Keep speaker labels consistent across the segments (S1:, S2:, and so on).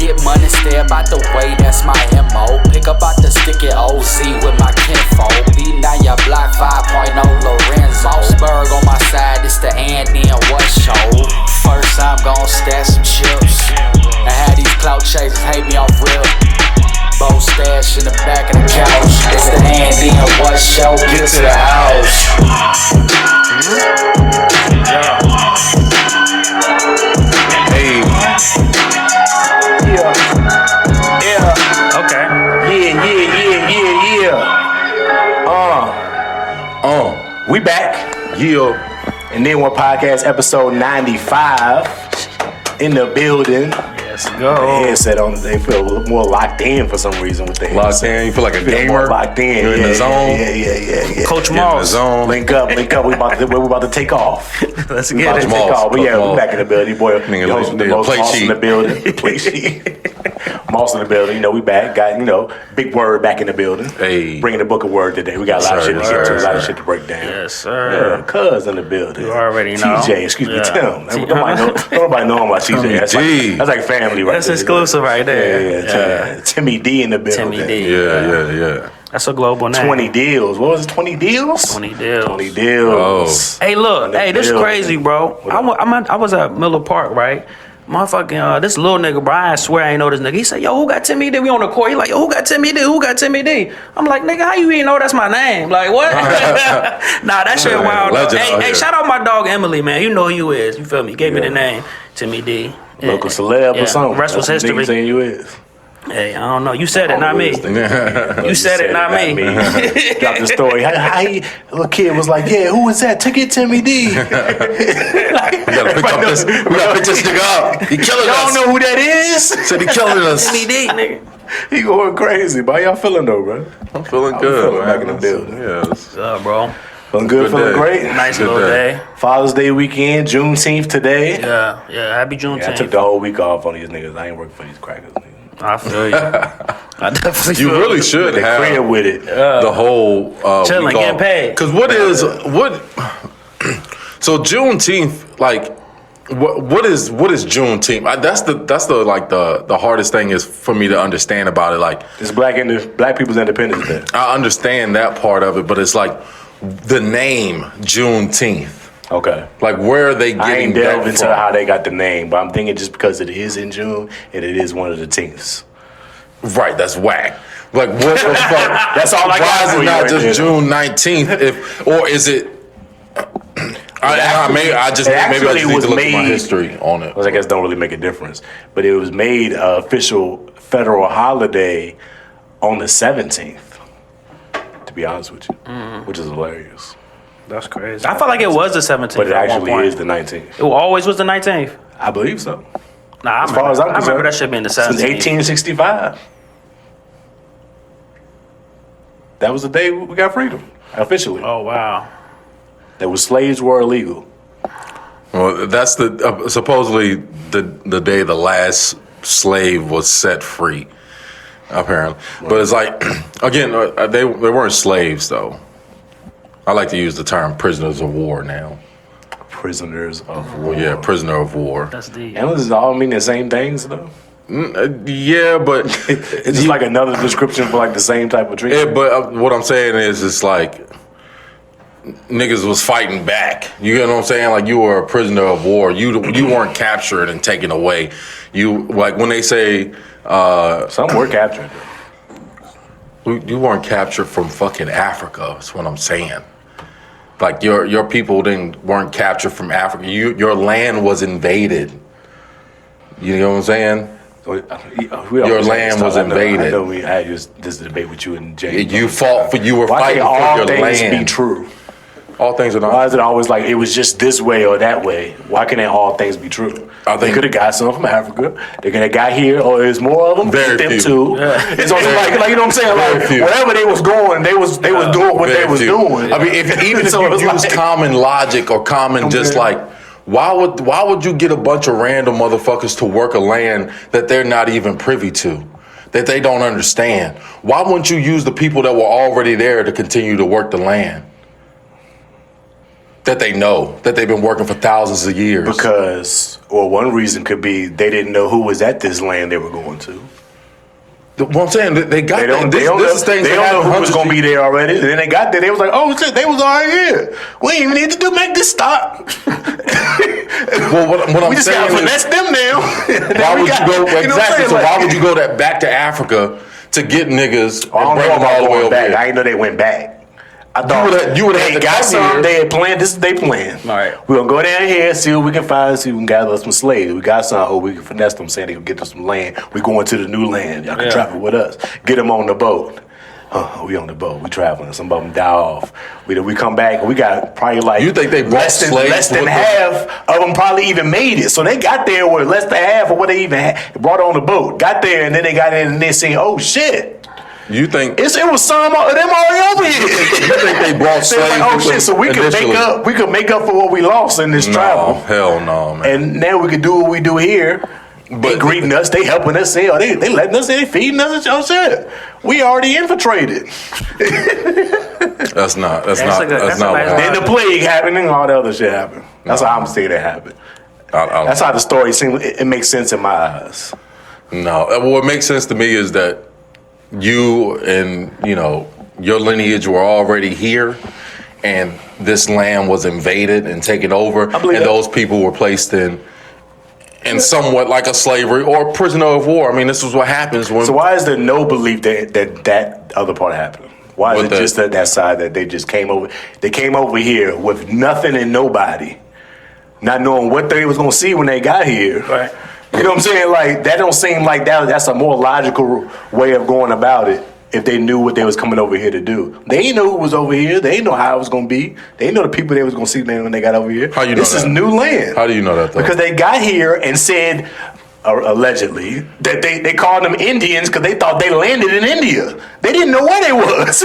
S1: Get money, stay about the way, that's my MO. Pick up out the sticky OZ with my kinfolk. Beating down your block 5.0 Lorenzo. Mossberg on my side, it's the Andy and what show. First I'm gon' stash some chips. I had these clout chasers hate me off real. Bow stash in the back of the couch. It's the Andy and what show, get to the house.
S2: Hey.
S3: Yeah. Okay.
S2: Yeah.
S3: We back.
S2: Yeah.
S3: And then one podcast, episode 95, in the building.
S1: Let's
S3: The
S1: go.
S3: headset on, they feel more locked in for some reason with the
S2: Locked
S3: headset.
S2: in. You feel like a
S3: Feel
S2: gamer.
S3: more locked in.
S2: You're in the zone.
S3: Yeah.
S1: Coach
S2: You're in the
S1: Moss.
S2: zone.
S3: Link up. We about to take off.
S1: Let's
S3: We
S1: get
S3: about to
S1: it.
S3: take
S2: Moss,
S3: off. But
S2: Coach
S3: yeah, we
S2: Moss.
S3: back in the building. Boy,
S2: Nigga,
S3: the host, the
S2: nigga,
S3: most
S2: play
S3: Moss in
S2: sheet.
S3: the building. Play sheet. Moss in the building. You know, we back. Got, Big Word back in the building.
S2: Hey.
S3: Bringing the book of word today. We got a lot of shit to
S2: Yes,
S3: get to. A
S2: sir.
S3: lot of shit to break down.
S1: Yes, sir.
S3: Yeah, Cuz in the building.
S1: You already know.
S3: TJ, excuse me,
S1: Yeah.
S3: Tim. Nobody know about TJ. That's
S2: D.
S3: like family right
S1: That's
S3: there.
S1: exclusive right there.
S3: Yeah. Timmy D in the building.
S1: Timmy D.
S2: Yeah.
S1: That's a global name.
S3: 20 deals. What was it? 20 deals?
S1: 20 deals.
S3: 20 deals.
S1: Hey, look. Hey, this is
S3: building.
S1: crazy, bro. I was at Miller Park, right? Motherfucking, this little nigga, bro, I swear I ain't know this nigga. He said, yo, who got Timmy D? We on the court. He like, yo, who got Timmy D? Who got Timmy D? I'm like, nigga, how you even know that's my name? Like, what? Nah, that shit wild.
S2: Legend out
S1: Hey,
S2: here.
S1: shout out my dog Emily, man. You know who you is. You feel me? Gave me the name, Timmy D.
S3: Local celeb or something.
S1: Rest was
S3: That's what
S1: history.
S3: niggas saying you is.
S1: Hey, I don't know. You said it, not me.
S3: You
S1: said it, not me.
S3: Dropped the story. How he, little kid was like, yeah, who was that? Took it Timmy D.
S2: We gotta pick this nigga up. He killing
S3: Y'all
S2: us.
S3: don't know who that is?
S2: Said he killing us.
S1: Timmy D, nigga.
S3: He going crazy. How y'all feeling though, bro?
S2: I'm feeling good,
S3: feeling
S2: man.
S3: back in the building.
S2: Yeah.
S1: What's up, bro?
S3: Feeling good,
S2: Good
S3: feeling
S2: day.
S3: great.
S1: Nice
S2: Good
S1: little
S2: day.
S1: day.
S3: Father's Day weekend, Juneteenth today.
S1: Yeah. Happy Juneteenth.
S3: I took the whole week off on these niggas. I ain't working for these crackers, nigga.
S1: I feel you. I definitely
S2: You
S1: feel
S2: really
S1: you.
S2: should
S3: They crib
S2: have
S3: with it.
S2: the whole
S1: Chilling,
S2: week
S1: getting
S2: off.
S1: paid.
S2: Because what? So Juneteenth, like, what is Juneteenth? That's the hardest thing is for me to understand about it. Like,
S3: It's black people's Independence Day.
S2: I understand that part of it, but it's like the name Juneteenth.
S3: Okay.
S2: Like, where are they
S3: I ain't
S2: getting that
S3: delved into
S2: from?
S3: how they got the name, but I'm thinking just because it is in June and it is one of the tenths.
S2: Right, that's whack. Like, what the fuck?
S3: That's all I got
S2: Why is
S3: for
S2: it
S3: you
S2: not
S3: right
S2: just
S3: there.
S2: June 19th? Or is it? Maybe I just need to look at my history on it.
S3: Which I guess don't really make a difference. But it was made official federal holiday on the 17th, to be honest with you, which is hilarious.
S1: That's crazy. I felt like it was the 17th.
S3: But it
S1: at one
S3: actually
S1: point.
S3: is the 19th.
S1: It always was the 19th.
S3: I believe so.
S1: Nah,
S3: As far as I'm
S1: I
S3: concerned.
S1: remember that shit being the 17th.
S3: Since 1865. That was the day we got freedom, officially.
S1: Oh, wow.
S3: That was slaves were illegal.
S2: Well, that's the supposedly the day the last slave was set free, apparently. But it's like, again, they weren't slaves though. I like to use the term prisoners of war now.
S3: Prisoners of war.
S2: Well, yeah, prisoner of war.
S1: That's deep.
S3: And does it all mean the same things though?
S2: Yeah, but
S3: It's just like another description for like the same type of treatment.
S2: yeah, but what I'm saying is, it's like niggas was fighting back. You get what I'm saying? Like, you were a prisoner of war. You weren't captured and taken away. You, like, when they say
S3: Some were captured.
S2: you weren't captured from fucking Africa. That's what I'm saying. Like, your people weren't captured from Africa. Your land was invaded. You know what I'm saying? Your land was invaded.
S3: I know we had this debate with you and Jay.
S2: You were
S3: Why
S2: fighting
S3: can't
S2: for
S3: all
S2: your
S3: things
S2: land.
S3: be true?
S2: All things are not.
S3: Why is it always like it was just this way or that way? Why can't all things be true?
S2: I
S3: They
S2: think-
S3: could have got some from Africa. They could have got here, or there's more of them.
S2: Very
S3: Get them
S2: few.
S3: too. It's also like you know what I'm saying.
S2: Very
S3: Like
S2: few.
S3: whatever they was going, they was doing what
S2: Very
S3: they was
S2: few.
S3: doing.
S2: I mean, even if
S3: So
S2: you
S3: it's
S2: use
S3: like-
S2: common logic or common just
S3: Okay.
S2: like, why would you get a bunch of random motherfuckers to work a land that they're not even privy to? that they don't understand. Why wouldn't you use the people that were already there to continue to work the land? That they know, that they've been working for thousands of years.
S3: Because, well, one reason could be they didn't know who was at this land they were going to.
S2: What I'm saying, they got that.
S3: They don't know who was going to be there already. And then they got there, they was like, oh shit, they was already here. We ain't even need to make this stop.
S2: Well, what I'm
S3: we just
S2: saying
S3: got to finesse them now.
S2: Why would you go, exactly, so why would you go back to Africa to get niggas and bring them all the way over
S3: back.
S2: here?
S3: I didn't know they went back. I thought
S2: you would have
S3: they got some. They had planned. This is their plan.
S4: All right.
S3: We're gonna go down here, see what we can find, see if we can gather some slaves. We got some. Oh, we can finesse them, saying they can get them some land. We going to the new land. Y'all can travel with us. Get them on the boat. We on the boat. We traveling. Some of them die off. We come back. We got probably like
S2: you think they brought
S3: less than half of them probably even made it. So they got there with less than half of what they even brought on the boat. Got there and then they got in and they saying, "Oh shit."
S2: You think
S3: it was some of them already over here?
S2: You think they brought slaves?
S3: Like, oh shit! So we could make up for what we lost in this travel.
S2: Hell no, man.
S3: And now we can do what we do here. They greeting us, they helping us. They letting us in, they feeding us. Oh shit! We already infiltrated.
S2: That's not.
S3: Then the plague happened and all the other shit happened. That's how I'm saying it happened. That's how the story seems. It makes sense in my eyes.
S2: No, what makes sense to me is that you and your lineage were already here, and this land was invaded and taken over, and those people were placed in somewhat like a slavery or a prisoner of war. I mean, this is what happens when.
S3: So why is there no belief that other part happened? Why is it just that side that they just came over? They came over here with nothing and nobody, not knowing what they was gonna see when they got here.
S4: Right.
S3: You know what I'm saying? Like, that don't seem like that's a more logical way of going about it if they knew what they was coming over here to do. They didn't know who was over here. They didn't know how it was going to be. They didn't know the people they was going to see when they got over here.
S2: How you know
S3: this is new land.
S2: How do you know that, though?
S3: Because they got here and said, allegedly, that they called them Indians because they thought they landed in India. They didn't know where they was.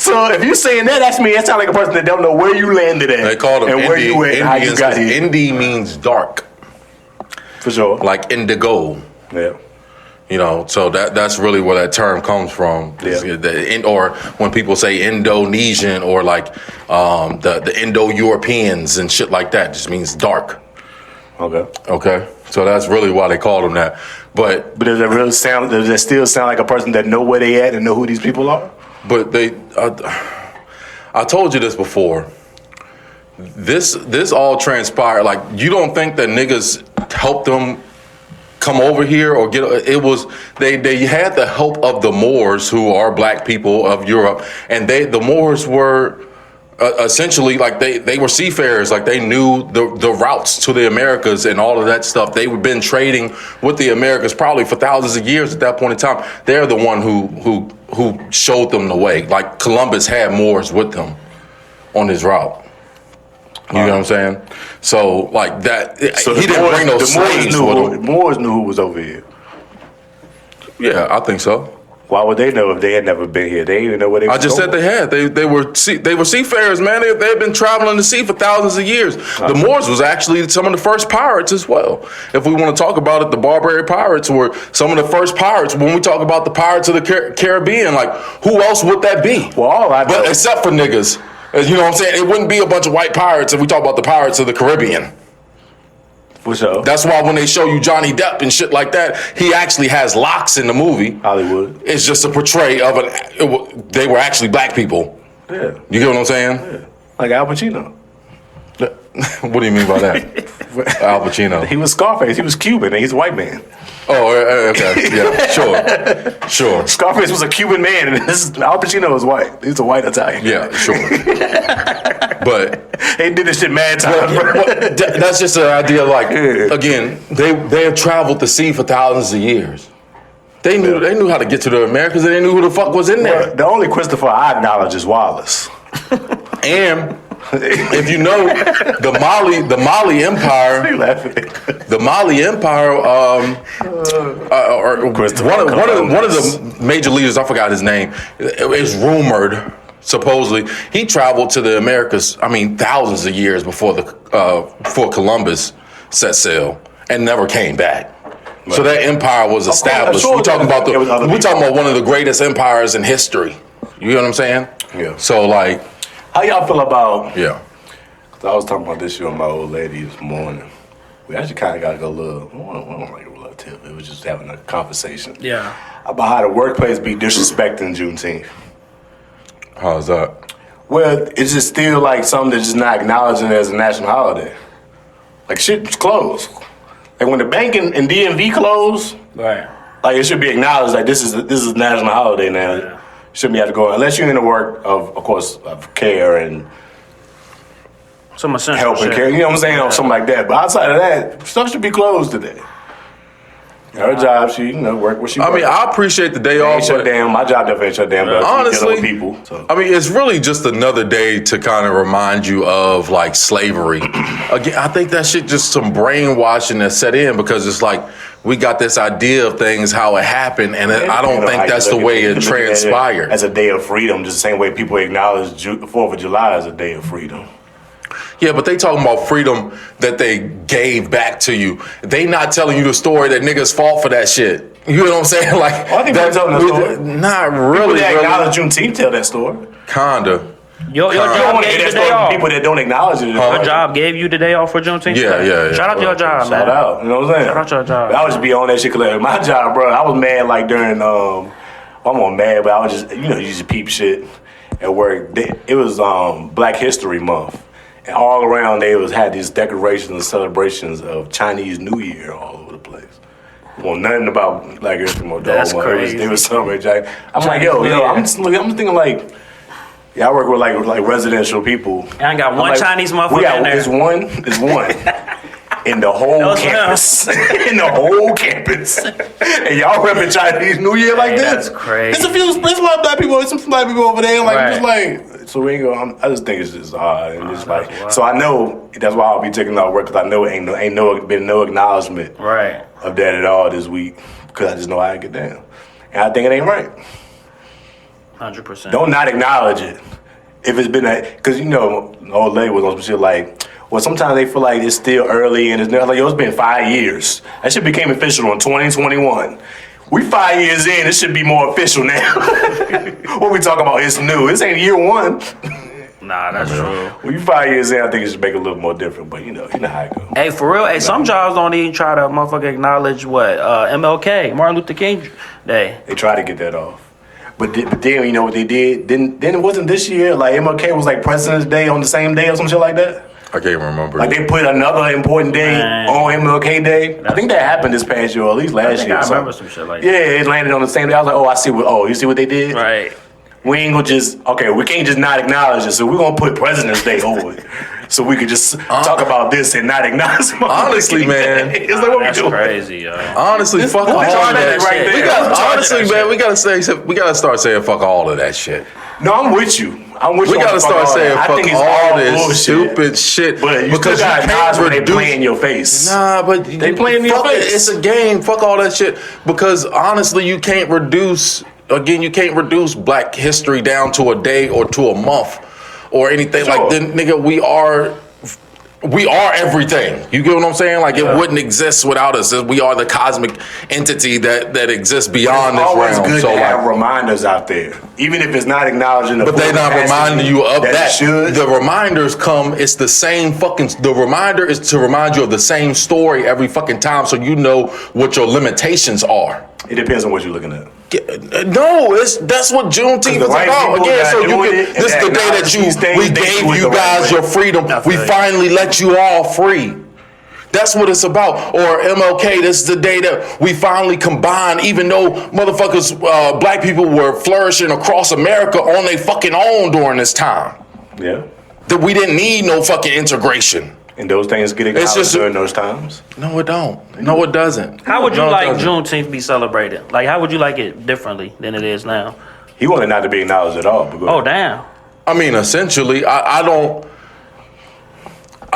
S3: So if you're saying that sounds like a person that don't know where you landed at.
S2: They called them
S3: and where you went and how you got here.
S2: Indi means dark.
S3: For sure.
S2: Like indigo.
S3: Yeah.
S2: So that's really where that term comes from.
S3: Yeah.
S2: Or when people say Indonesian or like the Indo-Europeans and shit like that, just means dark. Okay. So that's really why they call them that. But
S3: does that still sound like a person that know where they at and know who these people are?
S2: But I told you this before. This all transpired. Like, you don't think that niggas helped them come over here or get it? Was they had the help of the Moors, who are black people of Europe, and the Moors were essentially like they were seafarers. Like, they knew the routes to the Americas and all of that stuff. They've been trading with the Americas probably for thousands of years at that point in time. They're the one who showed them the way. Like, Columbus had Moors with them on his route. You know what I'm saying? So, like that, so he didn't bring those slaves with him.
S3: The Moors knew who was over here.
S2: Yeah, I think so.
S3: Why would they know if they had never been here? They didn't even know where they were.
S2: I just said they had. They were seafarers, man. They had been traveling the sea for thousands of years. The Moors was actually some of the first pirates as well. If we want to talk about it, the barbarian pirates were some of the first pirates. When we talk about the pirates of the Caribbean, like, who else would that be?
S3: Well,
S2: except for niggas. You know what I'm saying? It wouldn't be a bunch of white pirates if we talk about the pirates of the Caribbean.
S3: For sure.
S2: That's why when they show you Johnny Depp and shit like that, he actually has locks in the movie.
S3: Hollywood.
S2: It's just a portray of they were actually black people.
S3: Yeah.
S2: You get what I'm saying?
S3: Yeah. Like Al Pacino.
S2: What do you mean by that? Al Pacino.
S3: He was Scarface. He was Cuban, and he's a white man.
S2: Oh, okay. Yeah, sure.
S3: Scarface was a Cuban man, and Al Pacino was white. He's a white Italian.
S2: Yeah, sure. But
S3: they did this shit mad times.
S2: That's just an idea. Like, again, they have traveled the sea for thousands of years. They knew how to get to the Americas, and they knew who the fuck was in there.
S3: Well, the only Christopher I acknowledge is Wallace.
S2: And if you know the Mali Empire, the Mali Empire, or one of the major leaders, I forgot his name, is rumored, supposedly, he traveled to the Americas, thousands of years before Columbus set sail and never came back. So that empire was established.
S3: Sure,
S2: We're talking about one of the greatest empires in history. You know what I'm saying?
S3: Yeah.
S2: So like,
S3: how y'all feel about?
S2: yeah.
S3: Cause I was talking about this shit with my old lady this morning. We actually kind of got to go a little. I don't like a little tip. It was just having a conversation.
S4: Yeah.
S3: About how the workplace be disrespecting Juneteenth.
S2: How's that?
S3: Well, it's just still like something that's just not acknowledging as a national holiday. Like shit's closed. Like when the bank and DMV close,
S4: Right.
S3: like it should be acknowledged. Like this is a national holiday now.
S4: Yeah.
S3: Shouldn't be have to go unless you're in the work of course, of care and
S4: Some essential
S3: help and
S4: shit.
S3: care. You know what I'm saying, or something like that. But outside of that, stuff should be closed today. Her job, she work where she.
S2: I mean, I appreciate the day off.
S3: Ain't shut down. My job definitely ain't shut down. But
S2: Honestly,
S3: dealing with people. So.
S2: I mean, it's really just another day to kind of remind you of like slavery. Again, I think that shit just some brainwashing that set in because it's like we got this idea of things how it happened, and I don't think that's the way it transpired.
S3: As a day of freedom, just the same way people acknowledge 4th of July as a day of freedom.
S2: Yeah, but they talking about freedom that they gave back to you. They not telling you the story that niggas fought for that shit. You know what I'm saying? Like,
S3: I think they're telling that story.
S2: Not really.
S3: People that acknowledge Juneteenth tell that story.
S2: Kinda.
S4: Your
S3: You don't
S4: job
S3: want to
S4: gave
S3: hear
S4: you
S3: that
S4: the day
S3: story from
S4: off.
S3: people that don't acknowledge it.
S4: Your job gave you the day off for Juneteenth?
S2: Yeah.
S4: Shout out to your job, man.
S3: Shout out. You know what I'm saying?
S4: Shout out to your job.
S3: But I would just be on that shit. Cause like, my job, bro, I was mad like during, I'm on mad, but I was just, you just peep shit at work. It was Black History Month. And all around they had these decorations and celebrations of Chinese New Year all over the place. Well, nothing about Black History Month.
S4: That's
S3: though.
S4: crazy.
S3: They was celebrating Chinese. I'm like,
S4: Chinese New Year.
S3: I'm thinking like, yeah, I work with like residential people.
S4: I ain't got one Chinese motherfucker in there.
S3: It's one. In the whole campus. In the whole campus. And y'all repping Chinese New Year like this?
S4: That's crazy.
S3: It's a lot of black people. There's some black people over there. Like,
S4: Right.
S3: just like, so we ain't go. I just think it's just odd. And just
S4: that's
S3: like,
S4: wild.
S3: so I know that's why I'll be taking out work because I know ain't been no acknowledgement
S4: Right.
S3: of that at all this week because I just know how I get down. And I think it ain't right.
S4: 100%.
S3: Don't not acknowledge it. If it's been because the old lady was on some shit like, well, sometimes they feel like it's still early and it's like, it's been 5 years. That shit became official in 2021. We 5 years in, it should be more official now. What we talking about? It's new. This ain't year one.
S4: Nah, that's true.
S3: When you 5 years in, I think it should make it a little more different. But you know how it goes.
S4: Hey, for real. Hey, some jobs don't even try to motherfucker acknowledge what MLK, Martin Luther King Day.
S3: They try to get that off. But then you know what they did? Then it wasn't this year. Like MLK was like President's Day on the same day or some shit like that.
S2: I can't remember.
S3: Like they put another important day on MLK Day. I think that happened this past year, or at least last year.
S4: I remember some shit like that.
S3: Yeah, it landed on the same day. I was like, you see what they did?
S4: Right.
S3: We ain't gonna we can't just not acknowledge it. So we're gonna put President's Day over it. So we could just talk about this and not acknowledge it.
S2: Honestly, man.
S3: It's like, what
S4: That's
S3: we doing?
S4: crazy, yo.
S2: Honestly, fuck all of that
S4: right
S2: shit.
S4: there.
S2: We gotta start saying fuck all of that shit.
S3: No, I'm with you.
S2: We gotta start saying
S3: I
S2: fuck
S3: think it's
S2: all this
S3: bullshit.
S2: stupid shit.
S3: But you
S2: because
S3: still gotta acknowledge when they
S2: reduce-
S3: play in your face.
S2: Nah, but
S3: They playing in your
S2: fuck it.
S3: face.
S2: It's a game. Fuck all that shit. Because honestly, you can't reduce Black history down to a day or to a month or anything
S3: Sure.
S2: like that. Nigga, we are everything. You get what I'm saying? Like it wouldn't exist without us. We are the cosmic entity that exists beyond
S3: It's
S2: this
S3: always
S2: realm.
S3: good
S2: So
S3: to have
S2: like,
S3: reminders out there, even if it's not acknowledging the.
S2: but they're not reminding you of that.
S3: It should.
S2: The reminders come, it's the same the reminder is to remind you of the same story every fucking time so you know what your limitations are.
S3: It depends on what you're looking at.
S2: No, that's what Juneteenth is
S3: white
S2: about.
S3: people
S2: Again,
S3: that
S2: so you
S3: doing
S2: can,
S3: it and
S2: this is
S3: that
S2: the day that
S3: acknowledge these things,
S2: we
S3: they
S2: gave
S3: do it
S2: you
S3: the right
S2: guys
S3: way.
S2: your freedom.
S4: I
S2: We
S4: feel you.
S2: finally let you all free. That's what it's about. Or MLK, this is the day that we finally combine, even though motherfuckers, black people were flourishing across America on their fucking own during this time.
S3: Yeah.
S2: That we didn't need no fucking integration.
S3: And those things get acknowledged
S2: just-
S3: during those times.
S2: No, it don't. No, it doesn't.
S4: How would you
S2: No, it
S4: like
S2: doesn't.
S4: Juneteenth be celebrated? Like, how would you like it differently than it is now?
S3: He wanted not to be acknowledged at all. But go
S4: Oh,
S3: ahead.
S4: damn.
S2: I mean, essentially, I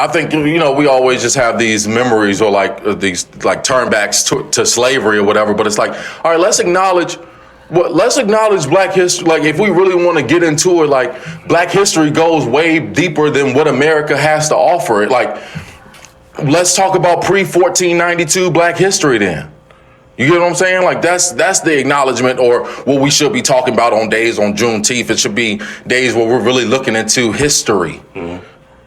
S2: think, we always just have these memories or these turnbacks to slavery or whatever, but it's like, all right, let's acknowledge Black history. Like, if we really want to get into it, like, Black history goes way deeper than what America has to offer. Like, let's talk about pre-1492 Black history then. You get what I'm saying? Like that's the acknowledgement, or what we should be talking about on days on Juneteenth. It should be days where we're really looking into history,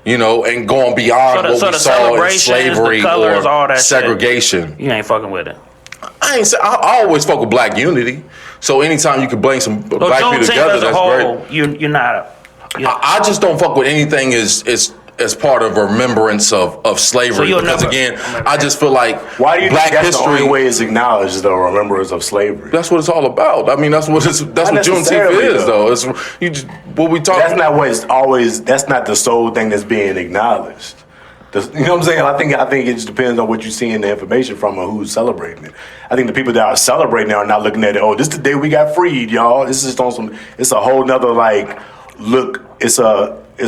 S2: you know, and going beyond what we saw in slavery
S4: colors, all
S2: or
S4: that
S2: segregation.
S4: Shit. You ain't fucking with it.
S2: I always fuck with black unity. So anytime you can bring some black people together, that's great.
S4: You're not.
S2: I just don't fuck with anything as part of remembrance of slavery, because again, I just feel like
S3: why do you
S2: black
S3: think that's
S2: history,
S3: the only way it's acknowledged, the remembrance of slavery?
S2: That's what it's all about. I mean, that's what Juneteenth is, though. It's what we talk.
S3: That's not what it's always. That's not the sole thing that's being acknowledged. You know what I'm saying? I think it just depends on what you see in the information from and who's celebrating it. I think the people that are celebrating are not looking at it. Oh, this is the day we got freed, y'all. This is just on some. It's a whole nother like look. It's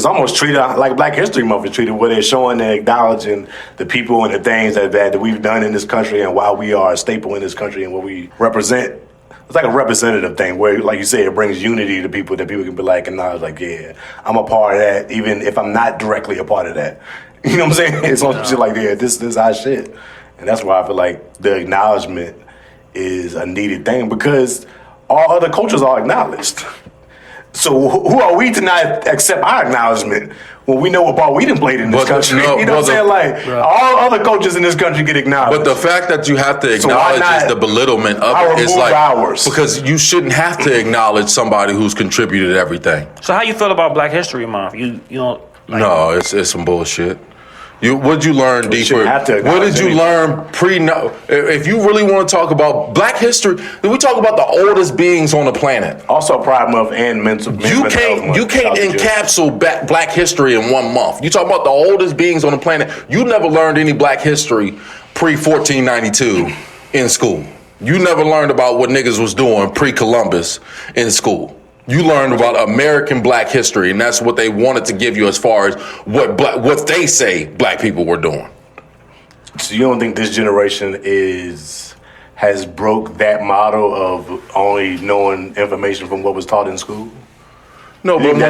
S3: almost treated like Black History Month is treated, where they're showing and acknowledging the people and the things that we've done in this country and why we are a staple in this country and what we represent. It's like a representative thing where, like you said, it brings unity to people, that people can be like, acknowledge, like, yeah, I'm a part of that, even if I'm not directly a part of that. You know what I'm saying? It's on shit like, yeah, this is our shit. And that's why I feel like the acknowledgement is a needed thing, because all other cultures are acknowledged. So who are we to not accept our acknowledgement when we know what ball we done played in this country? You know what I'm saying? Like, all other coaches in this country get acknowledged.
S2: But the fact that you have to acknowledge is the belittlement of it. It's like
S3: ours.
S2: Because you shouldn't have to acknowledge somebody who's contributed everything.
S4: So how you feel about Black History Month? You don't. Like,
S2: no, it's some bullshit. What did you learn deeper? What did you learn if you really want to talk about Black history, we talk about the oldest beings on the planet.
S3: Also Pride Month and mental
S2: You can't encapsulate Black history in 1 month. You talk about the oldest beings on the planet. You never learned any Black history pre-1492 in school. You never learned about what niggas was doing pre-Columbus in school. You learned about American Black history, and that's what they wanted to give you as far as what they say Black people were doing.
S3: So you don't think this generation has broke that model of only knowing information from what was taught in school?
S2: No, but what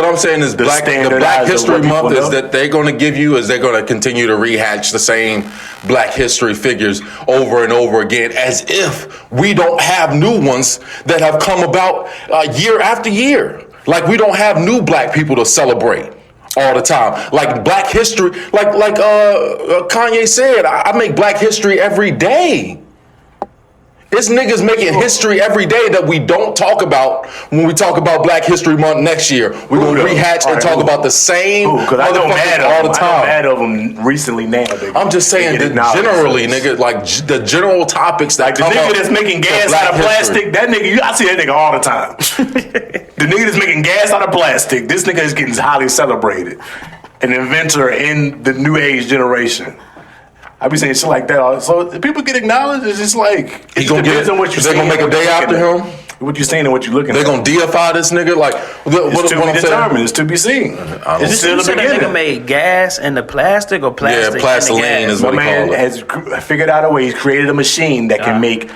S2: I'm saying is the Black History Month is that they're going to give you is they're going to continue to rehash the same Black history figures over and over again, as if we don't have new ones that have come about year after year. Like we don't have new Black people to celebrate all the time. Like Black history, like Kanye said, I make Black history every day. It's niggas making history every day that we don't talk about when we talk about Black History Month next year. We're going to rehatch and talk about the same
S3: because I don't mad
S2: all the time.
S3: I don't mad of them recently now.
S2: I'm just saying that generally, nigga, like the general topics that
S3: like the nigga that's making gas out of plastic, that nigga, I see that nigga all the time. The nigga that's making gas out of plastic, this nigga is getting highly celebrated. An inventor in the new age generation. I be saying shit like that. So if people get acknowledged, it's just like it depends on what you say.
S2: They're gonna make a day after him.
S3: What you saying and what you looking at.
S2: They're gonna deify this nigga. Like
S3: it's to be determined. It's to be seen.
S4: It's still the beginning. That nigga made gas in the plastic or plastic?
S2: Yeah, plastiline is what he called it.
S3: My man has figured out a way. He's created a machine that can use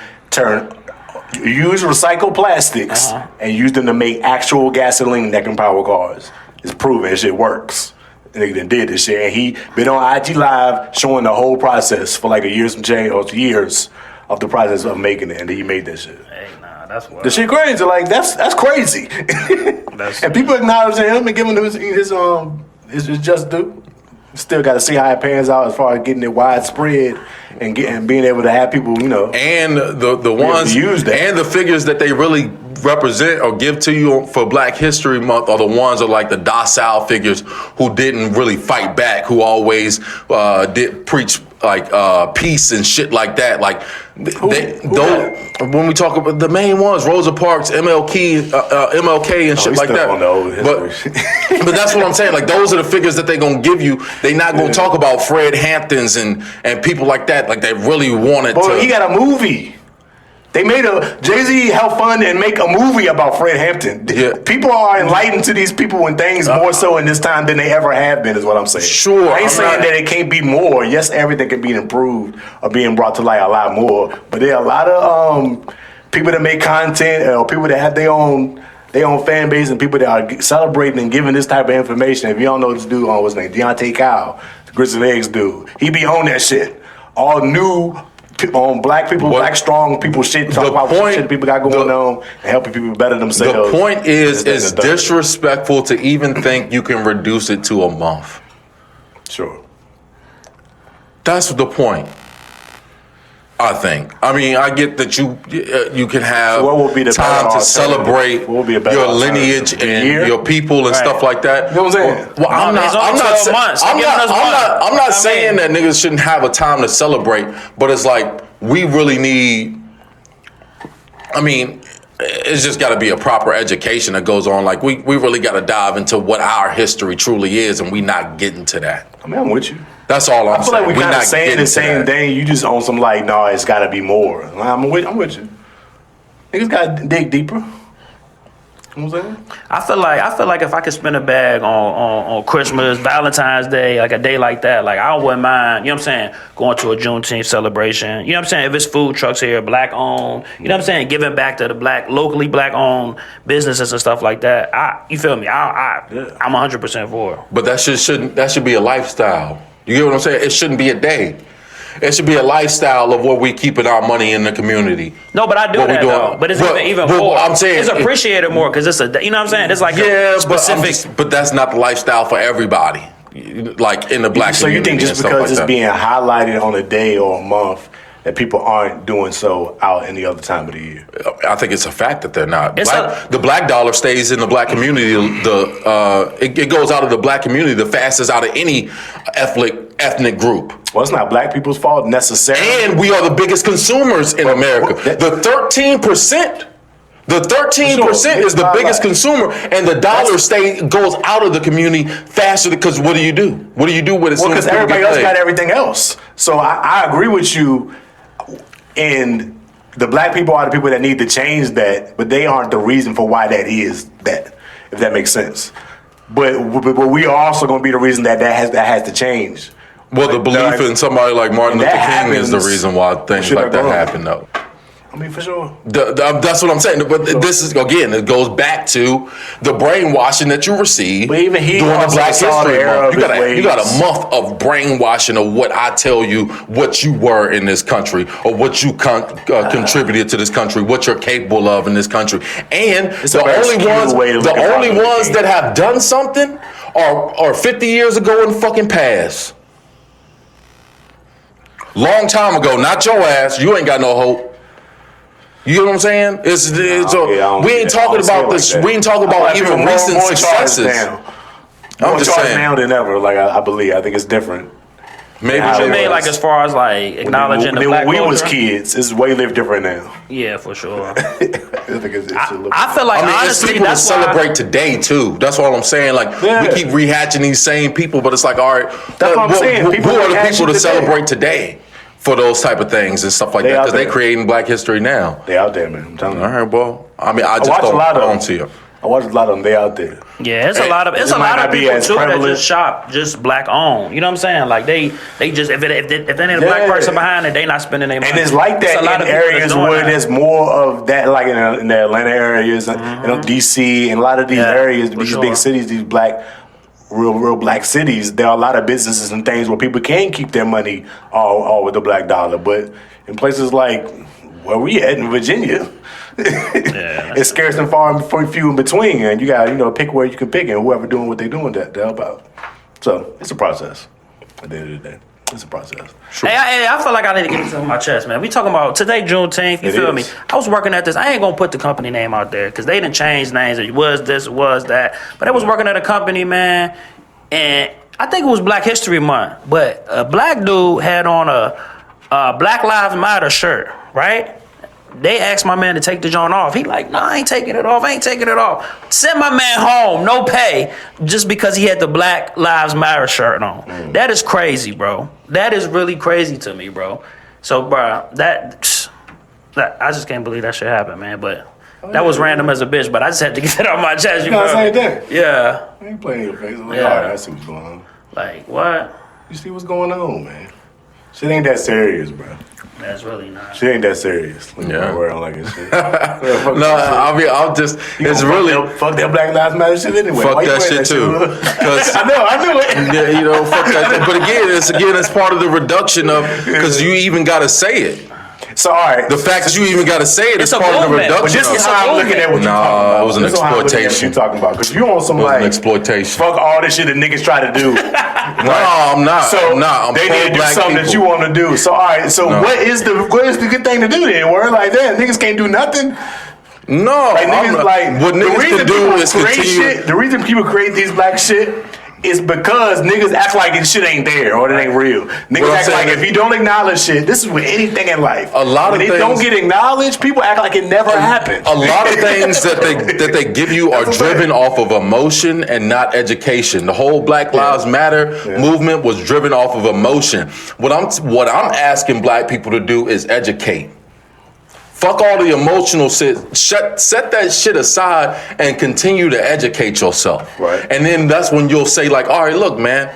S3: recycled plastics and use them to make actual gasoline that can power cars. It's proven. This shit works. Nigga that did this shit, and he been on IG Live showing the whole process for like a year some change or years of the process of making it, and he made that shit.
S4: Hey, nah, that's wild.
S3: The shit crazy, like that's crazy. And people acknowledging him and giving him his just due. Still got to see how it pans out as far as getting it widespread and being able to have people, you know,
S2: and the ones use that, and the figures that they really represent or give to you for Black History Month are the ones are like the docile figures who didn't really fight back, who always did preach like peace and shit like that. Like when we talk about the main ones, Rosa Parks, MLK and shit like that. But that's what I'm saying. Like those are the figures that they're gonna give you. They not gonna talk about Fred Hamptons and people like that. Like they really wanted to.
S3: He got a movie. They made Jay-Z helped fund and make a movie about Fred Hampton. Yeah. People are enlightened to these people and things more so in this time than they ever have been, is what I'm saying.
S2: Sure.
S3: I ain't saying that it can't be more. Yes, everything can be improved or being brought to light a lot more. But there are a lot of people that make content or people that have their own fan base and people that are celebrating and giving this type of information. If you don't know this dude, what's his name? Deontay Kyle, the Grizzly Eggs dude. He be on that shit. All new on black people, black strong people shit, talk about what shit people got going on, and helping people better themselves.
S2: The point is, it's disrespectful to even think you can reduce it to a month.
S3: Sure.
S2: That's the point. I think. I mean, I get that you can have
S3: what would be the
S2: time to celebrate your lineage and your people and stuff like that.
S3: You know what I'm saying?
S2: Well, I'm not saying that niggas shouldn't have a time to celebrate, but it's like we really need. I mean, it's just got to be a proper education that goes on. Like we really got to dive into what our history truly is, and we not getting to that.
S3: I mean, I'm with you.
S2: That's all I'm saying.
S3: I feel like we kind of saying the same thing. You just on some like, no, it's got to be more. I'm with you. Niggas got to dig deeper. You know what I'm saying?
S4: I feel like if I could spend a bag on Christmas, Valentine's Day, like a day like that, like I wouldn't mind, you know what I'm saying, going to a Juneteenth celebration. You know what I'm saying? If it's food trucks here, black owned, you know what I'm saying, giving back to the locally black owned businesses and stuff like that. You feel me? I'm 100% for it.
S2: But that should be a lifestyle. You get what I'm saying? It shouldn't be a day. It should be a lifestyle of where we keeping our money in the community.
S4: No, but I do that though. But it's even more.
S2: I'm saying
S4: it's appreciated more because it's you know what I'm saying? It's like a specific.
S2: But that's not the lifestyle for everybody. Like in the black community.
S3: So you think just because it's
S2: like
S3: being highlighted on a day or a month that people aren't doing so out any other time of the year?
S2: I think it's a fact that they're not. The black dollar stays in the black community. It goes out of the black community the fastest out of any ethnic group.
S3: Well, it's not black people's fault necessarily.
S2: And we are the biggest consumers in America. The 13%. The 13% is the biggest consumer, and the dollar goes out of the community faster because what do you do? What do you do with it?
S3: Well, because everybody else got everything else. So I agree with you. And the black people are the people that need to change that, but they aren't the reason for why that is that, if that makes sense. But we are also going to be the reason that has to change.
S2: Well, the belief in somebody like Martin Luther King is the reason why things like that happen, though.
S3: I mean, for sure.
S2: That's what I'm saying. But this is, again, it goes back to the brainwashing that you received during the Black History Month. You got a month of brainwashing of what I tell you, what you were in this country, or what you contributed to this country, what you're capable of in this country. And the only ones that have done something are 50 years ago in the fucking past. Long time ago, not your ass. You ain't got no hope. You know what I'm saying? We ain't talking about this. We ain't talking about even recent successes.
S3: I'm just saying now than ever. Like I believe. I think it's different.
S4: Maybe you mean like as far as like acknowledging the black culture?
S3: When we was kids, it's way different now.
S4: Yeah, for sure.
S3: I think
S4: I feel like honestly,
S2: people that's celebrate today too. That's all I'm saying. Like we keep rehashing these same people, but it's like, all right,
S3: that's what I'm saying.
S2: Who are the people to celebrate today? For those type of things and stuff like that, because they creating Black history now.
S3: They out there, man. I'm telling you.
S2: All right, well, I mean, I just don't see them.
S3: I watch a lot of them. They out there.
S4: Yeah, it's a lot of people too that just shop just black owned. You know what I'm saying? Like they just if they ain't a black person behind it, they not spending their money.
S3: And it's like that in areas where there's more of that, like in the Atlanta areas, DC, and a lot of these areas, these big cities, these real black cities, there are a lot of businesses and things where people can keep their money all with the black dollar. But in places like where we at in Virginia, it's scarce and far and few in between, and you got pick where you can pick, and whoever doing what they doing to help out. So it's a process. At the end of the day, it's a process.
S4: Sure. Hey, I feel like I need to get this off my chest, man. We talking about today, Juneteenth. You feel me? I was working at this. I ain't gonna put the company name out there because they didn't change names. It was this, it was that. But I was working at a company, man, and I think it was Black History Month. But a black dude had on a Black Lives Matter shirt, right? They asked my man to take the joint off. He like, no, I ain't taking it off. I ain't taking it off. Send my man home, no pay, just because he had the Black Lives Matter shirt on. That is crazy, bro. That is really crazy to me, bro. So, bro, that I just can't believe that shit happened, man. But that was random as a bitch. But I just had to get it off my chest. You know
S3: same thing.
S4: Yeah.
S3: I ain't playing your face. I'm like, all right, I see what's going on.
S4: Like what?
S3: You see what's going on, man. Shit ain't that serious, bro.
S4: That's really not.
S3: She ain't that serious.
S2: Yeah.
S3: Wearing like it shit.
S2: No, I mean, I'll just. It's really
S3: fuck that Black Lives Matter shit anyway.
S2: fuck
S3: Why you
S2: that
S3: wearing
S2: shit too. Because
S3: I knew it.
S2: yeah, you know, fuck that. But again, it's part of the reduction of because you even got to say it.
S3: So all right,
S2: The fact that you even got to say it is
S4: It's a
S2: part of the
S4: movement.
S3: but
S2: reduction.
S3: this is
S2: of,
S3: how I'm looking at what you're talking about.
S2: it was an
S3: This is how I'm looking at what
S2: exploitation.
S3: you're talking about because you on some
S2: It was
S3: like
S2: an exploitation.
S3: fuck all this shit that niggas try to do.
S2: No, I'm not.
S3: So
S2: I'm not. I'm
S3: they need to do
S2: pro-black
S3: something that you
S2: people.
S3: want to do. So all right, so
S2: No.
S3: what is the good thing to do then? Where like that niggas can't do nothing.
S2: No,
S3: Like
S2: I'm
S3: niggas
S2: not.
S3: like
S2: What
S3: the
S2: niggas
S3: reason
S2: can do
S3: people
S2: is
S3: create
S2: continue.
S3: shit. The reason people create these black shit is because niggas act like this shit ain't there or it ain't real. Niggas
S2: What I'm
S3: act like
S2: saying
S3: if you don't acknowledge shit, this is with anything in life.
S2: A lot of
S3: when it
S2: things-
S3: don't get acknowledged, people act like it never happened.
S2: A lot of things that they give you are
S3: That's what I'm
S2: driven
S3: saying.
S2: off of emotion and not education. The whole Black Lives Matter movement was driven off of emotion. What I'm asking black people to do is educate. Fuck all the emotional shit. Set that shit aside and continue to educate yourself.
S3: Right.
S2: And then that's when you'll say like, all right, look, man,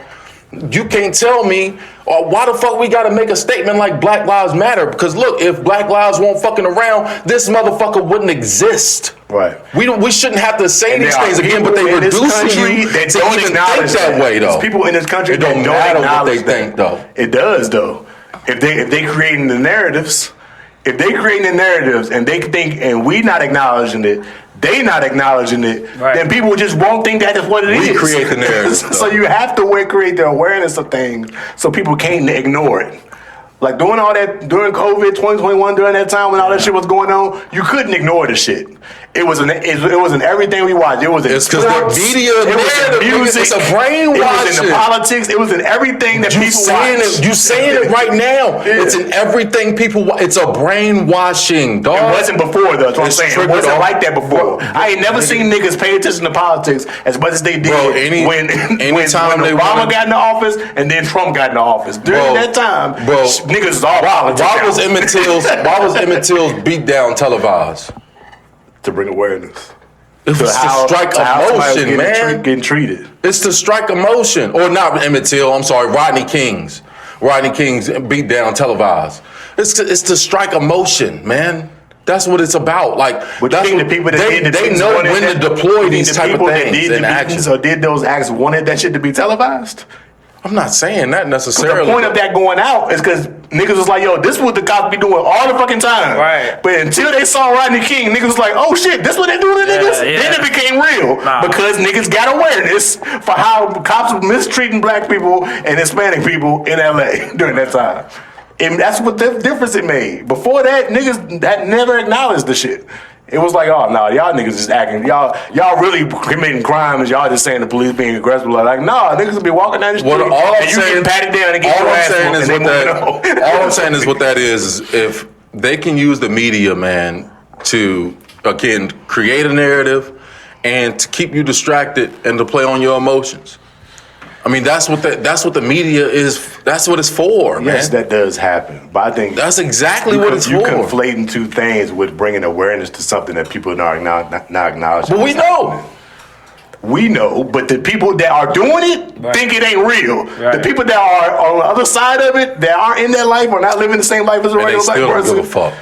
S2: you can't tell me why the fuck we gotta make a statement like Black Lives Matter? Because look, if Black Lives weren't fucking around, this motherfucker wouldn't exist.
S3: Right.
S2: We shouldn't have to say
S3: And
S2: these
S3: there are
S2: things again, but they
S3: people in this
S2: reducing
S3: country
S2: you
S3: that
S2: to
S3: don't
S2: even think
S3: acknowledge
S2: that way, though.
S3: There's people in this country
S2: It don't
S3: that don't
S2: matter what
S3: acknowledge
S2: they
S3: that.
S2: think, though.
S3: It does though. If they creating the narratives, if they creating the narratives and they think and we not acknowledging it, they not acknowledging it,
S4: Right.
S3: then people just won't think that is what it is.
S2: We create the narratives,
S3: So
S2: though.
S3: you have to create the awareness of things so people can't ignore it. Like doing all that during COVID 2021, during that time when all that shit was going on, you couldn't ignore the shit. It was in everything we watched. It was in
S2: It's 'cause the
S3: sports,
S2: media
S3: it was in
S2: narrative, nigga,
S3: music,
S2: it's a
S3: it was in
S2: brainwashing.
S3: the politics, it was in everything that
S2: You
S3: people
S2: saying
S3: watch.
S2: it? You saying it right now?
S3: Yeah.
S2: It's in everything people. It's a brainwashing, dog.
S3: It wasn't before, though. That's what I'm
S2: It's
S3: saying. It
S2: triggered
S3: wasn't
S2: off-
S3: like that before. I ain't never seen niggas pay attention to politics as much as they did
S2: Bro,
S3: when
S2: anytime they
S3: Obama
S2: wanted-
S3: got in the office and then Trump got in the office. During
S2: Bro,
S3: that time,
S2: bro,
S3: niggas was all politics.
S2: Why was Emmett Till's beatdown televised?
S3: To bring awareness.
S2: It was to strike
S3: how somebody was
S2: emotion, man.
S3: getting treated.
S2: It's to strike emotion, or not Emmett Till. I'm sorry, Rodney King's beatdown televised. It's to strike emotion, man. That's what it's about. Like,
S3: But you
S2: that's
S3: think
S2: what-
S3: the people that
S2: they,
S3: did the
S2: they
S3: things
S2: know
S3: wanted
S2: when
S3: that-
S2: to
S3: you
S2: deploy
S3: think
S2: these
S3: the
S2: type of
S3: people that
S2: things
S3: did
S2: in
S3: the
S2: action.
S3: beatings or did those acts wanted that shit to be televised?
S2: I'm not saying that
S3: The
S2: necessarily.
S3: point of that going out is because niggas was like, yo, this is what the cops be doing all the fucking time.
S4: Right.
S3: But until they saw Rodney King, niggas was like, oh shit, this what they doing to niggas?
S4: yeah.
S3: Then it became real.
S4: Nah.
S3: Because niggas got awareness for how cops were mistreating black people and Hispanic people in LA during that time. And that's what the difference it made. Before that, niggas that never acknowledged the shit. It was like, oh no, y'all niggas just acting. Y'all really committing crimes. Y'all just saying the police being aggressive. Like, nah, niggas will be walking down the street
S2: Well, all I'm
S3: and you
S2: saying,
S3: get patted down and get
S2: all
S3: your
S2: I'm
S3: ass
S2: saying
S3: whooped
S2: is
S3: and
S2: what
S3: they
S2: that.
S3: moving on.
S2: All I'm saying is what that is if they can use the media, man, to again create a narrative and to keep you distracted and to play on your emotions. I mean, that's what the media is. That's what it's for, man.
S3: Yes, that does happen. But I think
S2: That's exactly what it's
S3: you
S2: for.
S3: conflating two things with bringing awareness to something that people are not acknowledging.
S2: But we know.
S3: We know, but the people that are doing it
S4: Right.
S3: think it ain't real.
S4: Right.
S3: The people that are on the other side of it, that aren't in that life or not living the same life as a
S2: And they
S3: regular black
S2: still don't
S3: person.
S2: give a fuck.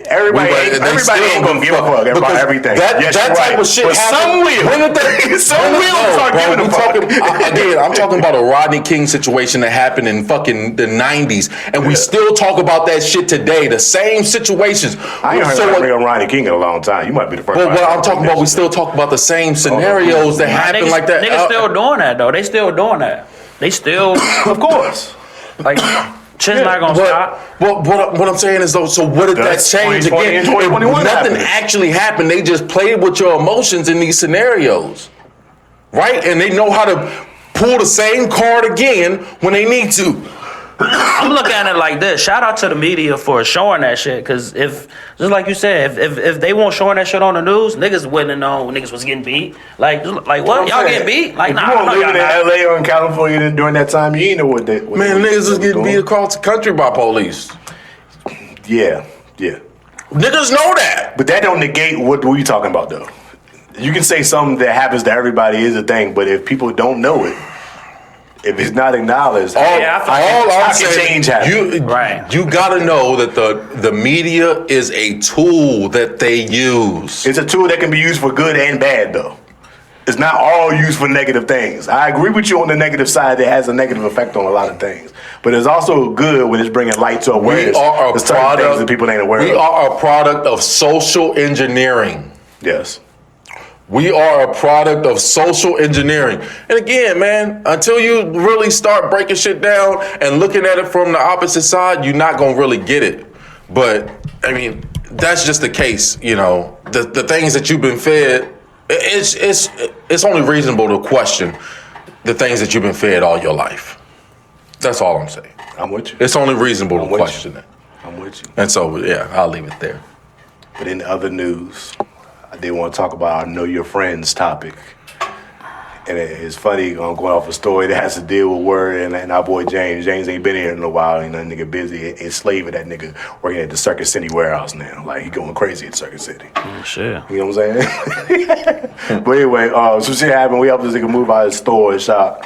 S3: Everybody ain't gonna give a fuck about
S2: Because
S3: everything.
S2: That,
S3: Yes,
S2: that
S3: you're
S2: type
S3: right.
S2: of shit
S3: But
S2: happens.
S3: some will.
S2: When did that,
S3: Some will start giving a fuck.
S2: Again, I'm talking about a Rodney King situation that happened in fucking the 90s, and we still talk about that shit today. The same situations.
S3: I ain't heard
S2: So
S3: about
S2: what-
S3: Rodney King in a long time. You might be the first.
S2: But what
S3: person
S2: I'm
S3: to
S2: talking
S3: bring
S2: about, we
S3: that
S2: still talk about the same scenarios that happen
S4: niggas,
S2: like that.
S4: Niggas still doing that though. They still doing that. They still,
S3: shit. Of course.
S4: like, shit's not gonna stop.
S2: But what I'm saying is though, so what did that
S3: That's
S2: change
S3: 2020
S2: again?
S3: and 2021
S2: Nothing
S3: happened.
S2: actually happened. They just played with your emotions in these scenarios, right? And they know how to pull the same card again when they need to.
S4: I'm looking at it like this. Shout out to the media for showing that shit. Cause if, just like you said, if they weren't showing that shit on the news, niggas wouldn't have known niggas was getting beat. Like what? Y'all getting beat? Like,
S3: if
S4: nah,
S3: you
S4: I
S3: weren't
S4: know y'all
S3: living
S4: not.
S3: in LA or in California during that time, you ain't know what that. What
S2: Man,
S3: they
S2: niggas was getting
S3: doing.
S2: beat across the country by police.
S3: Yeah.
S2: Niggas know that.
S3: But that don't negate what we talking about though. You can say something that happens to everybody is a thing, but if people don't know it, if it's not acknowledged,
S2: All I'm
S3: can change
S2: saying,
S3: happen?
S2: you got to know that the media is a tool that they use.
S3: It's a tool that can be used for good and bad, though. It's not all used for negative things. I agree with you on the negative side that has a negative effect on a lot of things. But it's also good when it's bringing light to awareness.
S2: We are a
S3: things
S2: product
S3: that people ain't aware of.
S2: We are a product of social engineering.
S3: Yes.
S2: We are a product of social engineering. And again, man, until you really start breaking shit down and looking at it from the opposite side, you're not going to really get it. But, I mean, that's just the case, you know. The things that you've been fed, it's only reasonable to question the things that you've been fed all your life. That's all I'm saying.
S3: I'm with you.
S2: It's only reasonable to question it.
S3: I'm with you.
S2: And so, yeah, I'll leave it there.
S3: But in other news, I did want to talk about our Know Your Friends topic. And it's funny, I'm going off a story that has to deal with word and our boy James. James ain't been here in a while, you know, nigga busy enslaving that nigga working at the Circuit City warehouse now. Like, he going crazy at Circuit City.
S4: Oh, shit.
S3: You know what I'm saying? But anyway, some shit happened. We helped this nigga move out of the store and shop,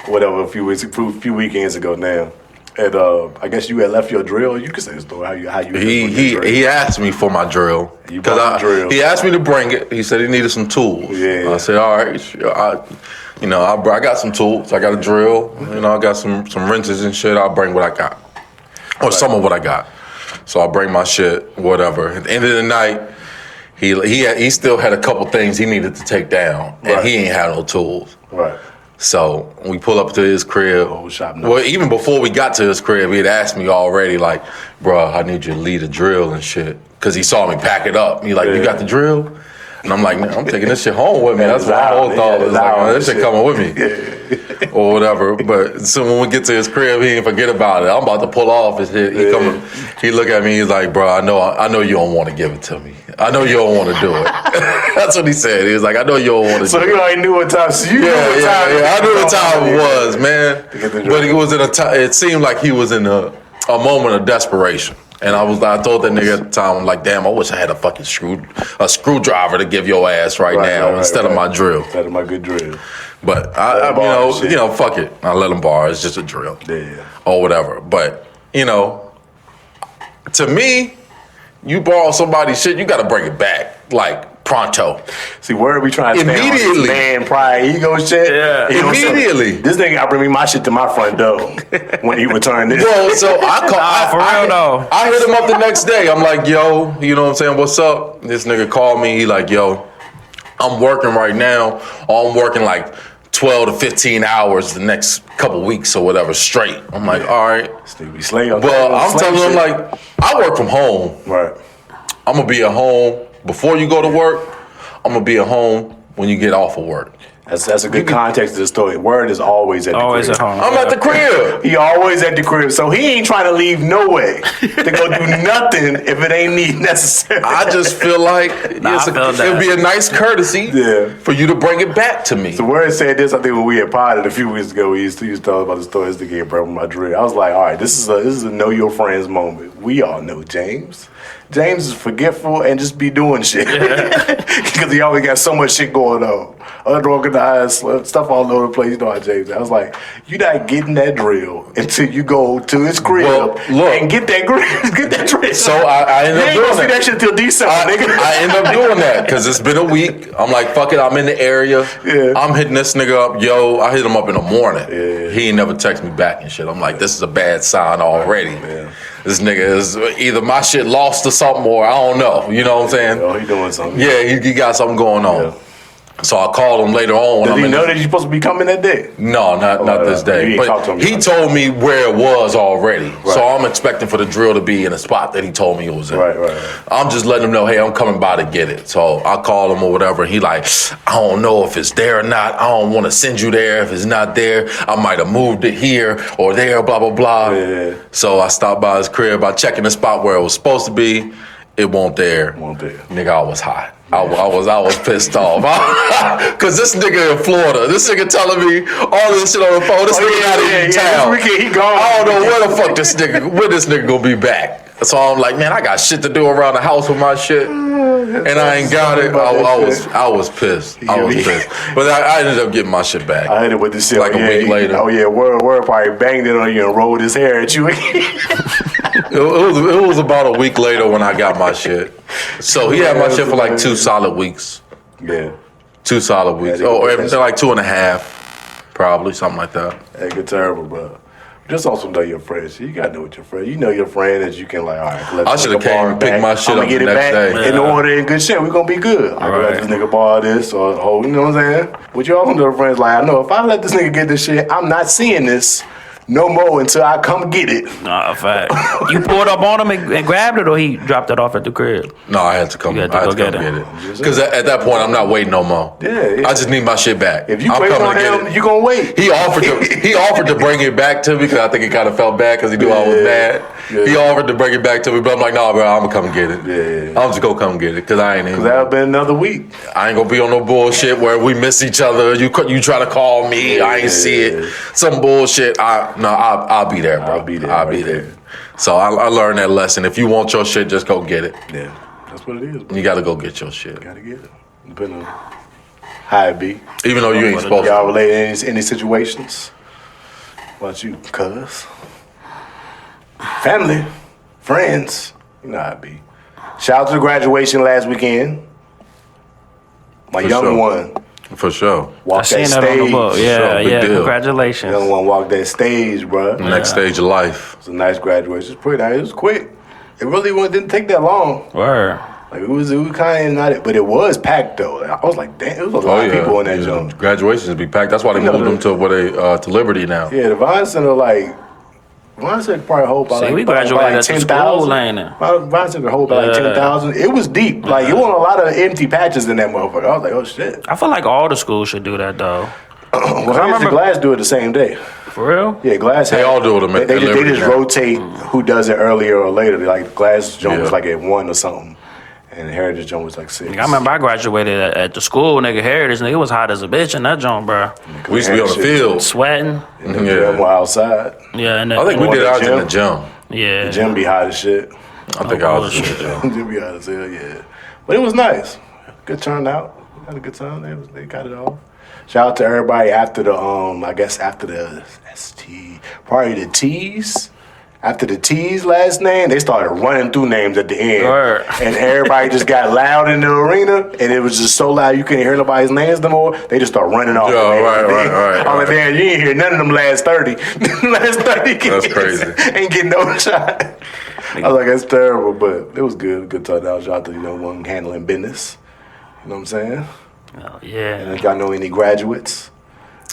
S3: whatever, a few weekends ago now. And I guess you had left your drill. You can say the story. How you
S2: He asked me for my drill.
S3: You bought the drill.
S2: He asked me to bring it. He said he needed some tools.
S3: Yeah.
S2: I said, all right. Sure. I got some tools. I got a drill. You know, I got some wrenches and shit. I'll bring what I got. Or some of what I got. So I'll bring my shit, whatever. At the end of the night, he still had a couple things he needed to take down. And
S3: Right.
S2: he ain't had no tools.
S3: Right.
S2: So we pull up to his crib.
S3: Whole shop
S2: Well, even before we got to his crib, he had asked me already, like, bro, I need you to lead a drill and shit. Because he saw me pack it up. He like, you got the drill? And I'm like, man, I'm taking this shit home with me. That's what my whole thought was like, oh, this shit coming with me. Or whatever. But so when we get to his crib, he didn't forget about it. I'm about to pull off his shit. He look at me, he's like, bro, I know you don't want to give it to me. I know you don't want to do it. That's what he said. He was like, I know you don't want to do it.
S3: So you already knew what time. So you knew what time.
S2: Yeah, I knew what time it was, man. But he was in a time. It seemed like he was in a moment of desperation. And I told that nigga at the time, I'm like, damn, I wish I had a fucking screwdriver to give your ass right now instead of my drill.
S3: Instead of my good drill.
S2: But fuck it. I let him borrow. It's just a drill.
S3: Yeah.
S2: Or whatever. But, to me, you borrow somebody's shit, you got to bring it back. Like, pronto.
S3: See, where are we trying to stay on this man, pride, ego shit?
S4: Yeah.
S2: Immediately.
S3: This nigga got to bring me my shit to my front door when he returned this.
S2: Well, so I hit him up the next day. I'm like, yo, you know what I'm saying? What's up? This nigga called me. He like, yo, I'm working right now. I'm working like 12 to 15 hours the next couple weeks or whatever straight. I'm like, all right. Well, I'm telling him, like, I work from home.
S3: Right.
S2: I'm going to be at home before you go to work. I'm going to be at home when you get off of work.
S3: That's a good context to the story. Word is always at the crib.
S4: Always at home.
S2: I'm at the crib.
S3: He always at the crib. So he ain't trying to leave no way to go do nothing if it ain't need necessary.
S2: I just feel like it would be a nice courtesy for you to bring it back to me.
S3: So Word said this, I think when we had potted a few weeks ago, we used to talk about the stories to get bro with my drill. I was like, all right, this is a know your friends moment. We all know James. James is forgetful and just be doing shit. Because he always got so much shit going on. Unorganized stuff all over the place. You know how James is. I was like, you're not getting that drill until you go to his crib and get that drill.
S2: So I ended up doing
S3: that. That shit till December, nigga.
S2: I end up doing that because it's been a week. I'm like, fuck it, I'm in the area.
S3: Yeah.
S2: I'm hitting this nigga up. Yo, I hit him up in the morning. Yeah. He ain't never text me back and shit. I'm like, this is a bad sign already. Yeah. This nigga is either my shit lost or something, or I don't know. You know what I'm saying?
S3: Oh, he doing something.
S2: Yeah, he got something going on. Yeah. So I called him later on.
S3: Did he know that you're supposed to be coming that day?
S2: No, not this day. But he told me where it was already. Right. So I'm expecting for the drill to be in a spot that he told me it was in. Right. I'm just letting him know, hey, I'm coming by to get it. So I called him or whatever. And he like, I don't know if it's there or not. I don't want to send you there if it's not there. I might have moved it here or there, blah, blah, blah. Yeah. So I stopped by his crib. I checked in the spot where it was supposed to be. It won't there. Nigga, I was hot. I was pissed off. Cause this nigga in Florida, this nigga telling me all this shit on the phone. This nigga not even in town.
S3: He gone.
S2: I don't know where the fuck this nigga gonna be back. So I'm like, man, I got shit to do around the house with my shit, and I ain't got it. I was pissed. I was pissed. But I ended up getting my shit back.
S3: I hit it with the shit
S2: like a week later.
S3: Oh yeah, word probably banged it on you and rolled his hair at you.
S2: It was about a week later when I got my shit. So he had my shit for like 2 solid weeks.
S3: Yeah.
S2: 2 solid weeks. Oh, like 2.5, probably something like that.
S3: That get terrible, bro. Just also know your friends. You gotta know what your friend. You know your friend that you can like. All right,
S2: I should have came and picked my shit up the next day.
S3: In order and good shit. We gonna be good. I can let this nigga borrow this or you know what I'm saying? But you also know your friends like I know if I let this nigga get this shit, I'm not seeing this no more until I come get it.
S4: Nah, fact. You pulled up on him and grabbed it, or he dropped it off at the crib?
S2: No, I had to come. I had to come get it. Because at that point, I'm not waiting no more.
S3: Yeah.
S2: I just need my shit back.
S3: If you wait on him, you gonna wait.
S2: He offered to bring it back to me because I think he kind of felt bad because he knew I was mad. Yeah. He offered to bring it back to me, but I'm like, nah, bro, I'm gonna come get it. Yeah. I'm just gonna come get it because I ain't.
S3: Because that'll been another week.
S2: I ain't gonna be on no bullshit where we miss each other. You try to call me, I ain't see it. Some bullshit. I'll be there, bro. I'll be there. So I learned that lesson. If you want your shit, just go get it.
S3: Yeah, that's what it is, bro.
S2: You gotta go get your shit.
S3: You gotta get it. Depending on how it be.
S2: Even though you ain't supposed to.
S3: Y'all relate in any situations? What about you, cuz? Family, friends, you know how it be. Shout out to the graduation last weekend. My young one.
S2: For sure.
S3: Walked that
S4: seen
S3: stage.
S4: that on the book. Yeah,
S2: deal.
S4: Congratulations.
S3: Young one walked that stage, bro.
S2: Next stage of life.
S3: It was a nice graduation. It was quick. It really didn't take that long.
S4: Word.
S3: Like it was kind of not, but it was packed though. I was like, damn, it was a lot of people in that joint.
S2: Graduations be packed. That's why they moved them to to Liberty now.
S3: Yeah, the Vine Center Vine Center probably hold about
S4: we graduated at
S3: 10,000. Vine Center hold about 10,000. It was deep. Like it wasn't a lot of empty patches in that motherfucker. I was like, oh shit.
S4: I feel like all the schools should do that though.
S3: Well, I remember Glass do it the same day.
S4: For real?
S3: Yeah, Glass.
S2: They all do it.
S3: They just rotate who does it earlier or later. Like Glass joint was like at 1 or something. And Heritage joint was like 6.
S4: I remember I graduated at the school, nigga, Heritage, nigga, it was hot as a bitch in that joint, bro.
S2: We used to be on the field.
S4: Sweating.
S3: We're outside.
S4: Yeah, and
S2: I think we did ours in the gym.
S4: Yeah.
S3: The gym be hot as shit.
S2: I think I was in the gym.
S3: The gym be hot as hell, yeah. But it was nice. Good turnout. Had a good time. They got it all. Shout out to everybody after the, after the ST, probably the T's. After the T's last name, they started running through names at the end.
S4: Word.
S3: And everybody just got loud in the arena, and it was just so loud you couldn't hear nobody's names no more. They just started running off.
S2: Right.
S3: I'm like, man, you ain't hear none of them last 30. Last 30
S2: That's crazy.
S3: Ain't getting no shot. I was like, that's terrible, but it was good. Good turnout. Shout out to one handling business. You know what I'm saying?
S4: Oh, yeah.
S3: And y'all know any graduates?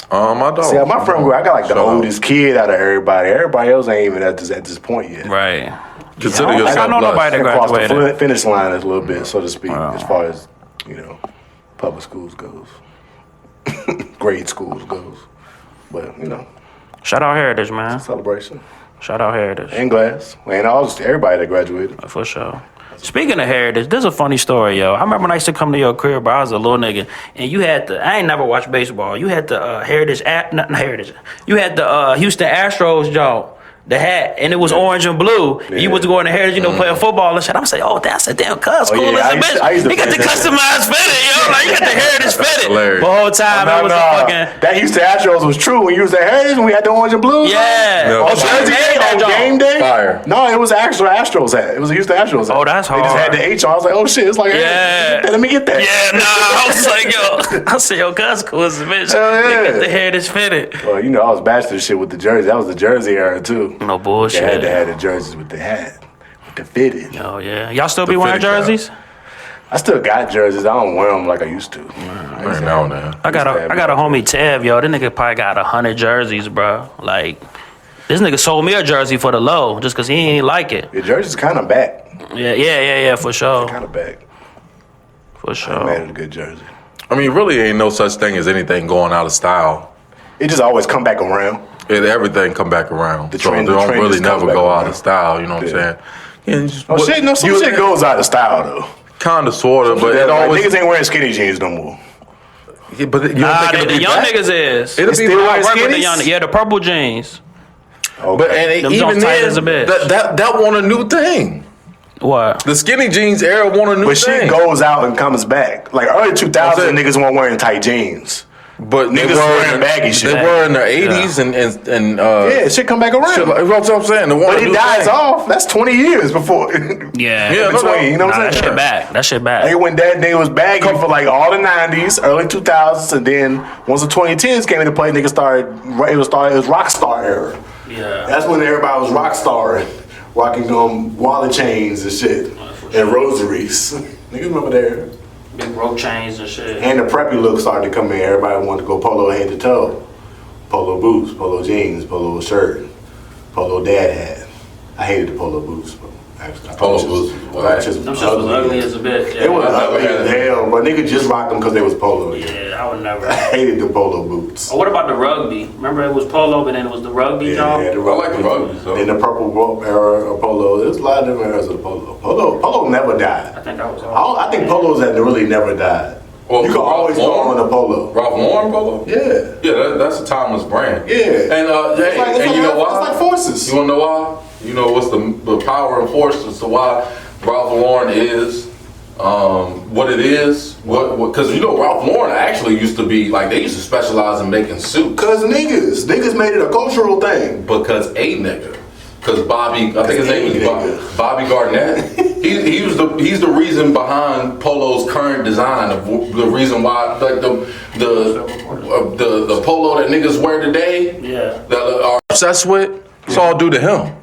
S2: I don't.
S3: See, my friend group, I got like the oldest kid out of everybody. Everybody else ain't even at this point yet.
S4: Right.
S2: Consider
S4: I
S2: yourself
S4: know nobody that
S3: Across
S4: graduated.
S3: the finish line is a little bit, so to speak, as far as, public schools goes. Grade schools goes. But,
S4: Shout out Heritage, man.
S3: celebration.
S4: Shout out Heritage.
S3: And Glass. And everybody that graduated.
S4: For sure. Speaking of Heritage, there's a funny story, yo. I remember when I used to come to your crib, bro. I was a little nigga, and you had I ain't never watched baseball. You had the not Heritage. You had the Houston Astros joint, the hat, and it was orange and blue. Yeah. You was going to Heritage, playing football and shit. I'm saying, oh, that's a damn cuz cool as a bitch. You got the customized fitted, yo. Like, you got the Heritage fitted. The whole time, it was a fucking...
S3: That Houston Astros was true when you was at Heritage, when we had the orange and blue.
S4: Yeah.
S3: Game day?
S2: Fire.
S3: No, it was an actual Astros hat. It was a Houston Astros hat.
S4: Oh, that's hard.
S3: They just had the H on. I was like, oh shit, it's like,
S4: yeah.
S3: Let me get that.
S4: Yeah, I was like, yo. I said, yo, cuz cool as a bitch. They got the Heritage fitted.
S3: Well, I was bachelor shit with the jersey. That was the jersey era too.
S4: No bullshit.
S3: They had to have the jerseys with the hat, with the fitted.
S4: Oh yeah, y'all still be wearing jerseys?
S3: I still got jerseys. I don't wear them like I used to.
S4: I got a homie Tev, yo. That nigga probably got 100 jerseys, bro. Like, this nigga sold me a jersey for the low just cause he ain't like it.
S3: Your jersey's kind of back.
S4: Yeah, for sure.
S3: Kind of back.
S4: For sure.
S3: I made it a good jersey.
S2: I mean, really ain't no such thing as anything going out of style.
S3: It just always come back around.
S2: Everything come back around.
S3: The trend
S2: don't really never go out
S3: around.
S2: of style, you know what I'm saying?
S3: Some shit goes out of style though.
S2: Kinda, sorta, but it always...
S3: Niggas ain't wearing skinny jeans no more.
S2: Yeah, but
S4: the young niggas is.
S2: It'll be
S4: I work with the young, the purple jeans.
S3: Okay.
S2: But and
S4: Them
S2: even
S4: Jones tight as a
S2: then,
S4: bitch.
S2: that want a new thing.
S4: What?
S2: The skinny jeans era want a new
S3: But
S2: thing.
S3: she goes out and comes back. Like early 2000s,
S2: That's it.
S3: niggas weren't wearing tight jeans.
S2: But
S3: Niggas
S2: they were
S3: wearing baggy shit.
S2: They were in the 80s and
S3: Yeah, shit come back around.
S2: shit like, that's what I'm saying.
S3: But it dies off. That's 20 years before.
S4: Yeah.
S2: Yeah,
S3: Between,
S2: no.
S3: you know what
S4: Nah,
S3: I'm
S4: that
S3: saying?
S4: shit back. That shit back.
S3: They when that day was baggy for like all the 90s, early 2000s, and then once the 2010s came into play, niggas started. It was rock star era.
S4: Yeah.
S3: That's when everybody was rock starring, rocking wallet chains and shit and rosaries. Niggas remember that?
S4: Big rope chains and shit.
S3: And the preppy look started to come in. Everybody wanted to go polo head to toe, polo boots, polo jeans, polo shirt, polo dad hat. I hated the polo boots. But actually,
S2: Polo boots was whack.
S4: Them shit was ugly as a bitch. Yeah.
S3: It was
S2: I never
S3: ugly
S2: had
S3: as
S2: it.
S3: hell, but niggas just rocked them because they was polo.
S4: Yeah, I would never.
S3: I hated the polo boots.
S4: What about the rugby? Remember it was polo, but then it was the rugby, John?
S3: the
S2: I like the rugby, so.
S3: Then the purple era of polo. There's a lot of different eras of polo. Polo never died.
S4: I think that was all.
S3: I think polos had really never died.
S2: Well,
S3: You can
S2: Ralph
S3: always go
S2: Lauren?
S3: on a polo.
S2: Ralph Lauren polo?
S3: Yeah.
S2: Yeah, that's a timeless brand.
S3: Yeah.
S2: And
S3: It's like-
S2: and you know why?
S3: It's like forces.
S2: You wanna know why? You know what's the power and force as to why Ralph Lauren is what it is? Because you know Ralph Lauren actually used to be like they used to specialize in making suits.
S3: Cause niggas made it a cultural thing.
S2: Because a nigga. Because Bobby, I think his name is
S3: Nigga.
S2: Bobby Garnett. He's the reason behind Polo's current design. The reason why like the polo that niggas wear today.
S4: Yeah.
S2: That are obsessed with. It's all due to him.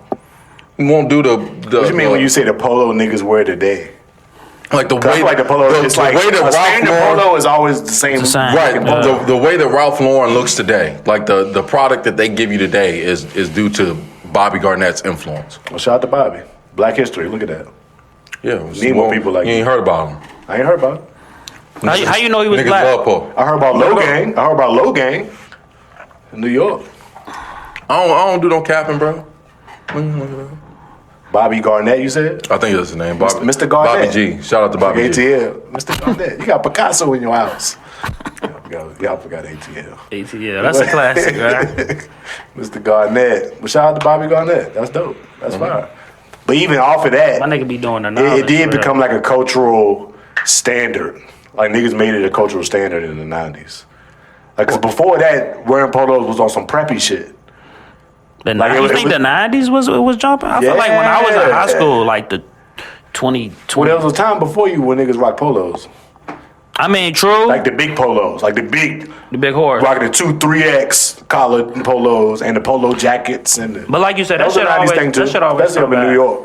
S2: He won't do the.
S3: What you mean when you say the polo niggas wear today?
S2: like the
S3: 'Cause I
S2: way
S3: feel like the polo, it's like
S2: way that
S3: a standard
S2: Ralph Lauren,
S3: polo is always the same.
S4: It's the same.
S2: right?
S4: Yeah.
S2: The way that Ralph Lauren looks today, like the product that they give you today, is due to Bobby Garnett's influence.
S3: Well, shout out to Bobby. Black history. Look at that.
S2: Yeah,
S3: Need more people like
S2: you. Ain't heard about him.
S3: I ain't heard about it.
S4: How you know he was
S2: Niggas
S4: black?
S2: love Paul.
S3: I heard about Low Gang. I heard about Low Gang in New York.
S2: I don't do no capping, bro.
S3: Bobby Garnett, you said?
S2: I think that's his name. Bobby,
S3: Mr. Garnett.
S2: Bobby G. Shout out to Bobby G.
S3: ATL. Mr. Garnett. You got Picasso in your house. Y'all forgot ATL.
S4: ATL. That's a classic, right?
S3: Mr. Garnett. But shout out to Bobby Garnett. That's dope. That's fire. But even off of that,
S4: My nigga be doing the
S3: it
S4: knowledge.
S3: did
S4: for real.
S3: become like a cultural standard. Like niggas made it a cultural standard in the 90s. Like, cause before that, wearing polos was on some preppy shit.
S4: The
S3: Like,
S4: you
S3: it
S4: think
S3: was-
S4: the 90s was jumping? I feel like when I was in high
S3: Yeah.
S4: school, like the 2020.
S3: Well, there was a time before you when niggas rock polos.
S4: I mean, true.
S3: Like the big polos. Like the big,
S4: the big horse.
S3: rocking the 2-3X collared polos and the polo jackets. And the,
S4: But like you said, that
S3: was a
S4: shit
S3: 90s
S4: always,
S3: thing, too.
S4: that shit always
S3: Especially
S4: come
S3: up in New
S4: back.
S3: York.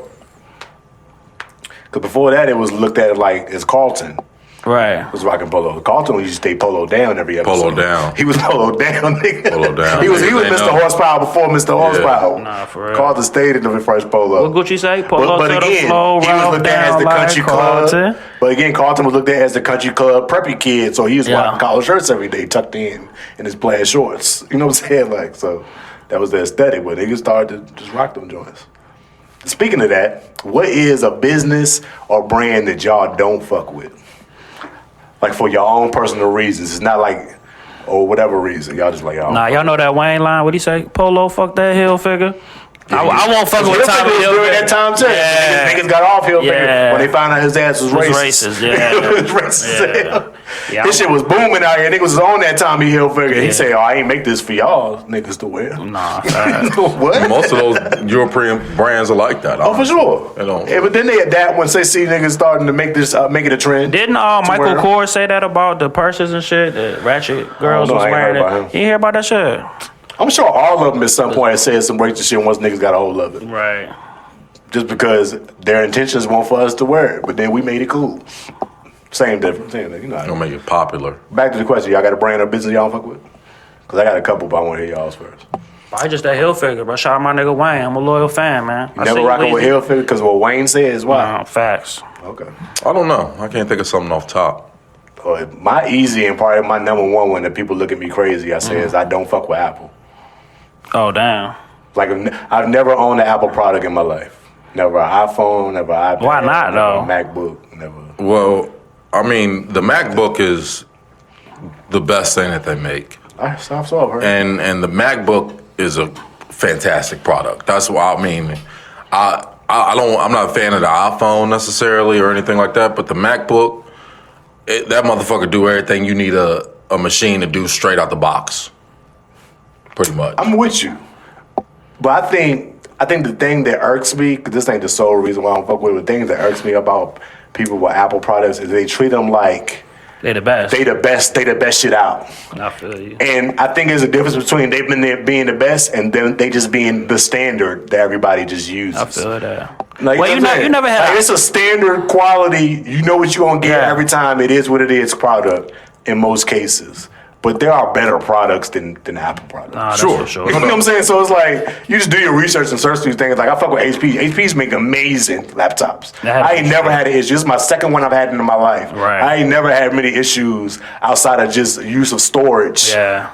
S3: Because before that, it was looked at like as Carlton
S4: Right.
S3: was rocking polo. Carlton used to stay polo down every episode.
S2: Polo down.
S3: He was polo down, nigga.
S2: Polo down.
S3: He was
S2: They
S3: Mr.
S2: know.
S3: Horsepower before Mr. Horsepower.
S4: Nah, for real.
S3: Carlton stayed in the first polo.
S4: What Gucci say? Polo
S3: But
S4: to
S3: again,
S4: the flow,
S3: he was
S4: round
S3: looked at as
S4: down
S3: the
S4: like
S3: country
S4: Carlton.
S3: club. But again, Carlton was looked at as the country club preppy kid, so he was
S4: Yeah.
S3: rocking collar shirts every day, tucked in his plaid shorts. You know what I'm saying? Like, so that was the aesthetic. But niggas started to just rock them joints. Speaking of that, what is a business or brand that y'all don't fuck with? Like for your own personal reasons. It's not like, or whatever reason. Y'all just like, oh.
S4: Nah, y'all know that Wayne line? What he say? Polo, fuck that hill figure. I won't fuck with Tommy
S3: Hill
S4: Hilfiger.
S3: during that time too.
S4: Yeah.
S3: Niggas got off Hilfiger
S4: Yeah.
S3: when they found out his ass was
S4: Was
S3: racist.
S4: racist, yeah.
S3: It was racist as
S4: Yeah.
S3: hell.
S4: Yeah,
S3: This shit was booming out here. Niggas was on that Tommy Hilfiger. He
S4: Yeah.
S3: said, "Oh, I ain't make this for y'all niggas to wear."
S4: Nah,
S3: What?
S2: Most of those European brands are like that.
S3: Oh, for sure.
S2: They don't-
S3: Yeah, but then they adapt once they see niggas starting to make this, make it a trend.
S4: Didn't
S3: to
S4: Michael
S3: wear.
S4: Kors say that about the purses and shit? The ratchet girls
S3: know,
S4: was
S3: I ain't
S4: wearing
S3: heard about
S4: it.
S3: him.
S4: You ain't hear about that shit?
S3: I'm sure all of them at some point said some racist shit once niggas got a hold of it.
S4: Right.
S3: Just because their intentions weren't for us to wear it, but then we made it cool. Same difference. Same thing. You know.
S2: Don't make it popular.
S3: Back to the question. Y'all got a brand or business y'all fuck with? Because I got a couple, but I want to hear y'all's first.
S4: I just that Hilfiger, bro. Shout out my nigga Wayne. I'm a loyal fan, man.
S3: You never rocking with Hilfiger because what Wayne says, why?
S4: Nah, facts.
S3: Okay.
S2: I don't know. I can't think of something off top.
S3: My easy and probably my number one when the people look at me crazy, I say is I don't fuck with Apple.
S4: Oh, damn.
S3: Like I've never owned an Apple product in my life. Never an iPhone, never an iPad.
S4: Why not,
S3: never
S4: though?
S3: a MacBook, never.
S2: Well, I mean, the MacBook is the best thing that they make,
S3: I saw her.
S2: and the MacBook is a fantastic product. That's why I mean, I'm not a fan of the iPhone necessarily or anything like that, but the MacBook, that motherfucker do everything you need a machine to do straight out the box. Pretty much.
S3: I'm with you, but I think the thing that irks me, because this ain't the sole reason why I don't fuck with it, the thing that irks me about people with Apple products is they treat them like
S4: they the best.
S3: They the best shit out.
S4: I feel you.
S3: And I think there's a difference between they've been there being the best and then they just being the standard that everybody just uses.
S4: I feel that.
S3: Like,
S4: Well, you never had.
S3: Like, it's a standard quality. You know what you're gonna get every time. It is what it is. Product in most cases. But there are better products than Apple products.
S4: Nah, that's
S2: Sure.
S4: for sure.
S3: You know what I'm saying? So it's like, you just do your research and search these things. Like, I fuck with HP. HP's make amazing laptops. I ain't never had an issue. This is my second one I've had in my life.
S4: Right.
S3: I ain't never had many issues outside of just use of storage.
S4: Yeah.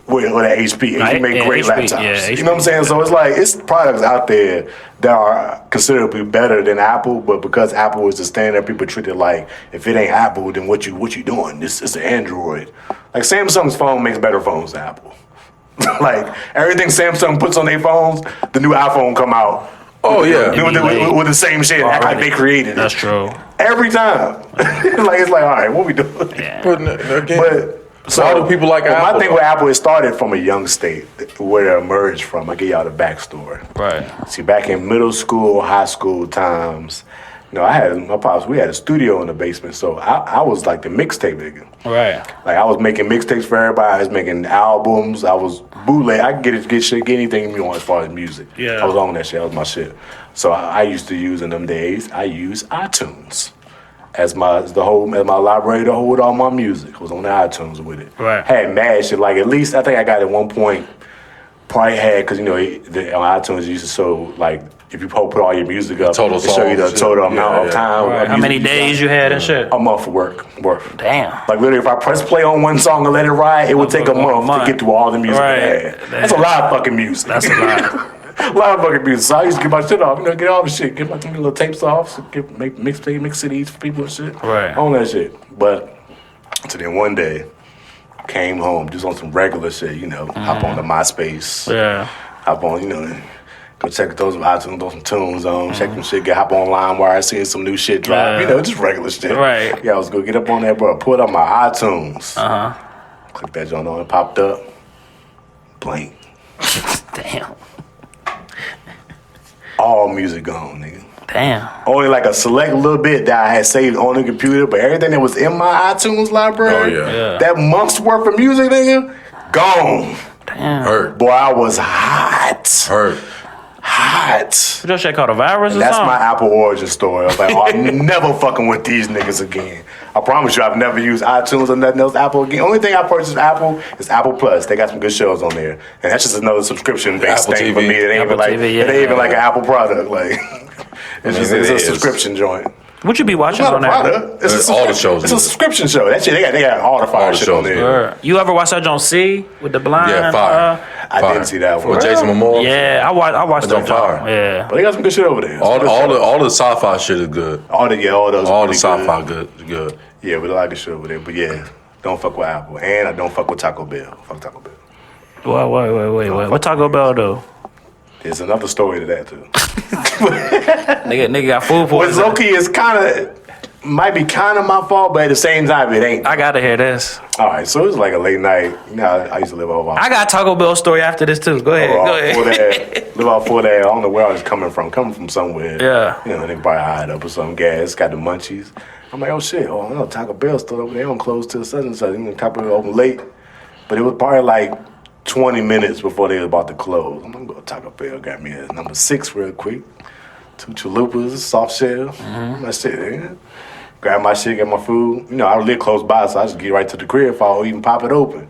S3: With that HP. HP make great
S4: HP,
S3: laptops.
S4: yeah,
S3: you know what I'm saying? So it's like, it's products out there that are considerably better than Apple, but because Apple is the standard, people treat it like, if it ain't Apple, then what you doing? It's an Android. Like, Samsung's phone makes better phones than Apple. Like, everything Samsung puts on their phones, the new iPhone come out.
S2: Oh, yeah.
S3: With the same shit, act like they created it.
S4: That's true.
S3: Every time. Like, it's like, all right, what we doing?
S4: Yeah.
S2: But again, so
S3: So
S2: why do people like Apple?
S3: My thing with Apple, it started from a young state, where it emerged from. I give y'all the backstory.
S4: Right.
S3: See, back in middle school, high school times, I had my pops. We had a studio in the basement, so I was like the mixtape nigga.
S4: Right.
S3: Like, I was making mixtapes for everybody. I was making albums. I was bootleg. I could get anything you want as far as music.
S4: Yeah.
S3: I was on that shit. That was my shit. So I used to use in them days. I used iTunes as my library to hold all my music. I was on the iTunes with it.
S4: Right.
S3: Had mad shit. Like, at least I think I got at one point. Probably had, because on iTunes you used to show, like, if you put all your music up,
S2: Total
S3: it show you the
S2: songs,
S3: total
S2: yeah,
S3: amount of time.
S4: Right. How many days you had and shit?
S3: A month of work.
S4: Damn.
S3: Like, literally, if I press play on one song and let it ride, it would take a month to get through all the music I had. That's a lot of fucking music.
S4: That's a lot.
S3: A lot of fucking music. So I used to get my shit off, get all the shit, get my little tapes off, make mix CDs for people and shit.
S4: Right.
S3: On that shit. But, so then one day, came home just on some regular shit, hop on the MySpace.
S4: Yeah.
S3: Hop on, go check those iTunes, throw some tunes on, check some shit, hop on LimeWire, seeing some new shit drop, just regular shit.
S4: Right.
S3: Yeah, I was gonna get up on that, bro, put up my iTunes.
S4: Uh-huh.
S3: Click that joint on, it popped up. Blank.
S4: Damn.
S3: All music gone, nigga.
S4: Damn.
S3: Only like a select little bit that I had saved on the computer, but everything that was in my iTunes library, that month's worth of music, nigga, gone.
S4: Damn.
S2: Hurt.
S3: Boy, I was hot.
S2: Hurt.
S3: Hot.
S4: What your shit called, a virus or
S3: That's
S4: something?
S3: my Apple origin story. I was like, I'm never fucking with these niggas again. I promise you, I've never used iTunes or nothing else Apple again. Only thing I purchased Apple is Apple Plus. They got some good shows on there, and that's just another subscription-based
S2: Apple
S3: thing for
S2: TV.
S3: me. It ain't
S4: Apple
S3: even like
S4: TV,
S3: it ain't even like an Apple product. Like, it's just
S2: it
S3: it's a
S2: is.
S3: subscription joint.
S4: What you be watching
S3: It's not
S4: on
S3: a
S4: there?
S3: product. It's
S2: All the shows.
S3: It's a subscription show. That shit, they got all the fire
S2: All the
S3: shit on
S2: shows,
S3: there.
S4: You ever watch that John C with the blind?
S2: Yeah, fire.
S3: I didn't see that one.
S2: With Jason Momoa.
S4: Yeah, I watched
S2: It's on
S4: that John.
S2: fire.
S4: Yeah.
S3: But they got some good shit over there.
S2: All the sci-fi shit is good.
S3: all those.
S2: All the
S3: pretty
S2: sci-fi good.
S3: Yeah, but I like the shit over there. But yeah, don't fuck with Apple, and I don't fuck with Taco Bell. Fuck Taco Bell.
S4: Wait. What Taco Bell though?
S3: There's another story to that too.
S4: Nigga got food
S3: Which
S4: poisoning.
S3: low-key is might be kind of my fault, but at the same time, it ain't.
S4: I gotta hear this.
S3: All right, so it was like a late night. I used to live over.
S4: I got Taco Bell story after this too. Go ahead.
S3: Live out for that. I don't know where I was coming from. Coming from somewhere.
S4: Yeah.
S3: They probably hired up or some gas. Got the munchies. I'm like, oh shit. Oh no, Taco Bell still over there. They don't close till such and such. Taco Bell open late, but it was probably like 20 minutes before they were about to close. I'm gonna go to Taco Bell. Got me a number 6 real quick. 2 chalupas, soft shell. That's it. Man. Grab my shit, get my food. I live close by, so I just get right to the crib if I don't even pop it open.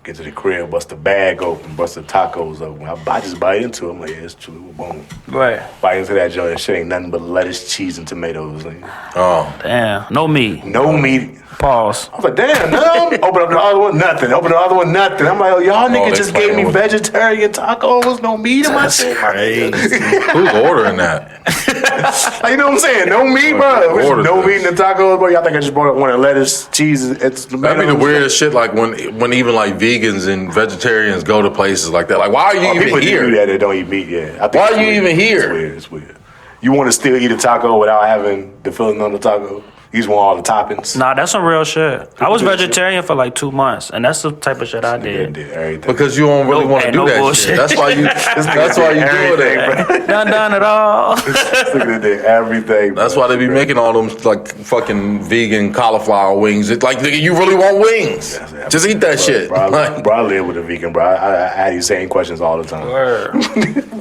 S3: Get to the crib, bust the bag open, bust the tacos open. I just bite into it. I'm like, yeah, it's true. Boom.
S4: Right.
S3: Bite into that joint. Shit ain't nothing but lettuce, cheese, and tomatoes. Like,
S2: Oh.
S4: Damn. No meat.
S3: no meat.
S4: Pause.
S3: I was like, damn, no. Open up the other one, nothing. Open the other one, nothing. I'm like, oh, y'all niggas
S2: they
S3: just gave me
S2: playing with-
S3: vegetarian tacos, no meat in my
S4: That's
S3: shit.
S4: crazy.
S2: Who's ordering that?
S3: Like, you know what I'm saying? No meat, bro.
S2: Ordered
S3: No
S2: this.
S3: meat in the tacos, bro. Y'all think I just bought one of lettuce, cheese, and tomatoes?
S2: That'd be the weirdest shit. Like when even like vegans and vegetarians go to places like that? Like, why are you even
S3: people
S2: here?
S3: do that don't eat meat. Yeah.
S2: Why are you even here?
S3: It's weird. You want to still eat a taco without having the filling on the taco? You just want all the toppings?
S4: Nah, that's some real shit. I was
S3: do that
S4: vegetarian for like 2 months, and that's the type of shit I did.
S3: Everything.
S2: Because you don't really want to do that
S4: bullshit.
S2: shit. That's why you. That's why you do it.
S4: Done at all.
S3: Did everything.
S2: That's why they be making all them like fucking vegan cauliflower wings. It's like, nigga, you really want wings? Just eat that shit.
S3: Bro, I live with a vegan, bro. I had these same questions all the time.
S4: Word.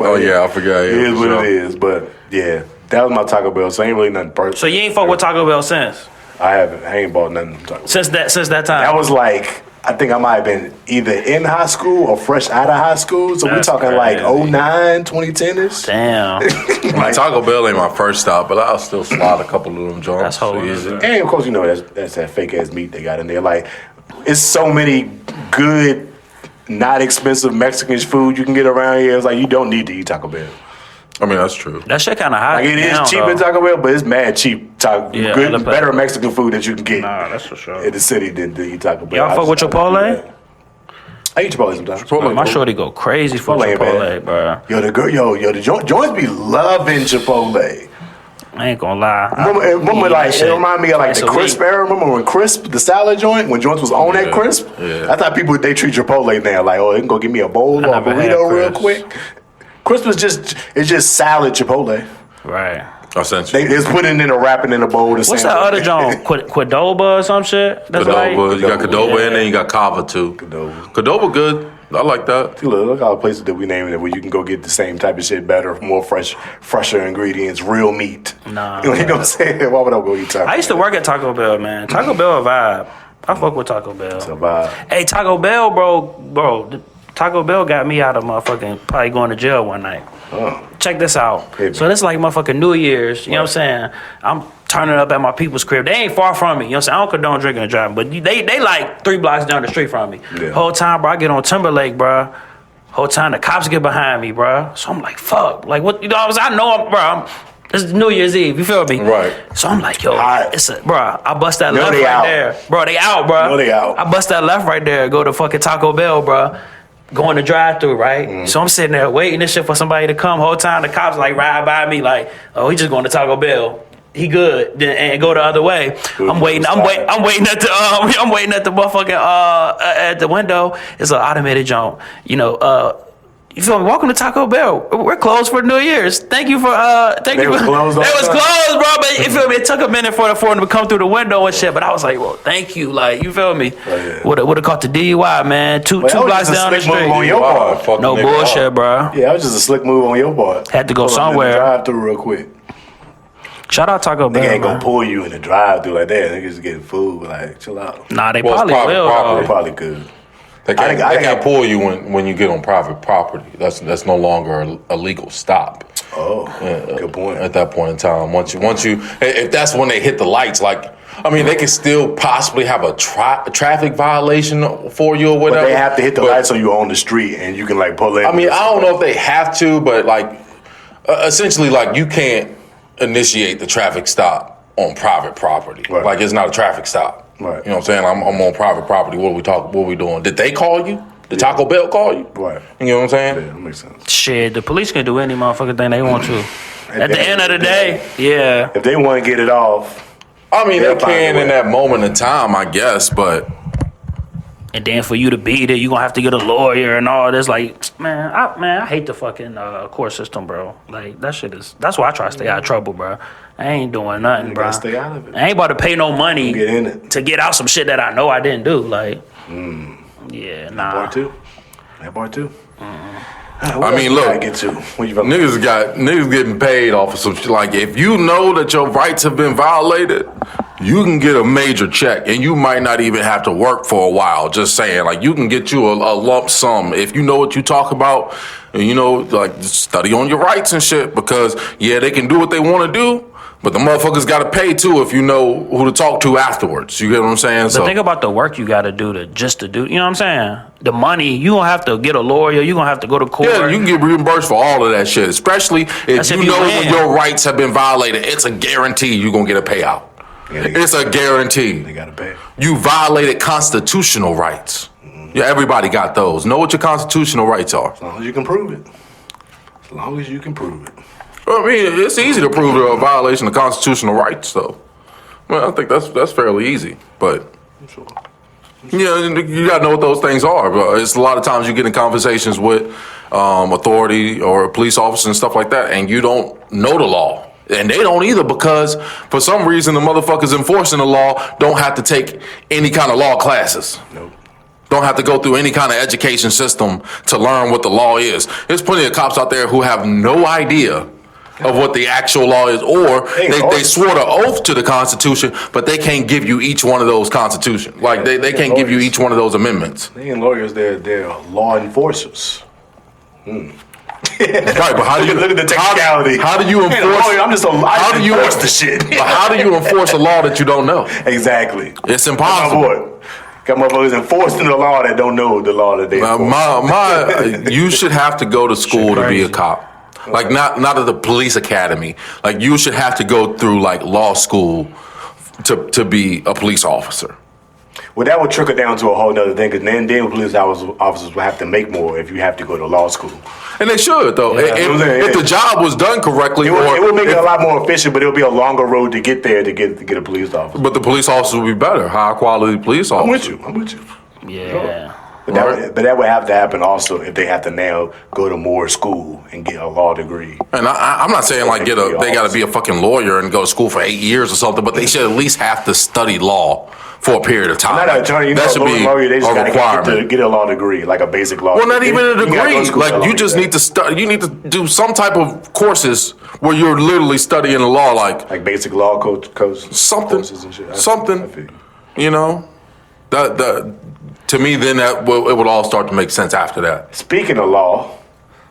S2: Oh yeah, I forgot.
S3: It is what it is, but yeah, that was my Taco Bell. So ain't really nothing personal.
S4: So you ain't fuck with Taco Bell since?
S3: I ain't bought nothing from Taco Bell.
S4: Since that time?
S3: That was like, I think I might have been either in high school or fresh out of high school. So
S4: That's
S3: we're talking
S4: crazy.
S3: like 09, 2010-ish.
S4: Damn.
S2: My Taco Bell ain't my first stop, but I'll still slide a couple of them joints.
S4: That's hilarious.
S2: easy.
S3: And of course, you know, that's that fake ass meat they got in there. Like, it's so many good, not expensive Mexican food you can get around here. It's like, you don't need to eat Taco Bell.
S2: I mean, that's true.
S4: That shit kind of hot.
S3: Like, it is cheap at Taco Bell, but it's mad cheap.
S4: Yeah,
S3: Good, better Mexican food that you can get
S4: Nah, that's for sure.
S3: in the city than to eat Taco Bell.
S4: Y'all fuck with Chipotle?
S3: I eat Chipotle sometimes.
S2: Chipotle.
S4: My shorty go crazy for
S3: Chipotle ain't
S4: Chipotle,
S3: bad.
S4: bro.
S3: Yo, the joints be loving Chipotle.
S4: I ain't gonna lie.
S3: Remember like,
S4: shit
S3: it remind me of like
S4: twice
S3: the
S4: a
S3: Crisp
S4: week.
S3: era. Remember when Crisp, the salad joint, when joints was on that Crisp?
S2: Yeah.
S3: I thought people, they treat Chipotle now like, oh, they can go give me a bowl or a
S4: never had
S3: burrito real
S4: Crisp.
S3: quick. Crisp is just salad Chipotle.
S4: Right.
S2: Essentially.
S3: They just putting it in a wrapping in a bowl.
S4: What's that other joint? Qdoba or some shit? That's right.
S2: Qdoba. You got Qdoba
S4: Yeah.
S2: and then you got Kava too.
S3: Qdoba.
S2: Qdoba good. I like that.
S3: Look all the places that we naming it where you can go get the same type of shit better, more fresher ingredients, real meat.
S4: Nah.
S3: You know what I'm saying? Why would I go eat Taco
S4: I used to work at Taco Bell, man. Taco Bell a vibe. I fuck with Taco Bell.
S3: Bell?
S4: Hey, Taco Bell, bro. Taco Bell got me out of motherfucking probably going to jail one night.
S3: Oh.
S4: Check this out.
S3: Hey,
S4: So this like motherfucking New Year's, you know what I'm saying? I'm turning up at my people's crib. They ain't far from me, you know what I'm saying? I don't condone drinking and driving, but they like 3 blocks down the street from me.
S3: Yeah.
S4: Whole time, bro, I get on Timberlake, bro. Whole time the cops get behind me, bro. So I'm like, fuck. Like, what, you know, I know, bro, this is New Year's Eve, you feel me?
S2: Right.
S4: So I'm like, yo,
S3: Alright.
S4: bro, I bust that
S3: No,
S4: left
S3: they
S4: right
S3: out.
S4: there. Bro, they out, bro.
S3: No, they out.
S4: I bust that left right there, go to fucking Taco Bell, bro. Going to drive through, right?
S3: Mm-hmm.
S4: So I'm sitting there waiting this shit for somebody to come. Whole time the cops like ride by me like, oh, he just going to Taco Bell. He good, then and go the other way. I'm waiting at the I'm waiting at the motherfucking at the window. It's an automated jump. You know, you feel me? Welcome to Taco Bell. We're closed for New Year's. Thank you for
S3: They was closed all
S4: They was
S3: the time?
S4: closed, bro. But you feel me? It took a minute for them to come through the window and shit. But I was like, well, thank you. Like, you feel me?
S3: yeah.
S4: Would have caught the DUI, man. Two
S3: That was
S4: blocks
S3: just a
S4: down the
S3: slick move
S4: street.
S3: on your
S2: Wow,
S3: part.
S2: fucking
S4: No
S2: nigga
S4: bullshit,
S2: up.
S4: bro.
S3: Yeah, that was just a slick move on your part.
S4: Had to go
S3: Pull up in the
S4: somewhere.
S3: drive-through real quick.
S4: Shout out Taco Bell.
S3: They ain't gonna
S4: man.
S3: pull you in the drive-through like that. Niggas just getting food. Like, chill out.
S4: Nah, they
S2: Well, it's
S4: probably
S2: private
S4: will.
S2: property.
S3: They probably could.
S2: They can't,
S3: I
S2: they can't
S3: got-
S2: pull you when you get on private property. That's no longer a legal stop.
S3: Oh, good point.
S2: At that point in time, once you, if that's when they hit the lights, like, I mean, they could still possibly have a traffic violation for you or
S3: But
S2: whatever.
S3: they have to hit the
S2: but-
S3: lights so you on the street and you can like pull in.
S2: I mean, I don't know if they have to, but like, essentially, like, you can't initiate the traffic stop on private property.
S3: Right.
S2: Like, it's not a traffic stop.
S3: Right.
S2: You know what I'm saying? I'm on private property. What are we doing? Did they call you? Did Taco Bell call you?
S3: Right.
S2: You know what I'm saying?
S3: Yeah, that makes sense.
S4: Shit, the police can do any motherfucking thing they want to. At the end of the day, yeah.
S3: If they want to get it off,
S2: I mean,
S3: They'll
S2: they
S3: find
S2: can
S3: a way.
S2: in that moment in time, I guess, but
S4: And then for you to be there, you gonna have to get a lawyer and all this. Like, man, I hate the fucking court system, bro. Like, that shit is. That's why I try to stay out of trouble, bro. I ain't doing nothing,
S3: you
S4: bro.
S3: gotta stay out of it.
S4: I ain't about to pay no money
S3: Get in it.
S4: to get out some shit that I know I didn't do. Like, yeah, nah.
S3: Part two. That part two.
S2: I mean, look,
S3: Get to what you about
S2: niggas getting paid off of some shit. Like, if you know that your rights have been violated, you can get a major check, and you might not even have to work for a while. Just saying, like, you can get you a lump sum if you know what you talk about, and you know, like, study on your rights and shit. Because yeah, they can do what they want to do, but the motherfuckers got to pay too if you know who to talk to afterwards. You get what I'm saying?
S4: But think about the work you got to do to do. You know what I'm saying? The money, you gonna have to get a lawyer. You gonna have to go to court.
S2: yeah, you can get reimbursed for all of that shit, especially if
S4: That's
S2: you
S4: if you
S2: know when
S4: win.
S2: your rights have been violated. It's a guarantee you're gonna get a payout.
S3: Yeah,
S2: It's a guarantee.
S3: They gotta pay.
S2: You violated constitutional rights. Yeah, everybody got those. Know what your constitutional rights are.
S3: As long as you can prove it. As long as you can prove it.
S2: I mean, it's easy to prove a violation of constitutional rights, though. Well, I think that's fairly easy, but
S3: Sure.
S2: yeah, you gotta know what those things are. But it's a lot of times you get in conversations with authority or police officers and stuff like that, and you don't know the law. And they don't either, because for some reason the motherfuckers enforcing the law don't have to take any kind of law classes.
S3: Nope.
S2: Don't have to go through any kind of education system to learn what the law is. There's plenty of cops out there who have no idea of what the actual law is, or they swore the oath to the Constitution, but they can't give you each one of those Constitution. Like they can't give you each one of those amendments.
S3: They ain't lawyers, they're law enforcers.
S2: Right, but how do you
S3: look at the technicality?
S2: How do you enforce?
S3: I'm just
S2: how do you
S3: enforce the shit?
S2: But how do you enforce a law that you don't know?
S3: Exactly.
S2: It's impossible.
S3: Got motherfuckers enforcing the law that don't know the law that they enforce.
S2: You should have to go to school to be a cop. Like not at the police academy. Like you should have to go through like law school to be a police officer.
S3: Well, that would trickle down to a whole nother thing, because then police officers will have to make more if you have to go to law school.
S2: And they should, though.
S3: Yeah,
S2: if the job was done correctly,
S3: it would make it a lot more efficient, but it'll be a longer road to get there to get a police officer.
S2: But the police officers will be better, high quality police officers.
S3: I'm with you.
S4: Yeah.
S3: But that would have to happen also if they have to now go to more school and get a law degree.
S2: And I'm not saying like they got to be a fucking lawyer and go to school for 8 years or something, but they should at least have to study law for a period of time.
S3: Not an attorney,
S2: that should be
S3: lawyer, they just
S2: a requirement.
S3: get a law degree, like a basic law.
S2: Well, not even a degree. Like you just
S3: that.
S2: need to study. You need to do some type of courses where you're literally studying the law, like
S3: basic law courses and shit. I feel you.
S2: You know, that to me, then it would all start to make sense after that.
S3: Speaking of law,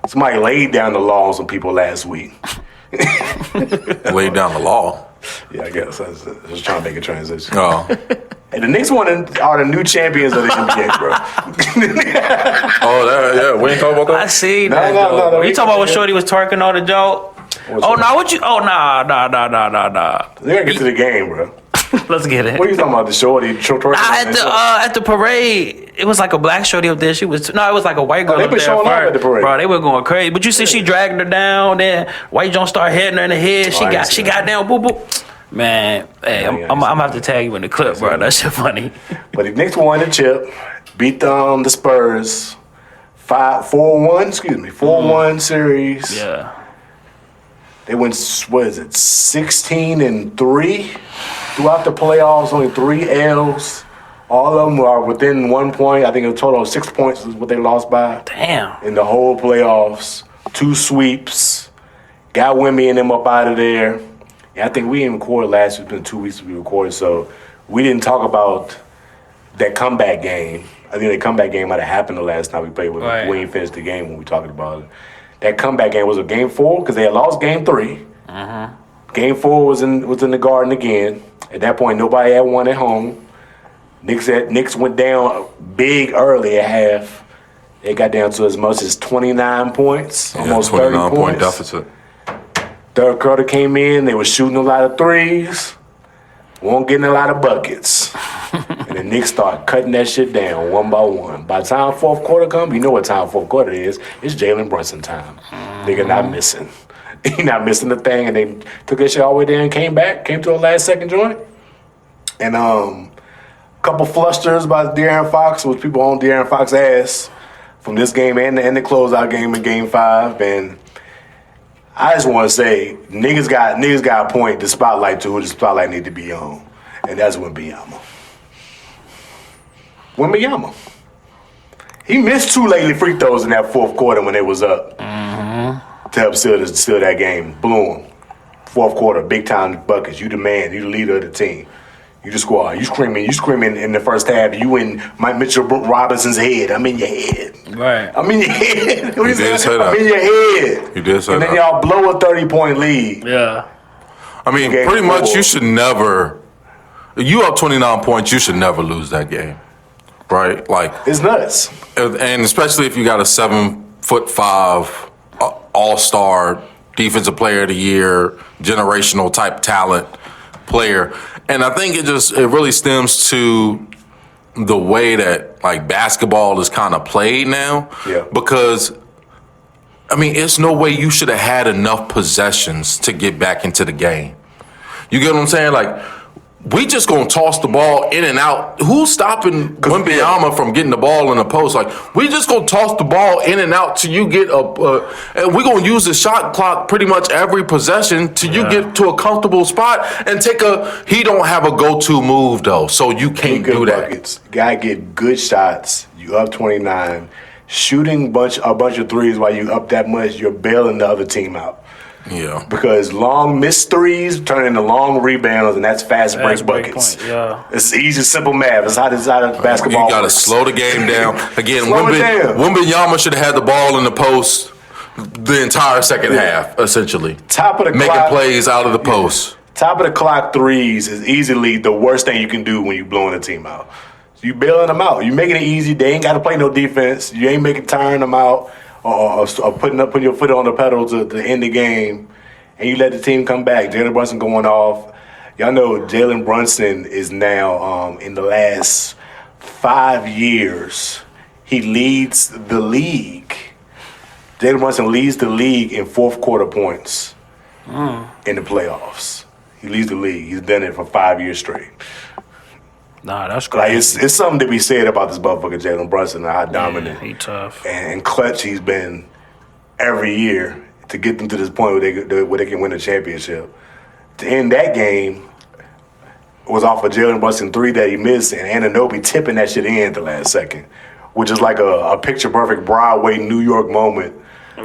S3: somebody laid down the law on some people last week.
S2: Laid down the law.
S3: Yeah, I guess. I was just trying to make a transition.
S2: Oh.
S3: And the Knicks are the new champions of the NBA, bro.
S2: Yeah, we ain't talking about that.
S4: I see that. No. You talking about when Shorty was twerking on the joke? Nah.
S3: They're gonna get to the game, bro.
S4: Let's get it.
S3: What are you talking about? The Shorty twerking?
S4: At the parade, it was like a black Shorty up there. It was like a white girl
S3: they
S4: up
S3: been
S4: there.
S3: showing up at the parade.
S4: Bro, they were going crazy. But you see, she dragged her down. Then white John started hitting her in the head. She got down. Boop boop. Man, hey, I'm gonna have to tag you in the clip, bro. That shit funny.
S3: But the Knicks won the chip, beat the Spurs 4-1 series.
S4: Yeah.
S3: They went 16-3 throughout the playoffs. Only 3 L's. All of them are within 1 point. I think a total of 6 points is what they lost by.
S4: Damn.
S3: In the whole playoffs, 2 sweeps. Got Wemby and them up out of there. I think we didn't record last week. It's been 2 weeks since we recorded, so we didn't talk about that comeback game. I think the comeback game might have happened the last time we played with
S4: right.
S3: We ain't finished the game when we talked about it. That comeback game was a game 4 because they had lost game 3. Game 4 was in the Garden again. At that point, nobody had won at home. Knicks went down big early at half. They got down to as much as 29 points, almost 30 points.
S2: 29-point deficit.
S3: Third quarter came in, they were shooting a lot of threes, weren't getting a lot of buckets. And the Knicks start cutting that shit down one by one. By the time fourth quarter comes, you know what time fourth quarter is. It's Jalen Brunson time. Nigga not missing. He not missing the thing, and they took that shit all the way there and came to a last second joint. And a couple flusters by De'Aaron Fox, which people on De'Aaron Fox's ass from this game and the closeout game in Game 5. And I just want to say, niggas got a point. The spotlight to who the spotlight need to be on, and that's Wembanyama. He missed 2 lately free throws in that fourth quarter when it was up to help seal that game. Boom, fourth quarter, big time buckets. You the man, you the leader of the team. You the squad. You screaming in the first half. You in Mike Mitchell Robinson's head. I'm in your head.
S4: Right.
S3: I'm in your head.
S2: You did say that.
S3: I'm in your head.
S2: You did say
S3: and
S2: that.
S3: And then y'all blow a 30-point lead.
S4: Yeah.
S2: I mean, pretty much you should never. You up 29 points, you should never lose that game. Right? Like,
S3: it's nuts.
S2: And especially if you got a 7'5" all-star defensive player of the year, generational type talent player. And I think it really stems to the way that like basketball is kind of played now.
S3: Yeah.
S2: Because I mean, it's no way you should have had enough possessions to get back into the game. You get what I'm saying? Like, we just gonna toss the ball in and out. Who's stopping Wembanyama from getting the ball in the post? Like, we just gonna toss the ball in and out till you get and we gonna use the shot clock pretty much every possession till you get to a comfortable spot and he don't have a go-to move though, so you can't do that.
S3: Buckets. Guy get good shots. You up 29, shooting a bunch of threes while you up that much. You're bailing the other team out.
S2: Yeah.
S3: Because long missed threes turn into long rebounds, and that's fast break buckets.
S4: Point, yeah.
S3: It's easy, simple math. It's how basketball
S2: You got to
S3: works.
S2: slow the game down. Again,
S3: Down.
S2: Wembanyama should have had the ball in the post the entire second half, essentially.
S3: Top of the
S2: Making
S3: clock,
S2: plays out of the post.
S3: Top of the clock threes is easily the worst thing you can do when you're blowing a team out. You bailing them out. You making it easy. They ain't got to play no defense. You ain't making tiring them out or putting your foot on the pedal to end the game. And you let the team come back. Jalen Brunson going off. Y'all know Jalen Brunson is now, in the last 5 years, he leads the league. Jalen Brunson leads the league in fourth quarter points in the playoffs. He leads the league. He's done it for 5 years straight.
S4: Nah, that's
S3: Like
S4: crazy.
S3: it's something to be said about this motherfucker Jalen Brunson and how dominant
S4: He tough.
S3: and clutch he's been every year to get them to this point where they can win a championship. To end that game was off a Jalen Brunson 3 that he missed, and Anunoby tipping that shit in at the last second, which is like a picture-perfect Broadway New York moment.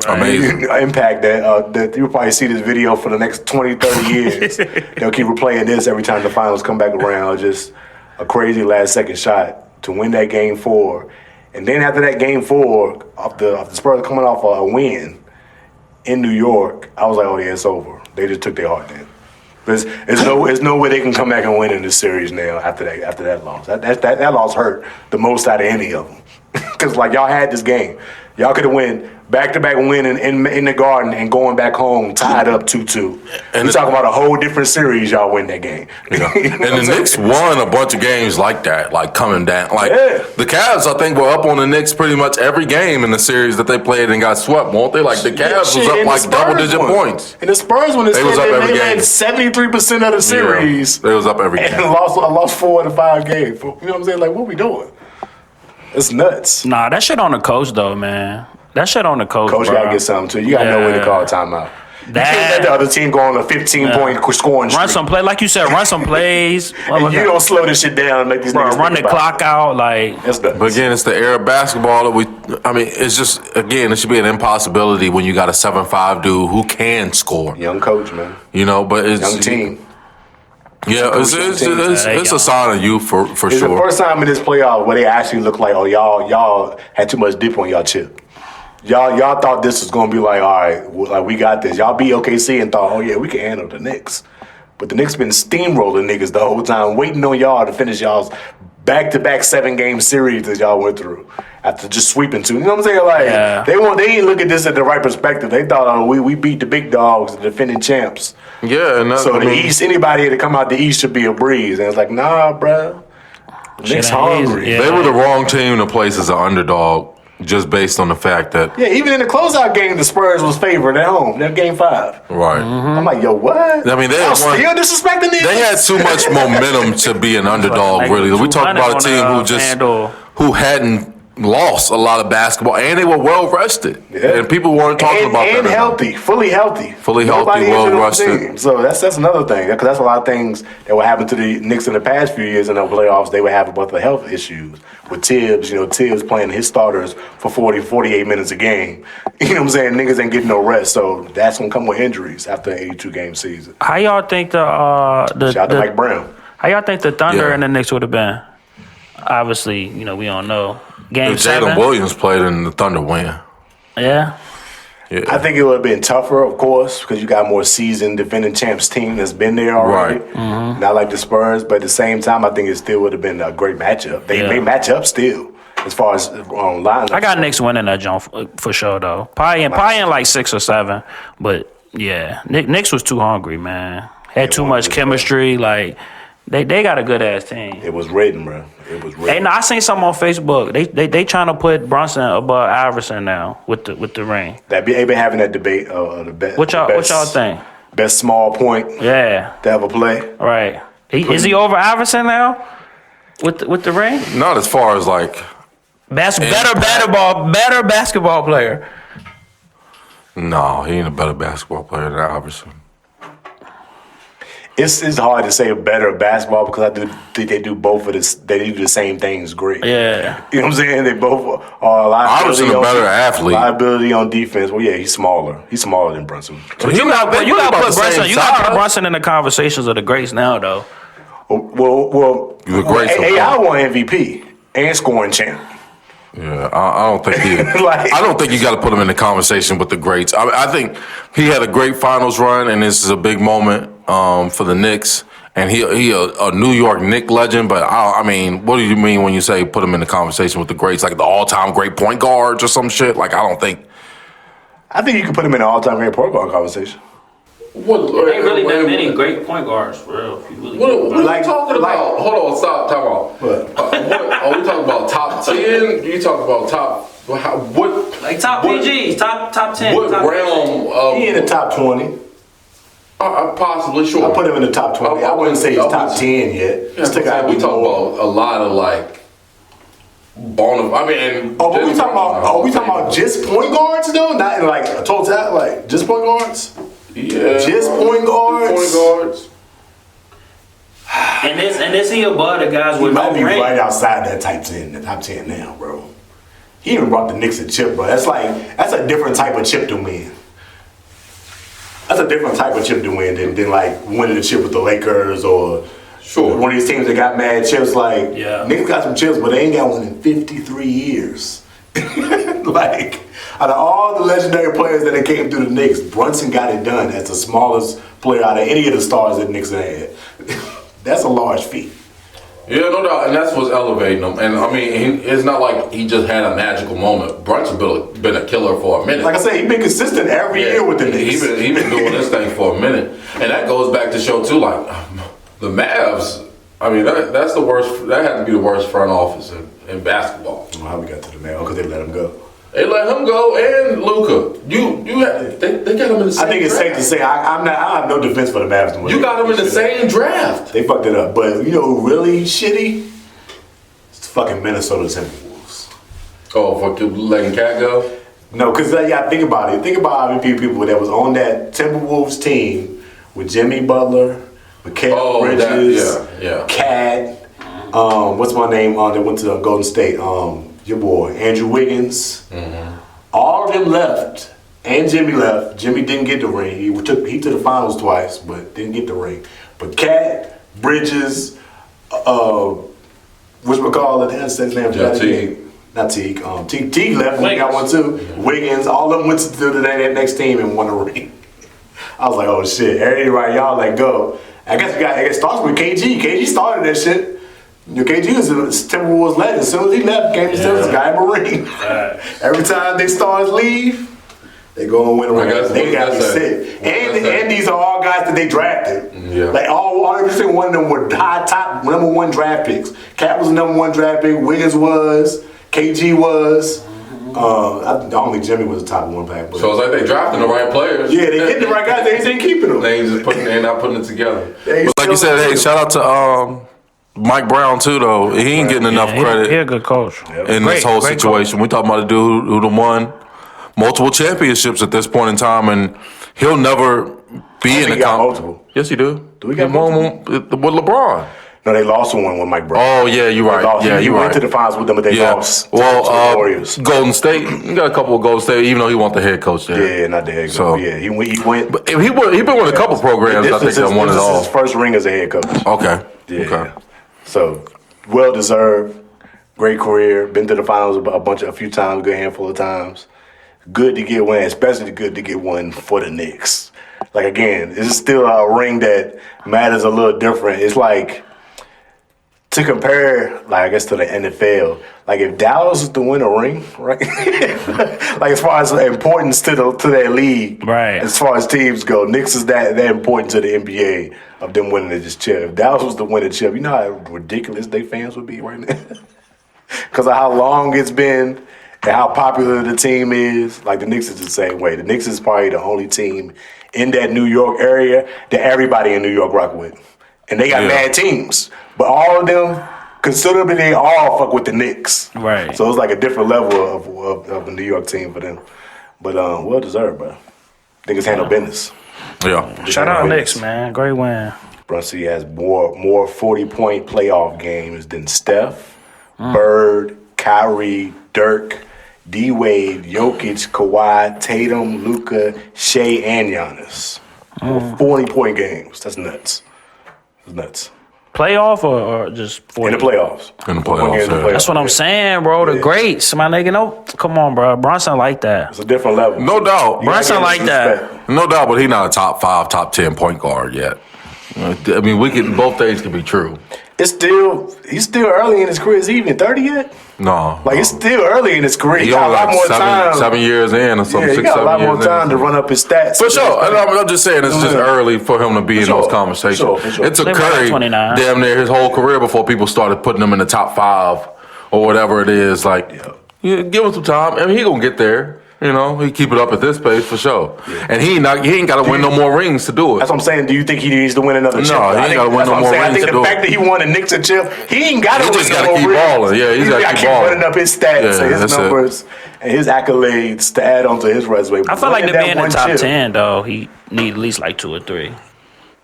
S2: Amazing.
S3: Impact that you'll probably see this video for the next 20, 30 years. They'll keep replaying this every time the finals come back around. Just a crazy last-second shot to win that Game 4. And then after that Game 4, of the Spurs coming off a win in New York, I was like, oh, yeah, it's over. They just took their heart then. There's no way they can come back and win in this series now after that loss. That loss hurt the most out of any of them. Because, like, y'all had this game. Y'all could have win back-to-back winning in the Garden and going back home tied up 2-2. And we're talking about a whole different series. Y'all win that game.
S2: Yeah. And the Knicks won a bunch of games like that, like coming down. Like the Cavs, I think, were up on the Knicks pretty much every game in the series that they played and got swept, won't they? Like the Cavs was up like double-digit points.
S3: And the Spurs, when
S2: they was up every game,
S3: 73% of the series.
S2: Yeah, they was up every game.
S3: And lost 4 out of 5 games. You know what I'm saying? Like, what we doing? It's nuts.
S4: Nah, that shit on the coach though, man. That shit on the coach.
S3: Coach
S4: bro.
S3: gotta get something too. You gotta know when to call a timeout. You can't let the other team go on a 15-point scoring streak.
S4: Run some play, like you said. Run some plays.
S3: And you don't slow this shit down and make these niggas
S4: run the clock out. Like
S3: that's nuts.
S2: But again, it's the era of basketball that it's just, again, it should be an impossibility when you got a 7'5" dude who can score.
S3: Young coach, man.
S2: You know, but it's
S3: young team.
S2: Yeah, it's a sign of youth for sure.
S3: It's the first time in this playoff where they actually look like, oh, y'all had too much dip on y'all chip. Y'all thought this was gonna be like, all right, like we got this. Y'all beat OKC and thought, oh yeah, we can handle the Knicks. But the Knicks been steamrolling niggas the whole time, waiting on y'all to finish y'all's back-to-back 7-game series that y'all went through after just sweeping 2. You know what I'm saying? Like they didn't look at this at the right perspective. They thought, oh, we beat the big dogs, the defending champs.
S2: Yeah, and
S3: so the East, anybody to come out the East should be a breeze. And it's like, nah, bro. Knicks hungry.
S2: They were the wrong team to place as an underdog. Just based on the fact that
S3: even in the closeout game, the Spurs was favored at home. That Game 5,
S2: right?
S3: I'm like, yo, what?
S2: I mean,
S3: still disrespecting these.
S2: They had too much momentum to be an underdog. Really, we talked about a team who hadn't lost a lot of basketball, and they were well rested, and people weren't talking about that.
S3: And healthy, fully healthy,
S2: well rested.
S3: So that's another thing, because that's a lot of things that would happen to the Knicks in the past few years in the playoffs. They would have a bunch of health issues with Tibbs. You know, Tibbs playing his starters for 40, 48 minutes a game. You know what I'm saying? Niggas ain't getting no rest, so that's gonna come with injuries after an 82-game season.
S4: How y'all think shout
S3: out to Mike Brown.
S4: How y'all think the Thunder and the Knicks would have been? Obviously, you know, we don't know. Game
S2: if
S4: 7.
S2: Jalen Williams played in the Thunder win.
S4: Yeah.
S3: I think it would have been tougher, of course, because you got more seasoned defending champs team that's been there already.
S2: Right.
S3: Mm-hmm. Not like the Spurs, but at the same time, I think it still would have been a great matchup. They match up still as far as lines.
S4: I got Knicks winning that jump for sure, though. Probably in like 6 or 7, but yeah, Knicks was too hungry, man. Had too much chemistry, like. They got a good ass team.
S3: It was written, bro. It was written.
S4: Hey, no, I seen something on Facebook. They trying to put Brunson above Iverson now with the ring.
S3: They been having that debate.
S4: What y'all think?
S3: Best small point.
S4: Yeah.
S3: To ever play.
S4: Right. Is he over Iverson now with the ring?
S2: Not as far as like
S4: Better basketball player.
S2: no, he ain't a better basketball player than Iverson.
S3: It's hard to say better basketball because I do think they do both of this. They do the same things great.
S4: Yeah.
S3: You know what I'm saying? They both are
S2: Iverson a better athlete.
S3: Liability on defense. Well, yeah, he's smaller. He's smaller than Brunson.
S4: But you got to put Brunson. You got to put Brunson in the conversations of the greats now, though.
S3: Well,
S2: You were great so
S3: AI
S2: far.
S3: won MVP and scoring champ.
S2: Yeah, I don't think he.
S3: Like-
S2: I don't think you got to put him in the conversation with the greats. I think he had a great finals run, and this is a big moment for the Knicks. And he a New York Knicks legend. But I mean, what do you mean when you say put him in the conversation with the greats, like the all-time great point guards or some shit? Like I think
S3: you can put him in an all-time great point guard conversation.
S2: What?
S4: There ain't really that many great point guards, for real. If you really
S2: What are
S3: Like-
S2: you talking about? Hold on, stop, time out.
S3: What?
S2: Are we talking about top 10? You talking about top? What?
S4: like top
S2: what-
S4: PGs, top 10.
S2: What
S4: top
S2: realm of?
S3: He in the top 20.
S2: Possibly, sure.
S3: I put him in the top 20. I wouldn't say he's top 10 yet. Just take out
S2: we talking about a lot of like. I mean,
S3: Oh, but we talking about just point guards though, not in like a total like just point guards.
S2: Yeah,
S3: Just point guards?
S2: Point guards.
S4: And is he above the guys
S3: He
S4: with
S3: might
S4: no
S3: be
S4: ring?
S3: right outside that top 10, the top 10 now, bro. He even brought the Knicks a chip, bro. That's a different type of chip to win. That's a different type of chip to win than like winning the chip with the Lakers or
S2: Sure.
S3: one of these teams that got mad chips. Like,
S4: Yeah.
S3: Knicks got some chips, but they ain't got one in 53 years. Like, out of all the legendary players that they came through the Knicks, Brunson got it done as the smallest player out of any of the stars that the Knicks had. That's a large feat.
S2: Yeah, no doubt, and that's what's elevating him. And I mean, it's not like he just had a magical moment. Brunson been a killer for a minute.
S3: Like I said, he's been consistent every year with the Knicks.
S2: He been doing this thing for a minute, and that goes back to show too. Like the Mavs, I mean, that's the worst. That had to be the worst front office in basketball.
S3: I don't know how we got to the Mavs because they let him go.
S2: They let him go, and Luka. They got him in the same.
S3: I think it's safe to say I have no defense for the Mavs.
S2: You got him in the same draft.
S3: They fucked it up, but you know who really shitty? It's the fucking Minnesota Timberwolves.
S2: Oh, for letting Cat go.
S3: No, because think about it. Think about how many people that was on that Timberwolves team with Jimmy Butler, Mikal Bridges, Cat. What's my name? That went to Golden State. Your boy Andrew Wiggins.
S2: Mm-hmm.
S3: All of them left, and Jimmy left. Jimmy didn't get the ring. He took the finals twice, but didn't get the ring. But Cat, Bridges, whatchamacallit, that's his name.
S2: Teague.
S3: Not Teague. Teague left when he got one too. Wiggins, all of them went to that next team and won the ring. I was like, oh shit, everybody y'all let go. I guess it starts with KG. KG started that shit. KG was a Timberwolves legend. As soon as he left, came to Timberwolves, got him a ring. Every time they stars leave, they go and win a ring. They got to be sick. And these are all guys that they drafted.
S2: Yeah.
S3: Like every single one of them were top number one draft picks. Cat was the number one draft pick. Wiggins was. KG was. I don't think Jimmy was the top one pack.
S2: So it's like they drafting the right players.
S3: Yeah, they getting the right guys. They ain't keeping them.
S2: They not putting it together.
S3: They
S2: But like you said, hey, shout out to Mike Brown too, though. He ain't getting enough credit
S4: He a good coach.
S2: in this whole situation. We talking about a dude who done won multiple championships at this point in time, and he'll never be in the
S3: multiple.
S2: Yes, he do.
S3: Do we got
S2: He won with LeBron.
S3: No, they lost one with Mike Brown.
S2: Oh yeah, you're right. Yeah,
S3: he
S2: you're
S3: went
S2: right.
S3: to the finals with them, but they lost. to the Warriors.
S2: Golden State. You got a couple of Golden State, even though he wasn't the head coach there.
S3: Yeah, not the head coach.
S2: So-
S3: Yeah, he went.
S2: But he been with a couple programs. I think that won it all.
S3: This is his first ring as a head coach.
S2: Okay.
S3: Yeah.
S2: Okay.
S3: So, well deserved. Great career. Been to the finals a few times, a good handful of times. Good to get one, especially good to get one for the Knicks. Like again, it's still a ring that matters a little different. It's like to compare, like I guess to the NFL, like if Dallas was to win a ring, right? Like as far as importance to their league,
S4: right?
S3: As far as teams go, Knicks is that important to the NBA of them winning this chip. If Dallas was to win a chip, you know how ridiculous they fans would be right now, because of how long it's been and how popular the team is. Like the Knicks is the same way. The Knicks is probably the only team in that New York area that everybody in New York rock with. And they got mad teams. But all of them, considerably, they all fuck with the Knicks.
S4: Right.
S3: So it's like a different level of the New York team for them. But well deserved, bro. Niggas handle business.
S2: Yeah.
S4: Shout out Knicks, man. Great win.
S3: Brunson has more 40-point playoff games than Steph, Bird, Kyrie, Dirk, D-Wade, Jokic, Kawhi, Tatum, Luka, Shea, and Giannis. 40-point games. That's nuts. That's nuts.
S4: Playoff or just 40?
S3: In the playoffs.
S2: In the playoffs, yeah.
S4: That's what I'm saying, bro. The greats, my nigga. No, come on, bro. Bronson like that.
S3: It's a different level.
S2: No doubt.
S4: Bronson like that.
S2: No doubt, but he's not a top 5, top 10 point guard yet. I mean, both things can be true.
S3: He's still early in his career. Is he even 30 yet?
S2: No.
S3: Like, it's still early in his career. He
S2: He
S3: got a
S2: only
S3: lot
S2: like
S3: more time.
S2: 7 years in or something.
S3: Yeah, he
S2: 6,
S3: got a
S2: 7
S3: lot
S2: years
S3: more time to run up his stats.
S2: For sure. I'm just saying it's just early for him to be in those conversations.
S3: For sure.
S2: It took
S4: They were like
S2: Curry
S4: 29.
S2: damn near his whole career before people started putting him in the top 5 or whatever it is. Like, give him some time. I mean, he gonna get there. You know, he keep it up at this pace for sure. Yeah. And he ain't got to win no more rings to do it.
S3: That's what I'm saying. Do you think he needs to win another chip?
S2: No, he ain't got to win no more rings to do it.
S3: I think the fact that he won a Knicks a chip, he ain't got to win no more rings.
S2: He just got to keep balling. Yeah, he's got to keep balling.
S3: Running up his stats and his numbers and his accolades to add on to his resume.
S4: I feel like to be in the top 10, though, he need at least like 2 or 3.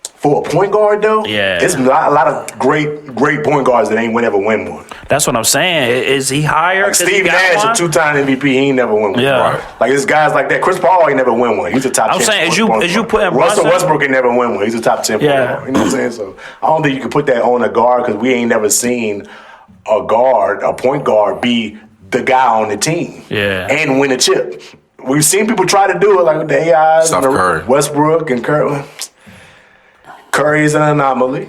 S3: For a point guard, though,
S4: it's
S3: a lot of great point guards that ain't ever win one.
S4: That's what I'm saying. Is he higher?
S3: Like Steve Nash, a 2-time MVP, he ain't never win one.
S4: Yeah.
S3: Right. Like, there's guys like that. Chris Paul ain't never win one. He's a top 10.
S4: I'm saying, as you put in
S3: Russell Westbrook ain't never win one. He's a top 10 player. You know what I'm saying? So I don't think you can put that on a guard because we ain't never seen a point guard, be the guy on the team and win a chip. We've seen people try to do it, like with the AIs and the Westbrook and Curry. Curry is an anomaly.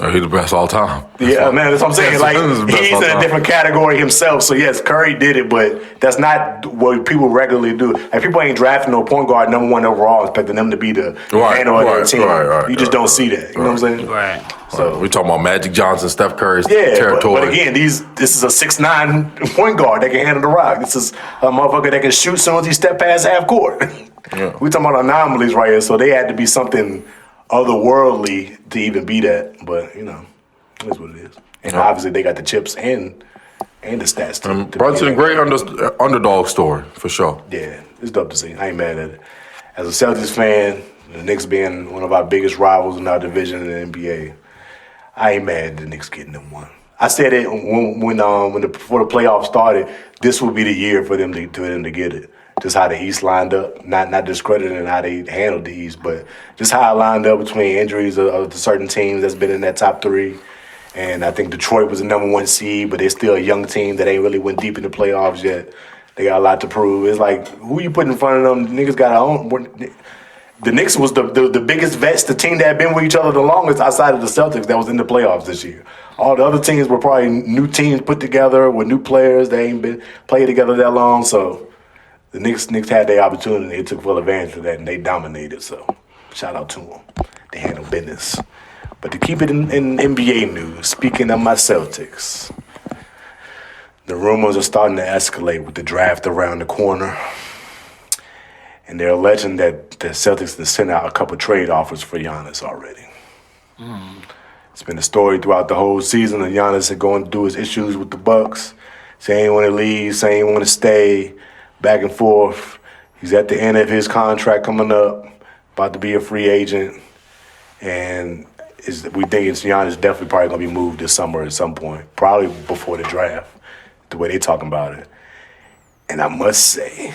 S2: He's the best all time.
S3: Man, that's what I'm saying. Like, he's in a different category himself. So, yes, Curry did it, but that's not what people regularly do. Like, people ain't drafting no point guard number 1 overall, expecting them to be the handle of their team. You just don't see that. You know what I'm saying?
S4: Right.
S3: So
S2: we're talking about Magic Johnson, Steph Curry's territory.
S3: But again, this is a 6'9" point guard that can handle the rock. This is a motherfucker that can shoot as soon as he step past half court. We're talking about anomalies right here, so they had to be something otherworldly to even be that, but you know, it is what it is. And obviously, they got the chips and the stats.
S2: Brunson, a great underdog story for sure.
S3: Yeah, it's dope to see. I ain't mad at it. As a Celtics fan, the Knicks being one of our biggest rivals in our division in the NBA, I ain't mad at the Knicks getting them one. I said it before the playoffs started. This would be the year for them to get it. Just how the East lined up, not discrediting how they handled the East, but just how it lined up between injuries of certain teams that's been in that top 3. And I think Detroit was the number 1 seed, but they're still a young team that ain't really went deep in the playoffs yet. They got a lot to prove. It's like, who you put in front of them? Niggas got their own. The Knicks was the biggest vets, the team that had been with each other the longest outside of the Celtics that was in the playoffs this year. All the other teams were probably new teams put together with new players. They ain't been played together that long, so the Knicks had their opportunity. They took full advantage of that, and they dominated. So, shout out to them. They handle business. But to keep it in NBA news, speaking of my Celtics, the rumors are starting to escalate with the draft around the corner. And they're alleging that the Celtics have sent out a couple trade offers for Giannis already. It's been a story throughout the whole season that Giannis had going through his issues with the Bucks, saying he want to leave, saying he want to stay. Back and forth. He's at the end of his contract coming up, about to be a free agent. And we think Giannis definitely probably going to be moved this summer at some point, probably before the draft, the way they talking about it. And I must say,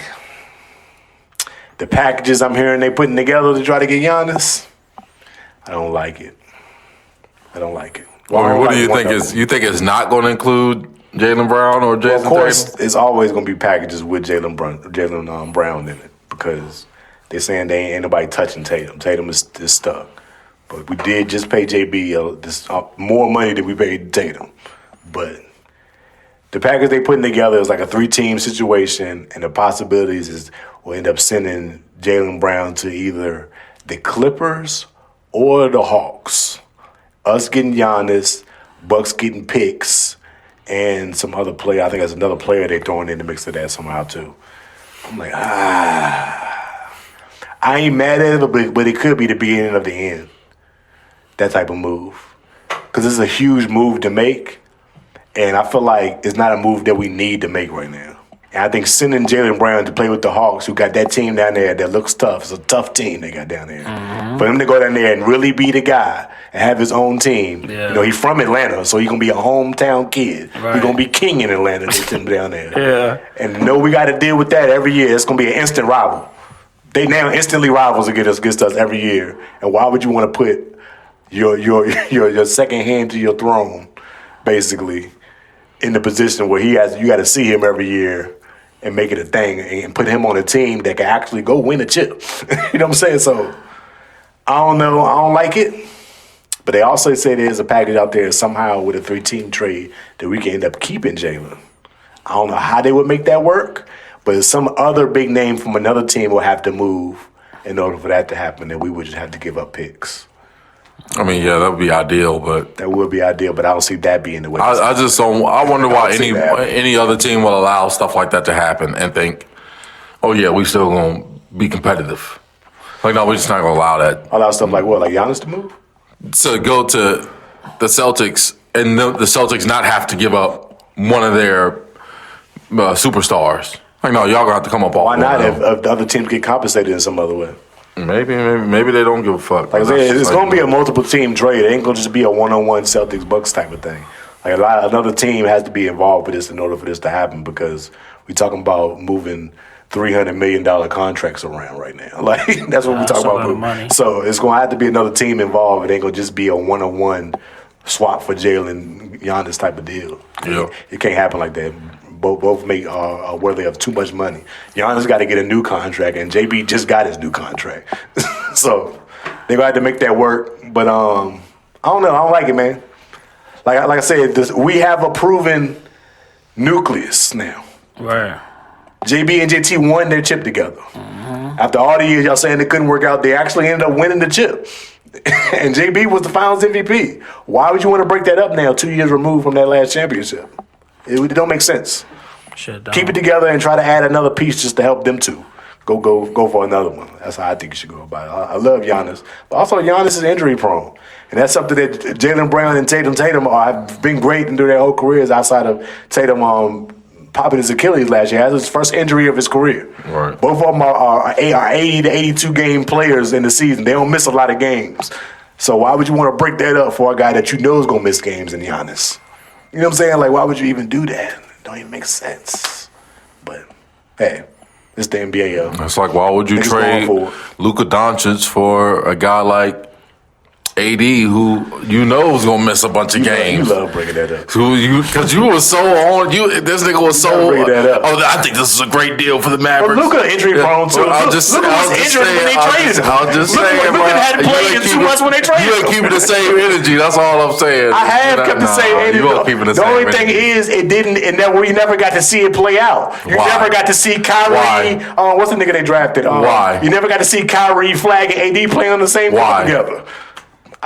S3: the packages I'm hearing they putting together to try to get Giannis, I don't like it.
S2: Well, what do you think you think it's not going to include Jaylen Brown or Jason Tatum?
S3: Of course, it's always going to be packages with Jaylen Brown in it because they're saying they ain't nobody touching Tatum. Tatum is stuck. But we did just pay JB more money than we paid Tatum. But the package they putting together is like a 3-team situation, and the possibilities is we'll end up sending Jaylen Brown to either the Clippers or the Hawks. Us getting Giannis, Bucks getting picks, and some other player. I think there's another player they're throwing in the mix of that somehow too. I'm like, I ain't mad at it, but it could be the beginning of the end. That type of move. Because this is a huge move to make, and I feel like it's not a move that we need to make right now. And I think sending Jaylen Brown to play with the Hawks, who got that team down there that looks tough, it's a tough team they got down there. Mm-hmm. For him to go down there and really be the guy and have his own team, he's from Atlanta, so he's going to be a hometown kid. Right. He's going to be king in Atlanta, they send him down there. Yeah. And we got to deal with that every year. It's going to be an instant rival. They now instantly rivals against us every year. And why would you want to put your second hand to your throne, basically, in the position where you got to see him every year and make it a thing and put him on a team that can actually go win a chip. You know what I'm saying? So, I don't know. I don't like it. But they also say there's a package out there somehow with a 3-team trade that we can end up keeping Jaylen. I don't know how they would make that work, but some other big name from another team will have to move in order for that to happen, and we would just have to give up picks.
S2: I mean, yeah, that would be ideal, but
S3: that would be ideal, but I don't see that being the way.
S2: I just don't. I wonder why any other team will allow stuff like that to happen and think, oh yeah, we still gonna be competitive. Like, no, we're just not gonna allow that.
S3: Allow stuff like what, like Giannis to move?
S2: To go to the Celtics and the Celtics not have to give up one of their superstars. Like, no, y'all gonna have to come up all.
S3: Why not? If the other teams get compensated in some other way.
S2: Maybe they don't give a fuck.
S3: Like I said, it's going to be a multiple team trade. It ain't going to just be a one-on-one Celtics Bucks type of thing. Like another team has to be involved with this in order for this to happen, because we're talking about moving $300 million contracts around right now. Like, that's what we're talking about. Money. So it's going to have to be another team involved. It ain't going to just be a one-on-one swap for Jaylen Giannis type of deal.
S2: Yeah.
S3: It can't happen like that. Both make are worthy of too much money. Giannis got to get a new contract, and JB just got his new contract. So they're going to have to make that work. But I don't know. I don't like it, man. Like I said, we have a proven nucleus now.
S4: Right.
S3: JB and JT won their chip together. Mm-hmm. After all the years y'all saying it couldn't work out, they actually ended up winning the chip. And JB was the Finals MVP. Why would you want to break that up now, 2 years removed from that last championship? It don't make sense. Keep it together and try to add another piece just to help them two. Go for another one. That's how I think you should go about it. I love Giannis. But also, Giannis is injury prone. And that's something that Jaylen Brown and Tatum have been great in their whole careers outside of Tatum popping his Achilles last year. That's his first injury of his career.
S2: Right.
S3: Both of them are 80 to 82 game players in the season. They don't miss a lot of games. So why would you want to break that up for a guy that you know is going to miss games in Giannis? You know what I'm saying? Like, why would you even do that? It don't even make sense. But, hey, it's the NBA, yo.
S2: It's like, why would you trade Luka Doncic for a guy like AD, who you know is gonna miss a bunch of games?
S3: You love bringing that up.
S2: Because you were so on. This nigga was so. I think this is a great deal for the Mavericks.
S3: But Luka injury prone too. Luka was injured when they traded him.
S2: I'll just say,
S3: Luka hadn't played in 2 months when they traded him.
S2: You ain't keeping the same energy. That's all I'm saying.
S3: I have kept the same energy.
S2: You are keeping the same
S3: only thing is, it didn't. We never got to see it play out. You never got to see Kyrie. What's the nigga they drafted?
S2: Why?
S3: You never got to see Kyrie, Flag, and AD playing on the same team together.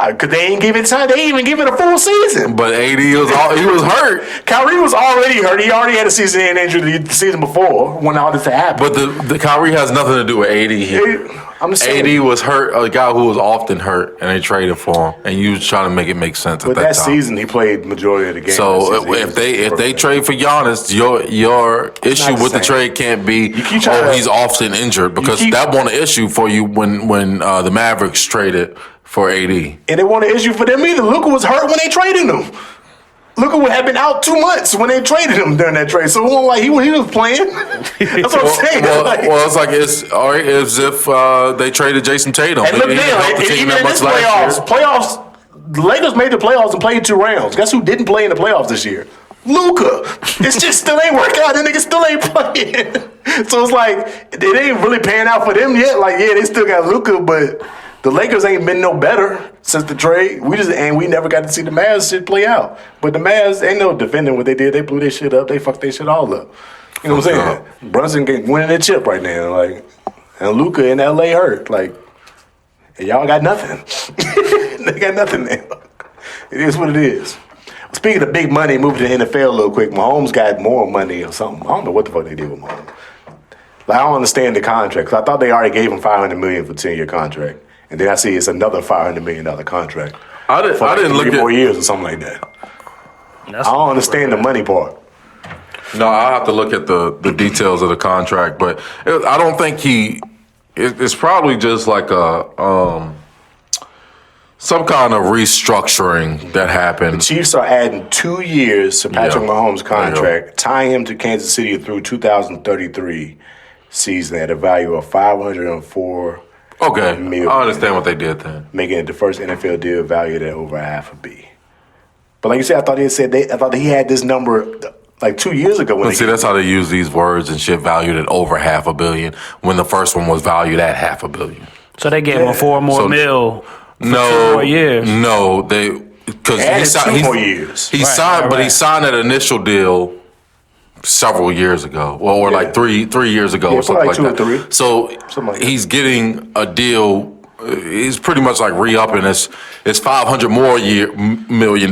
S3: Because they ain't give it time. They ain't even give it a full season.
S2: But AD he was hurt.
S3: Kyrie was already hurt. He already had a season injury the season before when all this happened.
S2: But the Kyrie has nothing to do with AD here.
S3: I'm just saying.
S2: AD was hurt, a guy who was often hurt, and they traded for him. And you was trying to make it make sense at that time.
S3: But that season, he played majority of the games.
S2: So if they trade for Giannis, your issue with the trade can't be, he's often injured, because that wasn't an issue for you when the Mavericks traded for AD.
S3: And it wasn't an issue for them either. Luka was hurt when they traded him. Luka had been out 2 months when they traded him during that trade. So it wasn't like he was playing. That's what I'm saying.
S2: It's like it's all right, as if they traded Jason Tatum.
S3: And look now, even in this playoffs, the Lakers made the playoffs and played 2 rounds. Guess who didn't play in the playoffs this year? Luka. It's just still ain't working out. That nigga still ain't playing. So it's like, it ain't really paying out for them yet. Like, yeah, they still got Luka, but The Lakers ain't been no better since the trade. We never got to see the Mavs shit play out. But the Mavs ain't no defending what they did. They blew their shit up. They fucked their shit all up. You know what I'm saying? Brunson winning their chip right now. Like, and Luka in LA hurt. Like, and y'all got nothing. They got nothing now. It is what it is. Speaking of big money, moving to the NFL real quick, Mahomes got more money or something. I don't know what the fuck they did with Mahomes. Like, I don't understand the contract. 'Cause I thought they already gave him $500 million for a 10-year contract. And then I see it's another $500 million contract.
S2: I didn't look at
S3: 3 more years or something like that. I don't understand the money part.
S2: No, I'll have to look at the details of the contract, but I don't think it's probably just like some kind of restructuring that happened.
S3: The Chiefs are adding 2 years to Patrick Mahomes' contract, tying him to Kansas City through 2033 season at a value of $504 million.
S2: I understand what they did then.
S3: Making it the first NFL deal valued at over $500 million. But like you said, I thought he had this number like 2 years ago.
S2: But see, that's how they use these words and shit, valued at over $500 million when the first one was valued at $500 million.
S4: So they gave him $4 more mil. For 2 more years.
S2: No, because he signed
S3: 2 more years.
S2: He signed, but he signed that initial deal several years ago, or like three years ago, or something like
S3: 2
S2: that.
S3: or 3.
S2: So he's getting a deal. He's pretty much like re-upping. It's $500 million.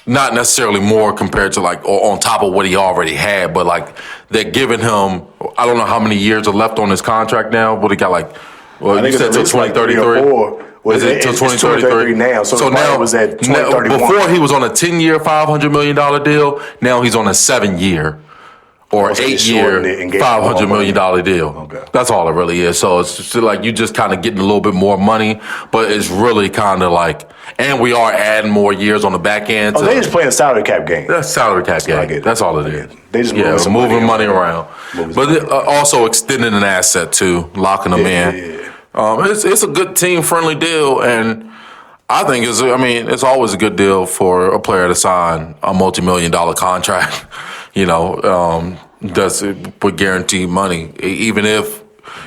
S2: Not necessarily more compared to like or on top of what he already had, but like they're giving him. I don't know how many years are left on his contract now. But he got like. Well, you said till 2033.
S3: Is it
S2: till
S3: 2033 now? So now it was at 2031.
S2: Before he was on a 10-year, $500 million deal. Now he's on a 7-year or 8-year, $500 million deal.
S3: Okay.
S2: That's all it really is. So it's just like you just kind of getting a little bit more money, but it's really kind of like, and we are adding more years on the back end.
S3: They just playing a salary cap game.
S2: That's salary cap game. That's all it is.
S3: They just
S2: moving money around. But also extending an asset too, locking them in. It's a good team-friendly deal, and I think it's always a good deal for a player to sign a multi-million-dollar contract. That's with guaranteed money. Even if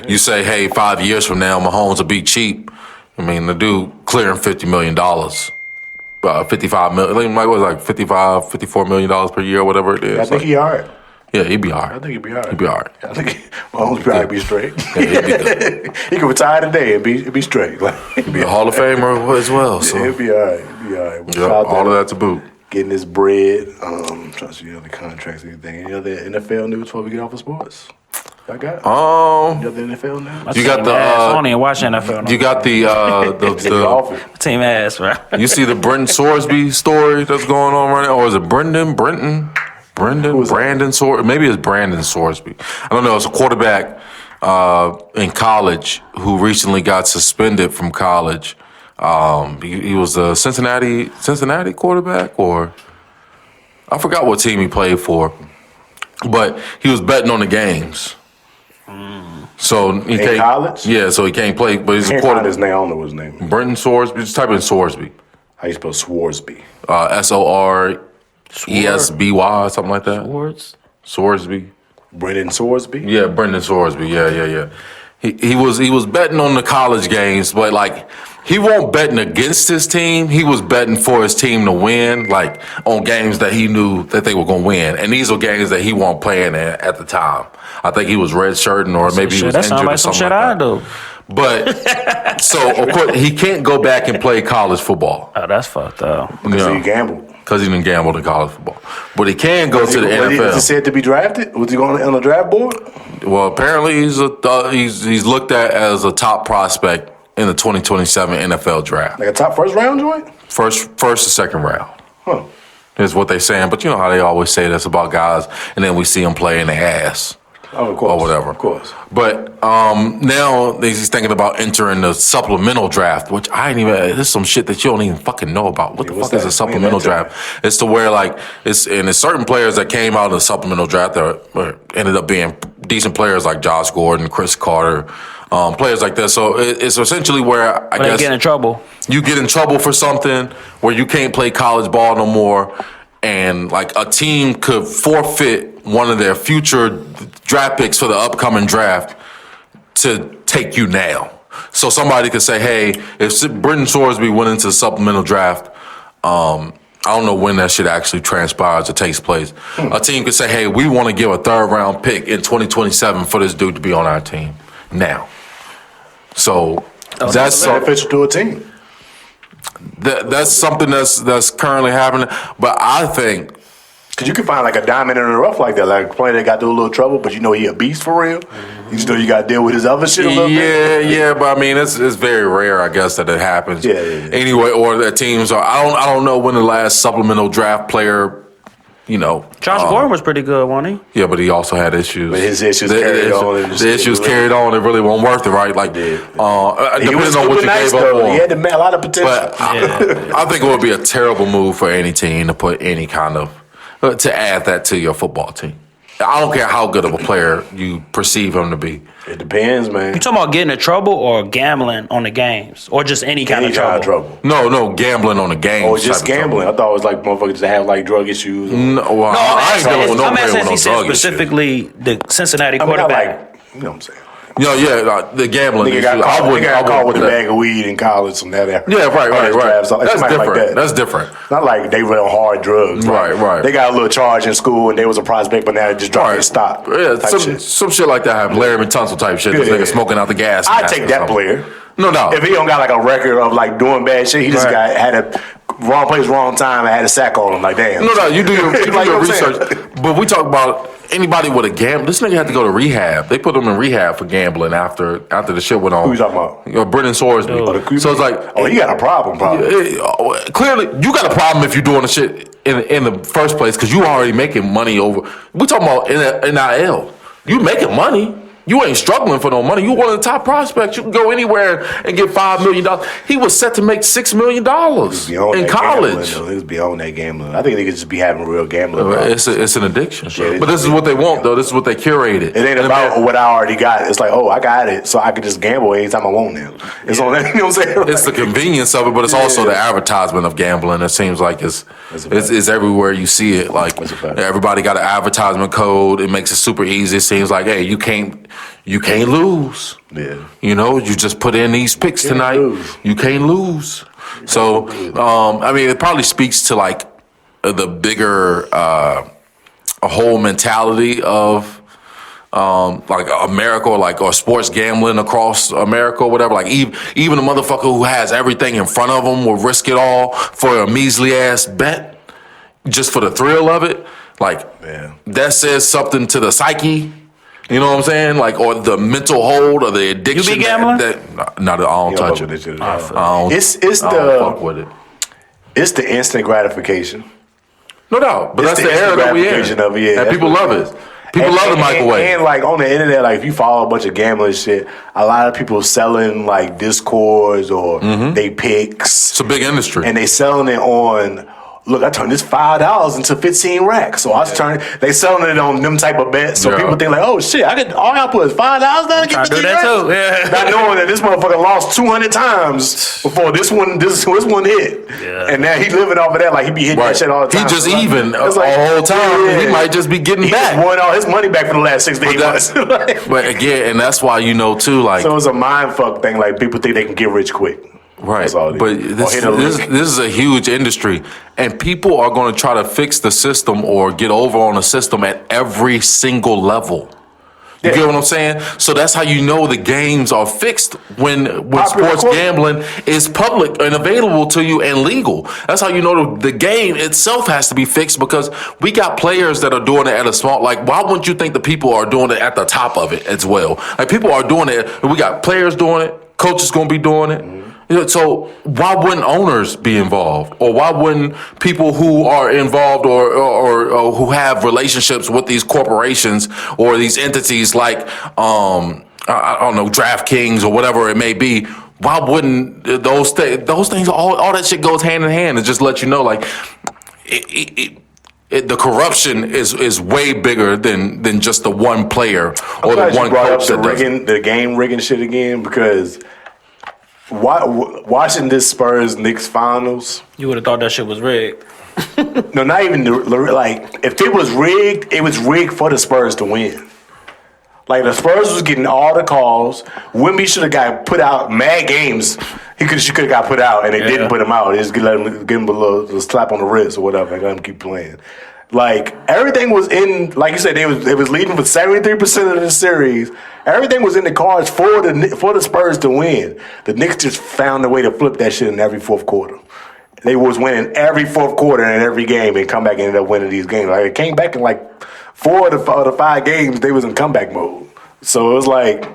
S2: you say, hey, 5 years from now, Mahomes will be cheap. I mean, the dude clearing $50 million. $55 million. It was like $54 million per year or whatever it is.
S3: I think he all right.
S2: Yeah, he'd be all right.
S3: I think he'd be all right.
S2: He'd be all right.
S3: I think Mahomes probably be straight.
S2: Yeah, he'd be good.
S3: He can retire today and be straight. Like,
S2: he'd be a Hall of Famer as well. So.
S3: Yeah, he'll be all right. He'll be all right.
S2: All of that to boot.
S3: Getting his bread. Trying to see other contracts, anything. Any other NFL news before we get off of sports? I got any other NFL news?
S2: You got the.
S4: I don't even watch NFL.
S2: You got the
S4: team ass, right?
S2: You see the Brenton Sorsby story that's going on right now, or is it Brandon Sorsby? Maybe it's Brandon Sorsby. I don't know. It's a quarterback in college who recently got suspended from college. He was a Cincinnati quarterback, or I forgot what team he played for, but he was betting on the games. So he can't.
S3: College?
S2: Yeah, so he can't play. But he's a
S3: quarterback.
S2: quarterback.
S3: His name, I don't know his name.
S2: Brenton Sorsby. Just type in Sorsby.
S3: How you spell Sworsby?
S2: SORESBY, something like that. Sorsby.
S3: Brendan Sorsby?
S2: Yeah, Brendan Sorsby. Yeah. He was betting on the college games, but like he won't betting against his team. He was betting for his team to win, like on games that he knew that they were going to win, and these were games that he wasn't playing at the time. I think he was redshirting, or maybe he was injured or something like that.
S4: Do.
S2: But so of course he can't go back and play college football.
S4: Oh, that's fucked up.
S3: Because he gambled.
S2: Because he didn't gamble in college football. But he can go to the NFL.
S3: Was he said to be drafted? Was he going on the draft board?
S2: Well, apparently he's looked at as a top prospect in the 2027 NFL draft.
S3: Like a top first round joint?
S2: First or second round.
S3: Huh.
S2: Is what they're saying. But you know how they always say that's about guys, and then we see them play in the ass.
S3: Oh, of course.
S2: Or whatever.
S3: Of course.
S2: But now he's thinking about entering the supplemental draft, which I ain't even. This is some shit that you don't even fucking know about. What the fuck is a supplemental draft? It's to where like it's certain players that came out of the supplemental draft that ended up being decent players like Josh Gordon, Chris Carter, players like that. So it's essentially where I guess
S4: they get in trouble.
S2: You get in trouble for something where you can't play college ball no more. And like a team could forfeit one of their future draft picks for the upcoming draft to take you now. So somebody could say, hey, if Britton Sorsby went into the supplemental draft, I don't know when that shit actually transpires or takes place. A team could say, hey, we want to give a 3rd round pick in 2027 for this dude to be on our team now. So that's
S3: beneficial to a team.
S2: That's something that's currently happening. But I think,
S3: because you can find like a diamond in the rough like that, like a player that got through a little trouble, but you know he a beast for real. You just know you got to deal with his other shit a little bit.
S2: Yeah, but I mean it's very rare, I guess, that it happens.
S3: Yeah.
S2: Anyway, or that teams are. I don't know when the last supplemental draft player.
S4: Josh Gordon was pretty good, wasn't he?
S2: Yeah, but he also had issues.
S3: But his issues carried on.
S2: The issues carried on. It really wasn't worth it, right? Like,
S3: he
S2: depending
S3: was
S2: on what you
S3: nice,
S2: gave up
S3: though.
S2: for.
S3: He had a lot of potential.
S2: But I think it would be a terrible move for any team to put any kind of to add that to your football team. I don't care how good of a player you perceive him to be.
S3: It depends, man.
S4: You talking about getting in trouble or gambling on the games? Or just any kind of trouble?
S2: No, gambling on the game.
S3: Oh, just gambling. I thought it was like motherfuckers that have like drug issues.
S2: No, I ain't dealing with no
S4: I'm
S2: player
S4: asking
S2: with no
S4: if he said
S2: drug
S4: specifically the Cincinnati
S3: I mean,
S4: quarterback.
S3: you know what I'm saying?
S2: The gambling.
S3: Nigga got caught with a bag of weed in college. Some that.
S2: Yeah, right.
S3: That's different.
S2: Like That's different.
S3: Not like they were on hard drugs.
S2: Right.
S3: They got a little charge in school and they was a prospect, but now they just dropped their stock.
S2: Yeah, some shit like that happened. Larry Tunsil type shit. This nigga smoking out the gas.
S3: I take that player.
S2: No.
S3: If he don't got like a record of like doing bad shit, he just had a wrong place, wrong time, and had a sack on him. Like damn.
S2: No. You do your research.
S3: Saying?
S2: But we talk about anybody with a gamble. This nigga had to go to rehab. They put him in rehab for gambling after the shit went on.
S3: Who you talking about?
S2: Britton Sorsby. So it's like,
S3: he got a problem.
S2: Clearly, you got a problem if you're doing the shit in the first place because you already making money over. We talking about NIL. You making money. You ain't struggling for no money. You one of the top prospects. You can go anywhere and get $5 million. He was set to make $6 million in college.
S3: He was beyond that gambling. I think they could just be having real gambling.
S2: It's an addiction. But this is what they want, though. This is what they curated.
S3: It ain't about what I already got. It's like, I got it, so I can just gamble anytime I want now. It's on that. You know what I'm saying?
S2: It's the convenience of it, but it's also the advertisement of gambling. It seems like it's everywhere you see it. Like everybody got an advertisement code. It makes it super easy. It seems like, hey, you can't lose.
S3: Yeah.
S2: You just put in these picks tonight. You can't lose. So, I mean, it probably speaks to like the bigger whole mentality of like America or sports gambling across America or whatever. Like even a motherfucker who has everything in front of him will risk it all for a measly ass bet just for the thrill of it. Like that says something to the psyche. You know what I'm saying? Like, or the mental hold or the addiction.
S4: You be gambling?
S2: I don't touch it.
S3: It's the instant gratification.
S2: No doubt, but that's the era that we in. And people love it. People love the microwave.
S3: And like on the internet, like if you follow a bunch of gambling shit, a lot of people selling like Discords or they picks.
S2: It's a big industry,
S3: and they selling it on. Look, I turned this $5 into 15 racks. So they selling it on them type of bets. So people think like, oh shit, all I gotta put is $5 down to get 15 racks. Too. Yeah. Not knowing that this motherfucker lost 200 times before this one hit. Yeah. And now he living off of that, like he be hitting that shit all the time.
S2: He just even the whole time. Yeah. He might just be getting back.
S3: He won all his money back for the last 6 to 8 months.
S2: But again, and that's why too, like,
S3: so it's a mind fuck thing. Like people think they can get rich quick.
S2: Right, but this is a huge industry, and people are going to try to fix the system or get over on the system at every single level. You get what I'm saying? So that's how you know the games are fixed when sports gambling is public and available to you and legal. That's how you know the game itself has to be fixed because we got players that are doing it at a small. Like, why wouldn't you think the people are doing it at the top of it as well? Like, people are doing it. We got players doing it. Coaches going to be doing it. So why wouldn't owners be involved, or why wouldn't people who are involved or who have relationships with these corporations or these entities like I don't know, DraftKings or whatever it may be? Why wouldn't those things? All that shit goes hand in hand, and just let you know, like the corruption is way bigger than just the one player or the one coach that does it.
S3: The game rigging shit again, because watching this Spurs Knicks finals,
S4: you would have thought that shit was rigged.
S3: No, not even like if it was rigged for the Spurs to win. Like the Spurs was getting all the calls. Wemby should have got put out mad games. She could have got put out, and they didn't put him out. They just give him a little slap on the wrist or whatever, and let him keep playing. Like everything was in, like you said, they was leading for 73% of the series. Everything was in the cards for the Spurs to win. The Knicks just found a way to flip that shit in every fourth quarter. They was winning every fourth quarter in every game and come back and ended up winning these games. Like it came back in like 4 of the 5 games, they was in comeback mode. So it was like,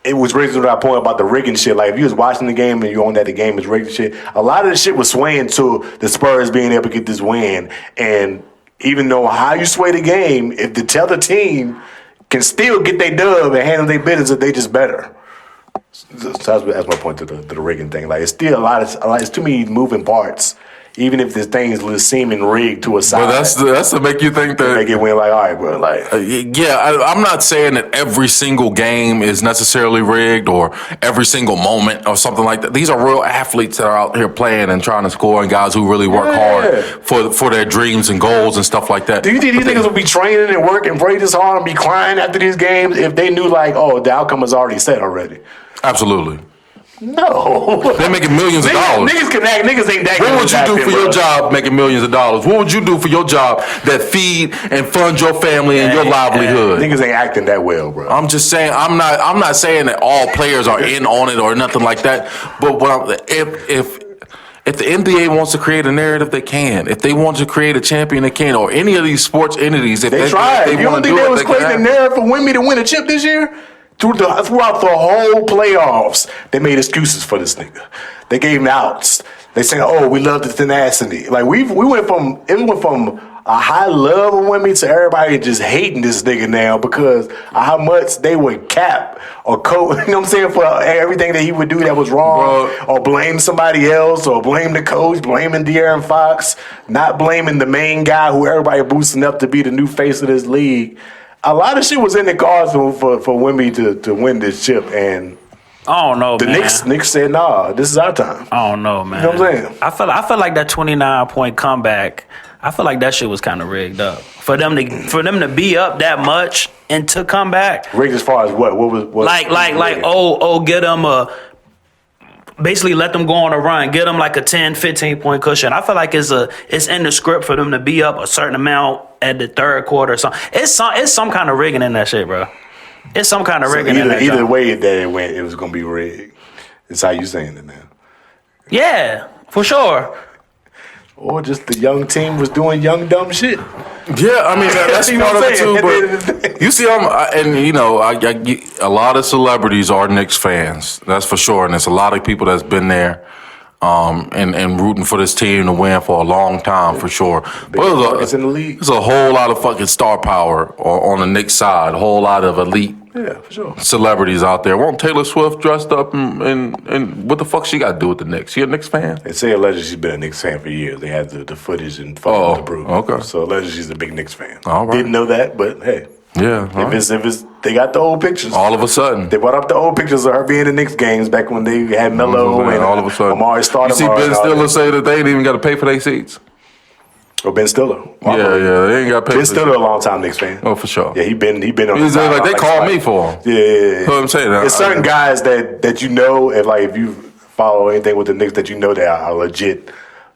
S3: it was raising to that point about the rigging shit. Like if you was watching the game and you on that the game is rigged shit, a lot of the shit was swaying to the Spurs being able to get this win. And even though how you sway the game, if the other team can still get their dub and handle their business, if they just better. So that's my point to the rigging thing. Like it's still a lot. It's too many moving parts. Even if this thing is seeming rigged to a side.
S2: But that's to make you think that
S3: make it win. Like all right, bro. Like
S2: I'm not saying that every single game is necessarily rigged or every single moment or something like that. These are real athletes that are out here playing and trying to score, and guys who really work hard for their dreams and goals and stuff like that.
S3: Do you think these niggas would be training and working, pray this hard, and be crying after these games if they knew like, oh, the outcome is already set already?
S2: Absolutely.
S3: No.
S2: They're making millions of dollars.
S3: Niggas can act. Niggas ain't that.
S2: What would you do for your job making millions of dollars? What would you do for your job that feed and fund your family and your livelihood?
S3: Niggas ain't acting that well, bro.
S2: I'm just saying, I'm not saying that all players are in on it or nothing like that. But if the NBA wants to create a narrative, they can. If they want to create a champion, they can. Or any of these sports entities, if they
S3: tried.
S2: If they
S3: you don't think they was creating a narrative for Wemby to win a chip this year? Throughout the whole playoffs, they made excuses for this nigga. They gave him outs. They saying, "Oh, we love the tenacity." Like we went from a high love of Wemby to everybody just hating this nigga now because of how much they would cap or coach. You know what I'm saying, for everything that he would do that was wrong, or blame somebody else, or blame the coach, blaming De'Aaron Fox, not blaming the main guy who everybody boosting up to be the new face of this league. A lot of shit was in the cards for Wemby to win this chip, and
S4: I don't know,
S3: the
S4: man.
S3: Knicks said, "Nah, this is our time."
S4: I don't know, man.
S3: You know what I'm saying?
S4: I feel like that 29-point comeback. I feel like that shit was kind of rigged up for them to be up that much and to come back.
S3: Rigged as far as what?
S4: Get them basically let them go on a run, get them like a 10, 15-point cushion. I feel like it's in the script for them to be up a certain amount at the third quarter or something. It's some kind of rigging in that shit, bro. It's some kind of rigging in that
S3: either way that it went, it was going to be rigged. It's how you saying it now.
S4: Yeah, for sure.
S3: Or just the young team was doing young, dumb shit.
S2: Yeah, I mean, that's part of it too. But you see, a lot of celebrities are Knicks fans. That's for sure. And there's a lot of people that's been there and rooting for this team to win for a long time, for sure. But
S3: it's in the league.
S2: There's a whole lot of fucking star power on the Knicks side. A whole lot of elite
S3: for sure.
S2: celebrities out there. Won't Taylor Swift dressed up and what the fuck she got to do with the Knicks? She a Knicks fan?
S3: They say allegedly she's been a Knicks fan for years. They had the footage and photos to prove.
S2: Okay.
S3: So allegedly she's a big Knicks fan.
S2: All right.
S3: Didn't know that, but hey.
S2: Yeah.
S3: If it's they got the old pictures.
S2: All of a sudden.
S3: They brought up the old pictures of her being in the Knicks games back when they had Melo and
S2: all of a sudden.
S3: Amari Stoudemire.
S2: You see Ben Stiller say that they ain't even got to pay for their seats.
S3: Or Ben Stiller.
S2: They ain't got to pay.
S3: Ben Stiller a long time Knicks fan.
S2: Oh, for sure.
S3: Yeah, he been on the
S2: like they called me for him.
S3: Yeah.
S2: That's what I'm saying.
S3: There's certain guys that you know, if you follow anything with the Knicks, that you know they are legit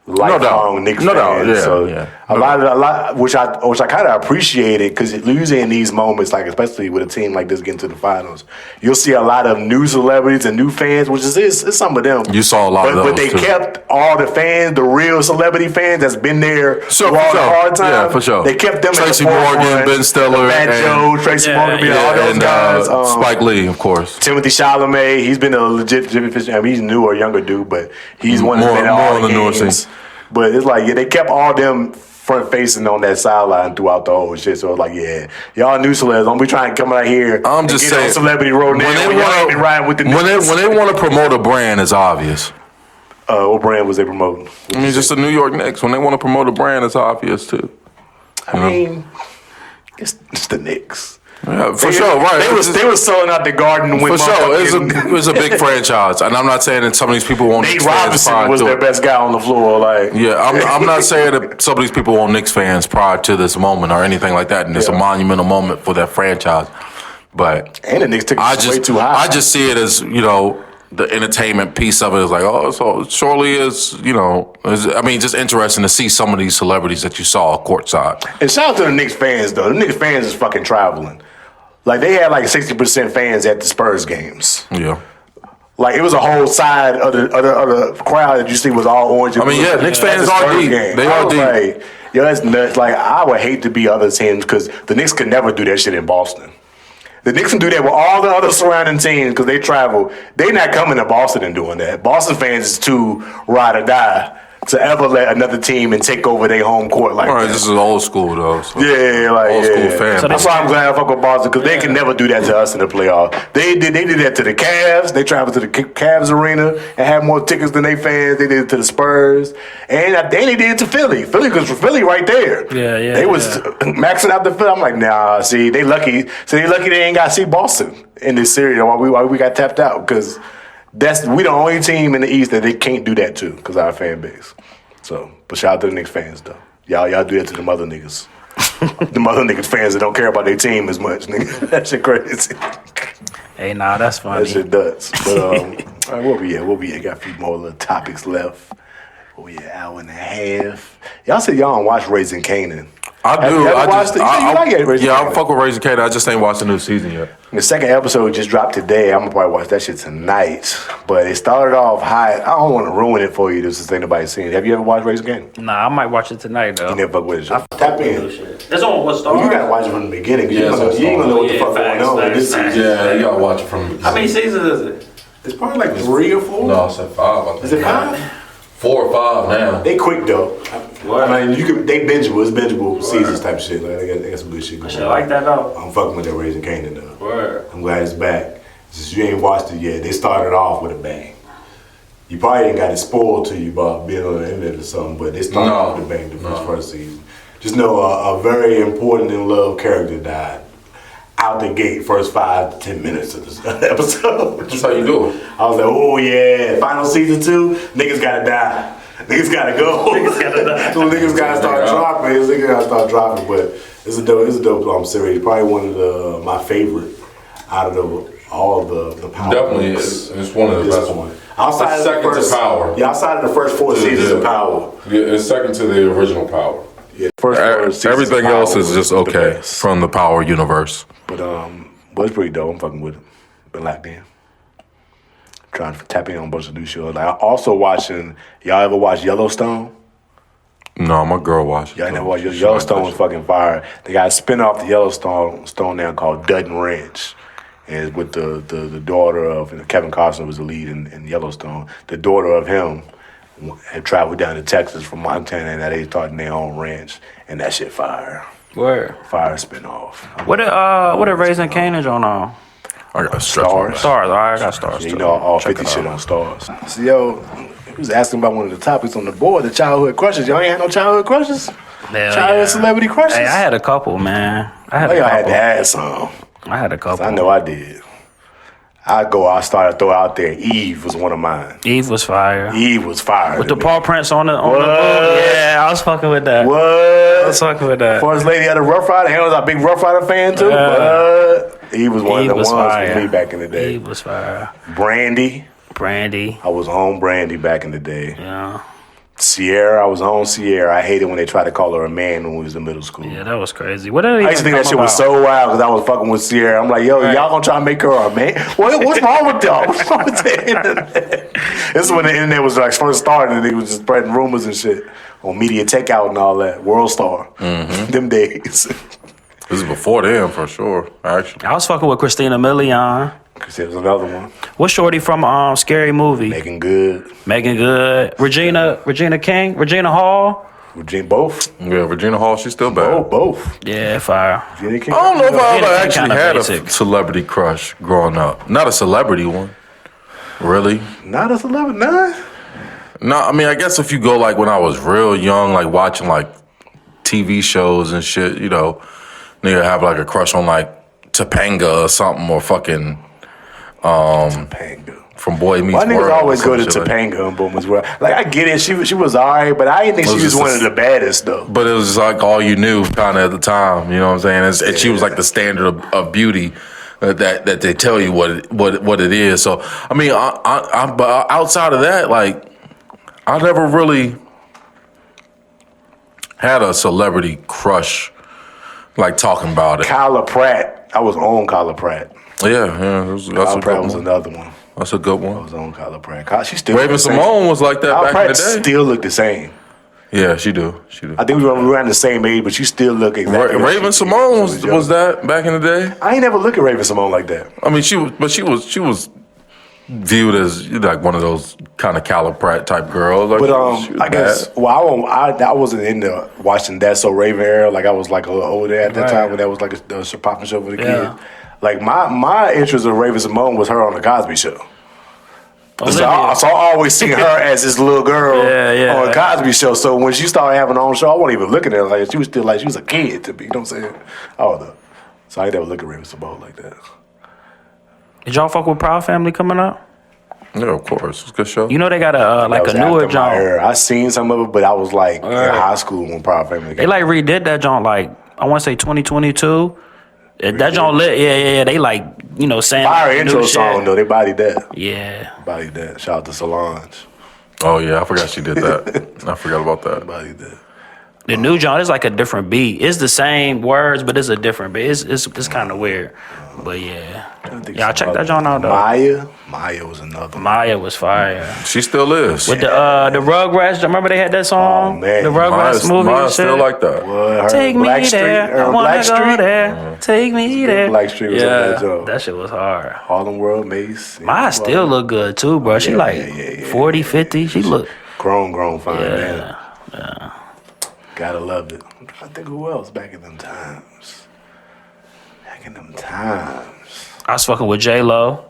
S3: lifelong Knicks fans.
S2: Yeah,
S3: so a lot, which I kind of appreciated, because usually in these moments, like especially with a team like this getting to the finals, you'll see a lot of new celebrities and new fans, which is some of them.
S2: You saw a lot of those,
S3: but they kept all the fans, the real celebrity fans that's been there through all the hard times.
S2: Yeah, for sure.
S3: They kept them.
S2: Tracy Morgan, Ben Stiller,
S3: Fat Joe, Tracy Morgan, all those guys.
S2: Spike Lee, of course.
S3: Timothy Chalamet, he's been a legit Jimmy Fisher. I mean, he's new or younger dude, but he's one that's been at all the games. But it's like, they kept all them front facing on that sideline throughout the whole shit. So it's like, y'all new celebs, don't be trying to come out here.
S2: I'm just saying,
S3: on Celebrity Road now when y'all ain't been riding with the Knicks.
S2: When they want to promote a brand, it's obvious.
S3: What brand was they promoting?
S2: I mean, just the New York Knicks. When they want to promote a brand, it's obvious too.
S3: I mean, it's the Knicks.
S2: It Yeah, for sure, right.
S3: They was selling out the Garden when
S2: for sure. It was a big franchise, and I'm not saying that some of these people won't.
S3: Nate Robinson was their best guy on the floor. Like,
S2: yeah, I'm not saying that some of these people were Knicks fans prior to this moment or anything like that, and it's a monumental moment for their franchise. But
S3: and the Knicks took it way too high.
S2: I just see it as the entertainment piece of it is like, so surely is just interesting to see some of these celebrities that you saw courtside.
S3: And shout out to the Knicks fans though. The Knicks fans is fucking traveling. Like they had like 60% fans at the Spurs games.
S2: Yeah.
S3: Like it was a whole side of the crowd that you see was all orange.
S2: I mean, Knicks fans are deep. They are deep.
S3: Like, that's nuts. Like I would hate to be other teams because the Knicks could never do that shit in Boston. The Knicks can do that with all the other surrounding teams because they travel. They not coming to Boston and doing that. Boston fans is too ride or die to ever let another team and take over their home court like that.
S2: This is old school though. So.
S3: Old
S2: school fans.
S3: So that's why I'm glad I fuck with Boston because they can never do that to us in the playoffs. They did that to the Cavs. They traveled to the Cavs arena and had more tickets than they fans. They did it to the Spurs, and they did it to Philly. Philly right there.
S4: Yeah.
S3: They was maxing out the Philly. I'm like, nah. See, they lucky. So they lucky they ain't got to see Boston in this series. Why we got tapped out because. We the only team in the East that they can't do that to because our fan base. So, but shout out to the Knicks fans though. Y'all do that to them other niggas. Them other niggas fans that don't care about their team as much, nigga. That shit crazy.
S4: Hey, nah, that's funny.
S3: That shit nuts. But all right, where we at? Got a few more little topics left. We an hour and a half. Y'all said y'all don't watch Raising Kanan.
S2: I do.
S3: You
S2: I fuck with Raising Kanan. I just ain't watched the new season yet.
S3: The second episode just dropped today. I'm gonna probably watch that shit tonight. But it started off high. I don't want to ruin it for you since ain't nobody seen it. Have you ever watched Raising Kanan?
S4: Nah, I might watch it tonight though.
S3: You never fuck with it. Tap in.
S4: That's on what star?
S3: Well, you gotta watch it from the beginning. You ain't gonna know what the fuck going on in this season.
S2: Yeah, you gotta watch it from.
S4: How many seasons is it?
S3: It's probably like 3 or 4.
S2: No, it's at 5.
S3: Is it 5?
S2: 4 or 5 now.
S3: They quick though.
S4: What?
S3: I mean, they bingeable. It's bingeable seasons type of shit. Like they got some good shit going on.
S4: I like that though.
S3: I'm fucking with that Raising Kanan though.
S4: Word.
S3: I'm glad it's back. Since you ain't watched it yet, they started off with a bang. You probably ain't got it spoiled to you about being on the internet or something, but they started off with a bang the first season. Just know a very important and loved character died. Out the gate, first 5 to 10 minutes of this episode.
S2: That's how you do it.
S3: I was like, oh yeah, final season 2, niggas gotta die. Niggas gotta go. So niggas gotta start dropping. Niggas gotta start dropping. But it's a dope series. Probably one of my favorite out of all the Power.
S2: Definitely, it's one of the best ones.
S3: Outside of
S2: second to Power.
S3: Yeah, outside of the first 4 seasons of Power.
S2: Yeah, it's second to the original Power.
S3: Yeah, first
S2: everything else is just okay from the Power universe.
S3: But it's pretty dope. I'm fucking with it. Been locked in. Trying to tap in on a bunch of new shows. Like, I'm also watching. Y'all ever watch Yellowstone?
S2: No, my girl watched it.
S3: Y'all never watched Yellowstone was fucking fire. They got a spin-off to Yellowstone now called Dutton Ranch. And it's with the daughter of Kevin Costner was the lead in Yellowstone. The daughter of him had traveled down to Texas from Montana and now they starting their own ranch. And that shit fire.
S4: Where?
S3: Fire spin-off.
S4: What are Raising Kanan on?
S2: I got
S3: Stars.
S4: Stars. All right, I got Stars.
S3: Yeah, you know, all 50 shit on Stars. So, yo, he was asking about one of the topics on the board, the childhood crushes. Y'all ain't had no childhood crushes? Childhood celebrity crushes?
S4: Hey, I had a couple, man.
S3: Y'all had to add some.
S4: I had a couple.
S3: I know I did. I started to throw out there. Eve was one of mine.
S4: Eve was fire.
S3: With
S4: the paw prints on the book. Yeah, I was fucking with that.
S3: What?
S4: I was fucking with that.
S3: First lady had a Rough Rider. He was a big Rough Rider fan too. Eve was one of the ones for me back in the day.
S4: Eve was fire.
S3: Brandy. I was on Brandy back in the day.
S4: Yeah.
S3: Sierra, I was on Sierra. I hated when they tried to call her a man when we was in middle school.
S4: Yeah, that was crazy. What did
S3: I used to think that shit was so wild because I was fucking with Sierra. I'm like, yo, y'all gonna try to make her a man? What's wrong with y'all? What's wrong with the internet? This is when the internet was like first starting and they was just spreading rumors and shit on Media Takeout and all that. World Star. Mm-hmm. Them days.
S2: This is before them for sure, actually.
S4: I was fucking with Christina Milian.
S3: Because there was another one.
S4: What's Shorty from Scary Movie?
S3: Megan Good.
S4: Regina King? Regina Hall?
S3: Both.
S2: Yeah, Regina Hall, she's still bad.
S3: Both.
S4: Yeah, fire.
S3: Regina King.
S2: I don't know if I ever actually had
S4: basic.
S2: a celebrity crush growing up. Not a celebrity one. Really?
S3: Not a celebrity, nah.
S2: No, I mean, I guess if you go like when I was real young, like watching like TV shows and shit, you know, nigga have like a crush on like Topanga or something, or fucking
S3: Topanga.
S2: from Boy Meets
S3: My niggas
S2: World.
S3: always go to
S2: some shit
S3: Topanga and Boy Meets World. Like, I get it. She was alright, but I didn't think she was one of the baddest though.
S2: But it was like all you knew kind of at the time. You know what I'm saying? And she was like the standard of beauty. That they tell you what it is. So I mean, but outside of that, like, I never really had a celebrity crush, like talking about it.
S3: Kyla Pratt. I was on Kyla Pratt.
S2: Yeah, that's
S3: Kyla
S2: a
S3: Pratt
S2: good
S3: was
S2: one.
S3: another one.
S2: That's a good
S3: I
S2: one.
S3: was on Kyla Pratt. She still
S2: Raven Simone was like that
S3: Kyla
S2: back
S3: Pratt
S2: in the day.
S3: still looked the same.
S2: Yeah, she do. She do.
S3: I think we were around the same age, but she still look exactly. like
S2: Raven
S3: she
S2: Simone
S3: did.
S2: was that back in the day.
S3: I ain't never look at Raven Simone like that.
S2: I mean, she was viewed as like one of those kind of Kyla Pratt type girls. Like,
S3: But
S2: she was
S3: I guess
S2: bad.
S3: I wasn't into watching That So Raven era. Like I was like a little older at that time when that was like a popping show for the
S4: Yeah.
S3: kids. Like my interest in Raven Simone was her on the Cosby Show. So I always seen her as this little girl on the Cosby Show. So when she started having her own show, I wasn't even looking at her like she was still like she was a kid to me. You know what I'm saying? I don't know. So I ain't never look at Raven Simone like that.
S4: Did y'all fuck with Proud Family coming up?
S2: Yeah, of course, it's a good show.
S4: You know they got a like
S3: That
S4: a
S3: was
S4: newer
S3: after my
S4: joint.
S3: era. I seen some of it, but I was like in high school when Proud Family
S4: They
S3: came.
S4: like redid that joint like I want to say 2022. That joint lit. Yeah. They like saying
S3: Fire
S4: new
S3: intro
S4: shit.
S3: song though. They bodied that.
S4: Yeah.
S3: Bodied that. Shout out to Solange.
S2: Oh yeah, I forgot she did that. I forgot about that.
S3: Bodied that.
S4: The new joint is like a different beat. It's the same words, but it's a different beat. It's kind of weird. But yeah. Y'all check that joint out though.
S3: Maya was another one.
S4: Maya was fire.
S2: She still is.
S4: With the Rugrats, remember they had that song?
S3: Oh, man.
S4: The Rugrats movie and
S2: Mine's
S4: shit?
S2: still like that.
S3: Her
S4: Take me
S3: Black
S4: there.
S3: Street,
S4: I wanna
S3: Black
S4: go
S3: Street.
S4: there. Take me there.
S3: Black Street was on that joint.
S4: that shit was hard.
S3: Harlem World, Mace.
S4: Maya still look good too, bro. She
S3: yeah,
S4: 40, 50. She look.
S3: grown fine
S4: Yeah.
S3: man. Gotta love it. I'm trying to think who else back in them times.
S4: I was fucking with J-Lo.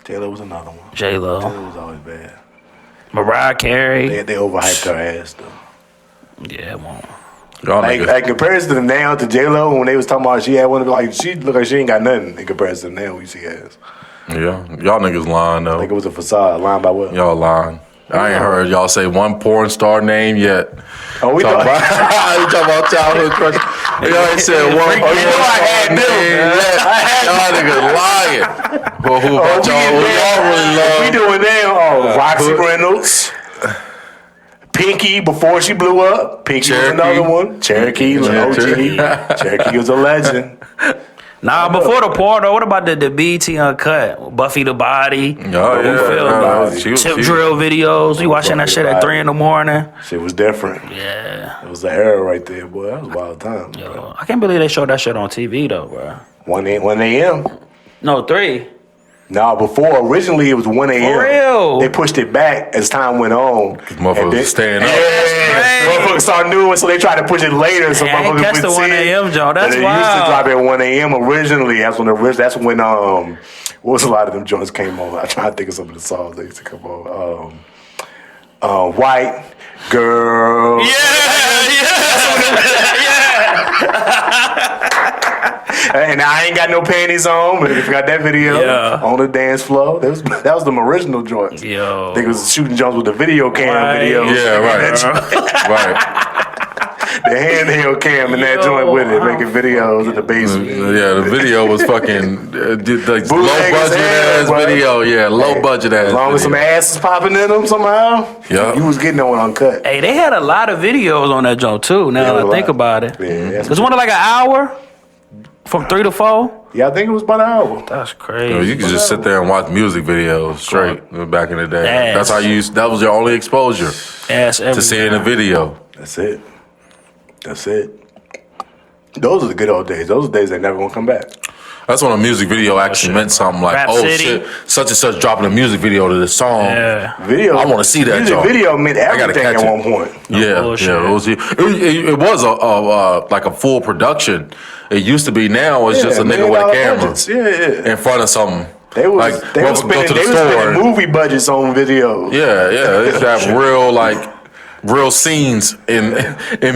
S3: Taylor was another one.
S4: J-Lo.
S3: Taylor was always bad.
S4: Mariah Carey.
S3: They overhyped her ass though.
S4: Yeah, well.
S2: Y'all
S3: Like,
S2: niggas.
S3: like comparison to now to J Lo when they was talking about she had one of like she look like she ain't got nothing in comparison to now we see has.
S2: Yeah, y'all niggas lying though.
S3: Like it was a facade, line by what?
S2: Y'all lying. I ain't heard y'all say one porn star name yet.
S3: Oh, we
S2: Talking
S3: thought
S2: about, you talking about childhood crush. Y'all ain't said one porn
S3: you know I had
S2: star
S3: them.
S2: name yet. Y'all niggas lying. Well, who about y'all really love?
S3: we doing now. Roxy Reynolds. Pinky before she blew up. Pinky
S2: Cherokee.
S3: was another one. Cherokee was an OG. Cherokee was a legend.
S4: Nah, before the porno, what about the BT Uncut? Buffy the Body.
S2: Oh, yeah. She was
S4: Tip
S2: cute.
S4: drill videos. You watching that
S3: Buffy
S4: shit
S3: the
S4: at
S3: Body.
S4: 3 in the morning.
S3: Shit was different.
S4: Yeah.
S3: It was the era right there, boy. That was a wild time.
S4: Yo, I can't believe they showed that shit on TV though, bro.
S3: 1 a.m.
S4: No, 3.
S3: No, before originally it was 1 a.m.
S4: For real?
S3: They pushed it back as time went on.
S2: Motherfuckers
S3: And then-
S2: staying up.
S3: Yeah, motherfuckers started doing it, so they tried to push it later. So
S4: Hey, I ain't
S3: motherfuckers
S4: catch
S3: would
S4: the
S3: see
S4: 1
S3: it.
S4: a.m. joint. That's
S3: But it used to
S4: wild.
S3: drop at 1 a.m. originally. That's when what was a lot of them joints came on. I try to think of some of the songs that used to come on. White Girl. And I ain't got no panties on, but if you got that video
S4: Yeah.
S3: on the dance floor, that was them original joints.
S4: Yo.
S3: I think it was shooting joints with the video cam
S4: Right.
S3: videos.
S2: Yeah, right. Right.
S3: The handheld cam in that joint with it, making videos in the basement.
S2: Yeah, the video was fucking low
S3: Bootleg
S2: budget
S3: as hell,
S2: ass
S3: bro.
S2: video. Yeah, low budget ass.
S3: As long as some
S2: video.
S3: ass is popping in them somehow,
S2: Yeah.
S3: you was getting that one uncut.
S4: Hey, they had a lot of videos on that joint too. Now
S3: Yeah,
S4: that
S3: a
S4: I think
S3: lot.
S4: about it.
S3: Yeah, that's-
S4: It's one of like an hour from 3 to 4.
S3: Yeah, I think it was about an hour.
S4: That's
S2: You
S4: crazy.
S2: could just sit there and watch music videos straight back in the day.
S4: Ass.
S2: That's how you. That was your only exposure
S4: Ass
S2: to seeing a video.
S3: That's it. Those are the good old days. Those are days that never gonna come back.
S2: That's when a music video actually meant something like,
S4: Rap
S2: oh
S4: City.
S2: shit, such and such dropping a music video to this song.
S4: Yeah.
S3: Video.
S2: I wanna see that
S3: Music
S2: joint.
S3: video meant
S2: I gotta
S3: everything
S2: catch
S3: at
S2: it.
S3: one point.
S2: Yeah,
S4: bullshit.
S2: it was a like a full production. It used to be. Now it's just a nigga with a
S3: $1 million
S2: camera
S3: budgets. Yeah.
S2: in front of something.
S3: They was
S2: like
S3: they was
S2: motherfucker go
S3: spending,
S2: to the
S3: they was
S2: store.
S3: spending movie budgets on videos.
S2: Yeah, they used to have real like real scenes in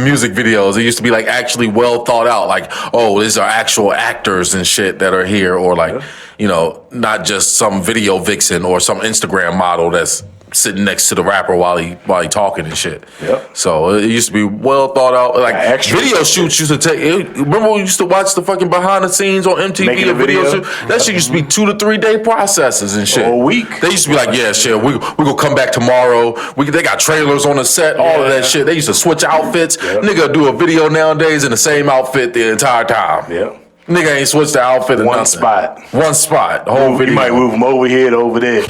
S2: music videos. It used to be like actually well thought out. Like, oh, these are actual actors and shit that are here, or like, you know, not just some video vixen or some Instagram model that's sitting next to the rapper while he talking and shit.
S3: Yep.
S2: So it used to be well thought out. Like video shoots used to take. Remember when we used to watch the fucking behind the scenes on MTV?
S3: Making a video?
S2: Shoot? That shit used to be 2 to 3 day processes and shit.
S3: A week.
S2: They used to be like, yeah, shit, we gonna come back tomorrow. They got trailers on the set, all of that shit. They used to switch outfits.
S3: Yep.
S2: Nigga do a video nowadays in the same outfit the entire time.
S3: Yeah.
S2: Nigga ain't switched the outfit.
S3: One spot.
S2: The whole video.
S3: You might move them over here to over there.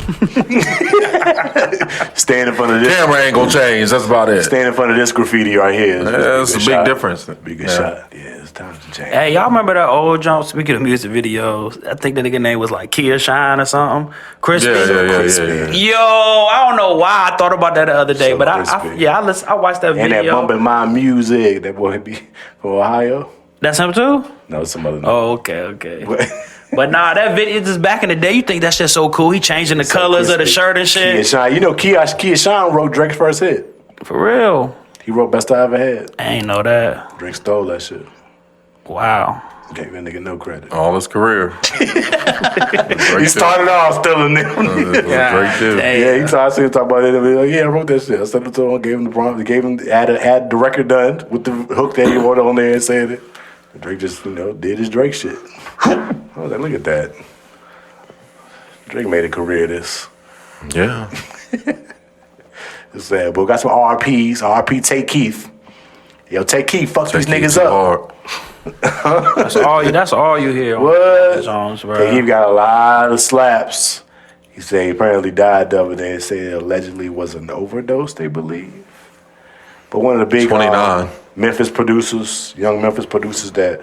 S3: Stand in front of this.
S2: Camera ain't gonna change. That's about it.
S3: Stand in front of this graffiti right here.
S2: That's a big difference.
S3: Big shot. Yeah, it's time to change.
S4: Hey, y'all remember that old jump? Speaking of music videos, I think the nigga name was like Kia Shine or something. Crispy.
S2: Yeah.
S4: Yo, I don't know why I thought about that the other day, but I watched that video.
S3: And that bumping my music, that boy be from Ohio.
S4: That's him too?
S3: No, some other.
S4: Oh, okay. But nah, that video just back in the day. You think that shit's so cool? He changing the colors of the shirt and shit.
S3: Kia Shine. You know, Kia Shine wrote Drake's first hit.
S4: For real?
S3: He wrote Best I Ever Had.
S4: I ain't know that.
S3: Drake stole that shit.
S4: Wow.
S3: Gave that nigga no credit.
S2: All his career.
S3: He started off stealing them. Yeah, he talked about it. Like, yeah, I wrote that shit. I sent it to him, gave him the prompt, had the record done with the hook that he wrote on there and said it. Drake just, did his Drake shit. I was like, look at that. Drake made a career of this.
S2: Yeah.
S3: It's sad, but we got some RPs. RP Take Keith. Yo, Take Keith, fuck these niggas up.
S4: That's all you hear.
S3: What?
S4: Songs, bro.
S3: Take Keith got a lot of slaps. He said he apparently died the other day. They say it allegedly was an overdose, they believe. But one of the big
S2: 29.
S3: Memphis producers, young Memphis producers that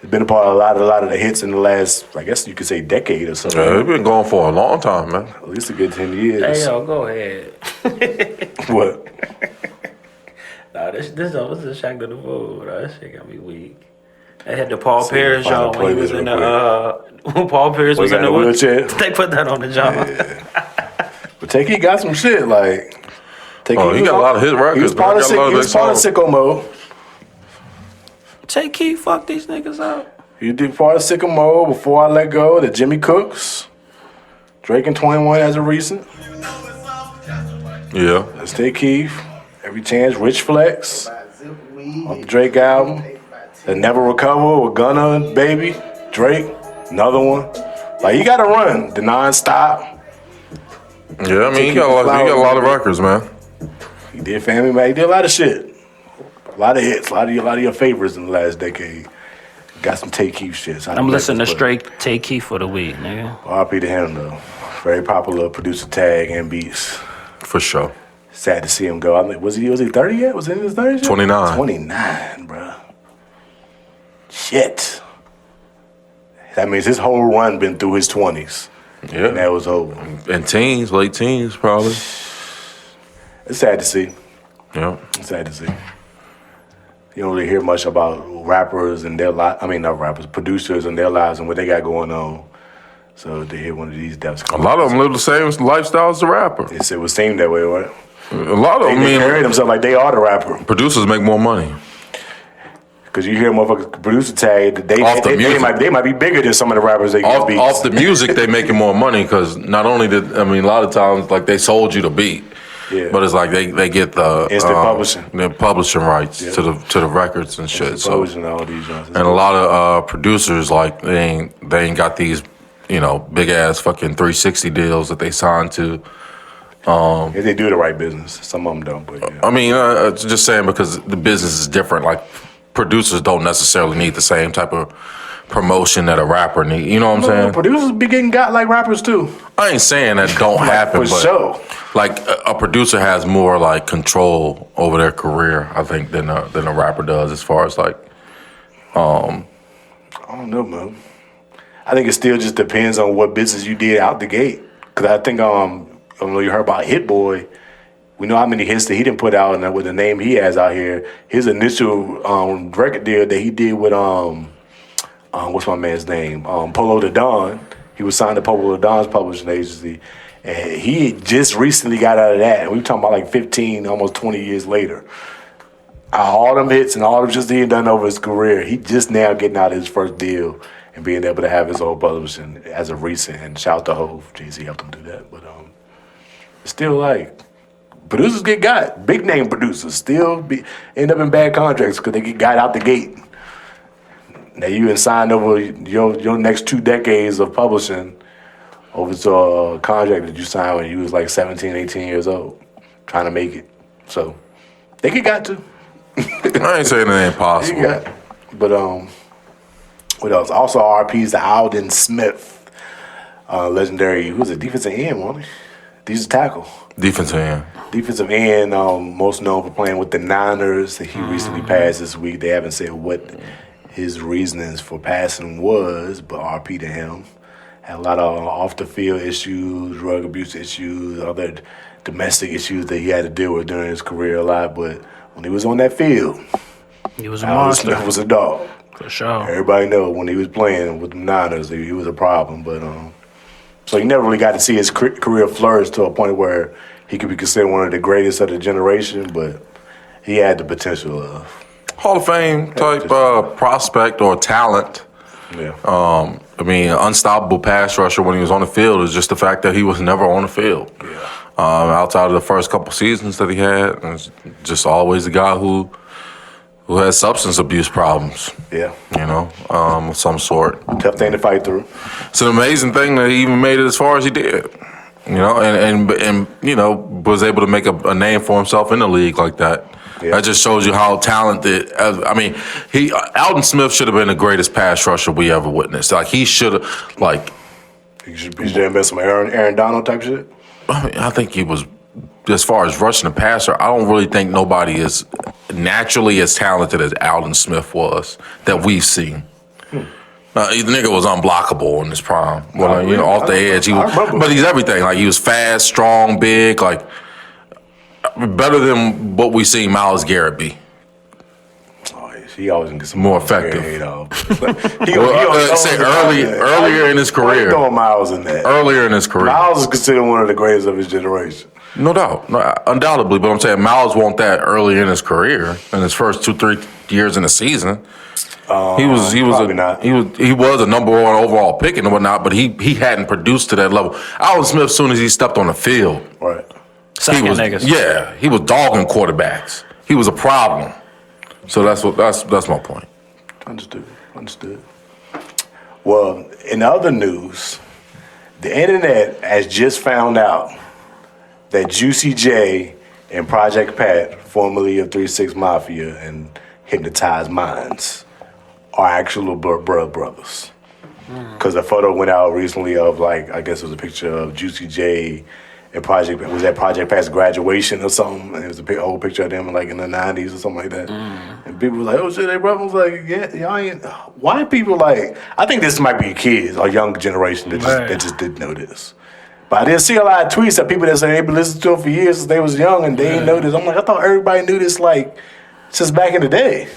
S3: have been a part of a lot of the hits in the last, I guess you could say, decade or something.
S2: Yeah, they've been going for a long time, man.
S3: At least a good 10 years.
S4: Hey, yo, go ahead.
S3: What?
S4: Nah, this was a shock to the food. That shit got me weak. They had the Paul Pierce show when he was in the when Paul Pierce was in the
S3: wheelchair.
S4: They put that on the job.
S3: Yeah. But Take It got some shit like.
S2: He got a lot of hit records.
S3: He was part of Sicko Mode.
S4: Take Key, fuck these niggas up.
S3: He did part of Sicko Mode, Before I Let Go, the Jimmy Cooks, Drake and 21 as a recent.
S2: Yeah.
S3: Let's Take Keith, Every Chance, Rich Flex, off the Drake album. The Never Recover with Gunna, Baby, Drake, another one. Like, you gotta run. The Non-Stop.
S2: Yeah, I mean, he got a lot of records, man.
S3: He did Family Man. He did a lot of shit. A lot of hits. A lot of your favorites in the last decade. Got some Take Keith shit. So
S4: I'm listening to straight Take Keith for the week, nigga.
S3: RP to him, though. Very popular producer tag and beats.
S2: For sure.
S3: Sad to see him go. I mean, was he 30 yet? Was he in his 30s yet?
S2: 29.
S3: 29, bro. Shit. That means his whole run been through his 20s.
S2: Yeah.
S3: And that was over.
S2: And teens, late teens, probably.
S3: It's sad to see.
S2: Yeah.
S3: It's sad to see. You don't really hear much about rappers and their lives. I mean, not rappers, producers and their lives and what they got going on. So to hear one of these deaths come
S2: A lot of them live the same lifestyle as the rapper.
S3: it would seem that way, right?
S2: A lot of them,
S3: They carry themselves like they are the rapper.
S2: producers make more money.
S3: Because you hear motherfuckers producer tag, they
S2: music.
S3: might be bigger than some of the rappers they get beats.
S2: Off the music, they making more money because not only a lot of times, like, they sold you the beat.
S3: Yeah.
S2: But it's like they get the
S3: Instant publishing.
S2: the publishing rights to the records and shit. So
S3: Publishing all these joints.
S2: and a lot of producers, like, they ain't got these big ass fucking 360 deals that they signed to.
S3: If they do the right business, some of them don't. But yeah.
S2: I mean, just saying because the business is different. Like, producers don't necessarily need the same type of promotion that a rapper need. You know what I'm saying?
S3: Producers be getting got like rappers too.
S2: I ain't saying that don't happen,
S3: for
S2: but
S3: sure.
S2: like a producer has more like control over their career, I think, than a rapper does, as far as like.
S3: I don't know, man. I think it still just depends on what business you did out the gate. Because I think I don't know you heard about Hit Boy. We know how many hits that he didn't put out and with the name he has out here. His initial record deal that he did with what's my man's name? Polo the Don. He was signed to Polo the Don's publishing agency. And he just recently got out of that. And we talking about like 15, almost 20 years later. All them hits and all the shit he done over his career, he just now getting out of his first deal and being able to have his own publishing as of recent. And shout out to Hov. Jay-Z helped him do that. But it's still like, producers get got. Big name producers still end up in bad contracts because they get got out the gate. Now you been signed over your next 2 decades of publishing over to a contract that you signed when you was like 17, 18 years old, trying to make it. So they get got to.
S2: I ain't saying it ain't possible.
S3: But what else? Also RP's the Aldon Smith, legendary. Who was it? Defensive end, wasn't he? Defensive tackle. Defensive end, most known for playing with the Niners. He recently passed this week. They haven't said what his reasonings for passing was, but RP to him. Had a lot of off the field issues, drug abuse issues, other domestic issues that he had to deal with during his career a lot. But when he was on that field,
S4: he was a monster.
S3: Smith was a dog.
S4: For sure.
S3: Everybody know when he was playing with the Niners, he was a problem. But so he never really got to see his career flourish to a point where he could be considered one of the greatest of the generation. But he had the potential of
S2: Hall of Fame type prospect or talent.
S3: Yeah.
S2: I mean, unstoppable pass rusher when he was on the field is just the fact that he was never on the field.
S3: Yeah.
S2: Outside of the first couple seasons that he had, it's just always a guy who has substance abuse problems.
S3: Yeah.
S2: You know, of some sort.
S3: Tough thing to fight through.
S2: It's an amazing thing that he even made it as far as he did. You know, and you know, was able to make a name for himself in the league like that. Yeah. That just shows you how talented. I mean, Aldon Smith should have been the greatest pass rusher we ever witnessed. Like he should have, like.
S3: He should have been some Aaron Donald type shit.
S2: I mean, I think he was, as far as rushing the passer, I don't really think nobody is naturally as talented as Aldon Smith was that we've seen. The nigga was unblockable in his prime. Well, you know, off the edge, but he's everything. Like he was fast, strong, big, like. Better than what we seen Myles Garrett be.
S3: Oh, he always can get some
S2: more effective. Earlier in his career.
S3: Throwing Myles in that.
S2: Earlier in his career.
S3: Myles is considered one of the greatest of his generation.
S2: No doubt, undoubtedly. But I'm saying Myles won't that early in his career, in his first 2-3 years in the season. He was a number 1 overall pick and whatnot, but he hadn't produced to that level. Aldon Smith, as soon as he stepped on the field,
S3: right.
S2: He was dogging quarterbacks. He was a problem. So that's my point.
S3: Understood. Well, in other news, the internet has just found out that Juicy J and Project Pat, formerly of 3 6 Mafia and Hypnotized Minds, are actual brothers. Because a photo went out recently of, like, I guess it was a picture of Juicy J and Project Pat's graduation or something. And it was an old picture of them like in the 90s or something like that. And people were like, oh shit, they brothers. Like, yeah, y'all ain't. Why people like, I think this might be kids or young generation that just didn't know this. But I did see a lot of tweets of people that say they've been listening to him for years since they was young and they didn't know this. I'm like, I thought everybody knew this like since back in the day.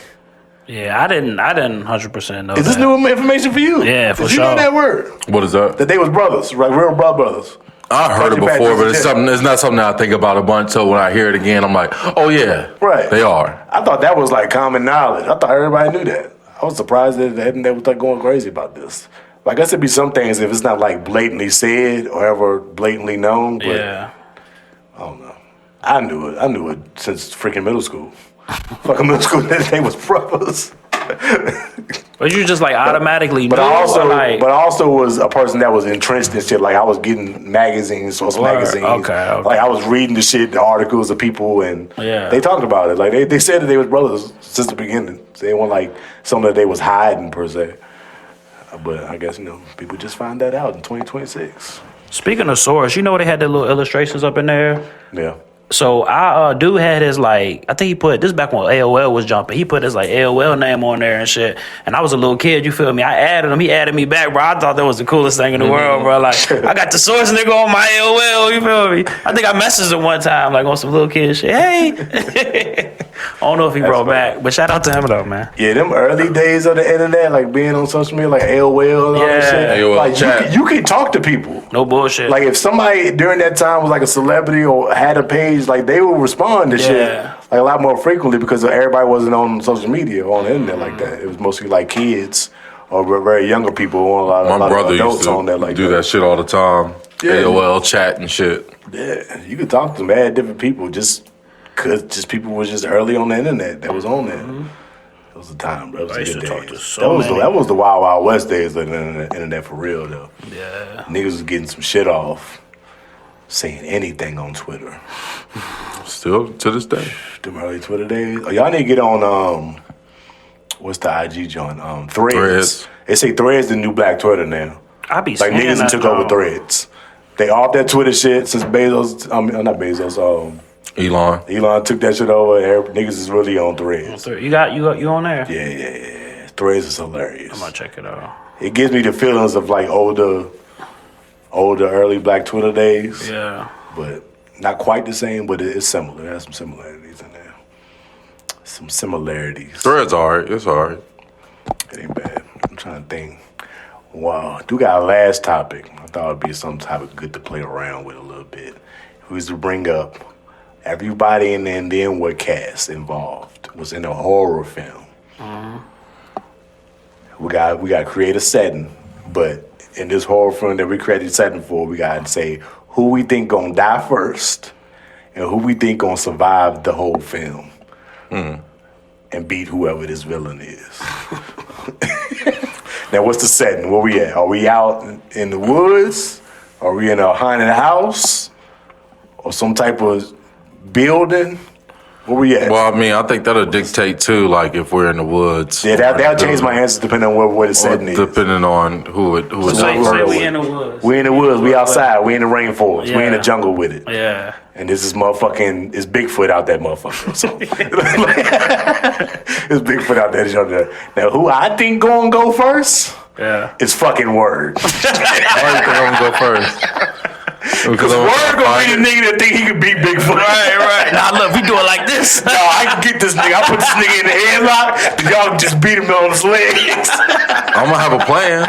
S4: Yeah, I didn't 100% know.
S3: Is this new information for you?
S4: Yeah, for
S3: sure.
S4: sure.
S3: You know that word?
S2: What is that?
S3: That they was brothers, right? Real brothers.
S2: I heard it before, but it's not something I think about a bunch. So when I hear it again, I'm like, oh yeah,
S3: right.
S2: They are.
S3: I thought that was like common knowledge. I thought everybody knew that. I was surprised that they was like going crazy about this. Like, I guess it'd be some things if it's not like blatantly said or ever blatantly known. But
S4: yeah.
S3: I don't know. I knew it since freaking middle school. Fucking middle school, they was brothers.
S4: But you just like automatically.
S3: But I also was a person that was entrenched in shit. Like I was getting magazines.
S4: Okay.
S3: Like I was reading the shit, the articles of people, and they talked about it. Like they said that they was brothers since the beginning. So they weren't like something that they was hiding per se. But I guess people just find that out in 2026.
S4: Speaking of source, you know they had the little illustrations up in there.
S3: Yeah.
S4: So our dude had his like, I think he put this back when AOL was jumping. He put his like AOL name on there and shit. And I was a little kid, you feel me? I added him. He added me back, bro. I thought that was the coolest thing in the world, bro. Like I got the source nigga on my AOL. You feel me? I think I messaged him one time, like on some little kid shit. Hey, I don't know if he brought back, but shout out to him though, man.
S3: Yeah, them early days of the internet, like being on social media, like AOL and all that shit.
S2: AOL
S3: like
S2: chat.
S3: you can talk to people.
S4: No bullshit.
S3: Like if somebody during that time was like a celebrity or had a page, like they would respond to shit like a lot more frequently because everybody wasn't on social media or on the internet like that. It was mostly like kids or very younger people or a lot
S2: My
S3: of
S2: brother
S3: adults
S2: used to
S3: on that like
S2: do that shit all the time.
S3: Yeah.
S2: AOL chat and shit.
S3: Yeah, you could talk to mad different people just because people was just early on the internet that was on there. It was the time, bro. It was
S4: I
S3: a
S4: used
S3: good
S4: to talk
S3: days.
S4: to so many.
S3: That was the Wild Wild West days of the internet for real though.
S4: Yeah.
S3: Niggas was getting some shit off, saying anything on Twitter.
S2: Still to this day.
S3: Them early Twitter days. Oh, y'all need to get on what's the IG joint? Threads. They say Threads the new black Twitter now.
S4: I be
S3: Like
S4: seeing
S3: niggas
S4: that,
S3: took over Threads. They off that Twitter shit since Bezos. Not Bezos.
S2: Elon.
S3: Took that shit over. Niggas is really on Threads.
S4: You on there?
S3: Yeah. Threads is hilarious.
S4: I'm gonna check it out.
S3: It gives me the feelings of like older early black Twitter days.
S4: Yeah.
S3: But not quite the same, but it's similar. There's some similarities in there. Some similarities.
S2: Threads alright. It's alright.
S3: It ain't bad. I'm trying to think. Wow. Do got a last topic. I thought it'd be some topic good to play around with a little bit. If we was to bring up everybody and then what cast involved was in a horror film. We got to create a setting, but in this horror film that we created a setting for, we got to say who we think gonna die first and who we think gonna survive the whole film and beat whoever this villain is. Now, what's the setting? Where we at? Are we out in the woods? Are we in a haunted house or some type of building? Where we at?
S2: Well, I mean, I think that'll dictate too, like if we're in the woods.
S3: Yeah, that'll change my answer depending on what the setting is.
S2: Depending on who it
S4: So you say we in the woods.
S3: We in the woods, we outside, we in the rainforest, we in the
S4: Yeah.
S3: jungle with it.
S4: Yeah.
S3: And this is motherfucking, it's Bigfoot out that motherfucker. So. It's Bigfoot out that jungle. Now, who I think gonna go first?
S4: Yeah.
S3: It's fucking Word.
S2: I think I'm gonna go first.
S3: Because Word gonna be the nigga that think he can beat Bigfoot.
S4: Right. Nah, look, we do it like this.
S3: No, I can get this nigga. I put this nigga in the headlock, and y'all just beat him on his legs.
S2: I'm gonna have a plan.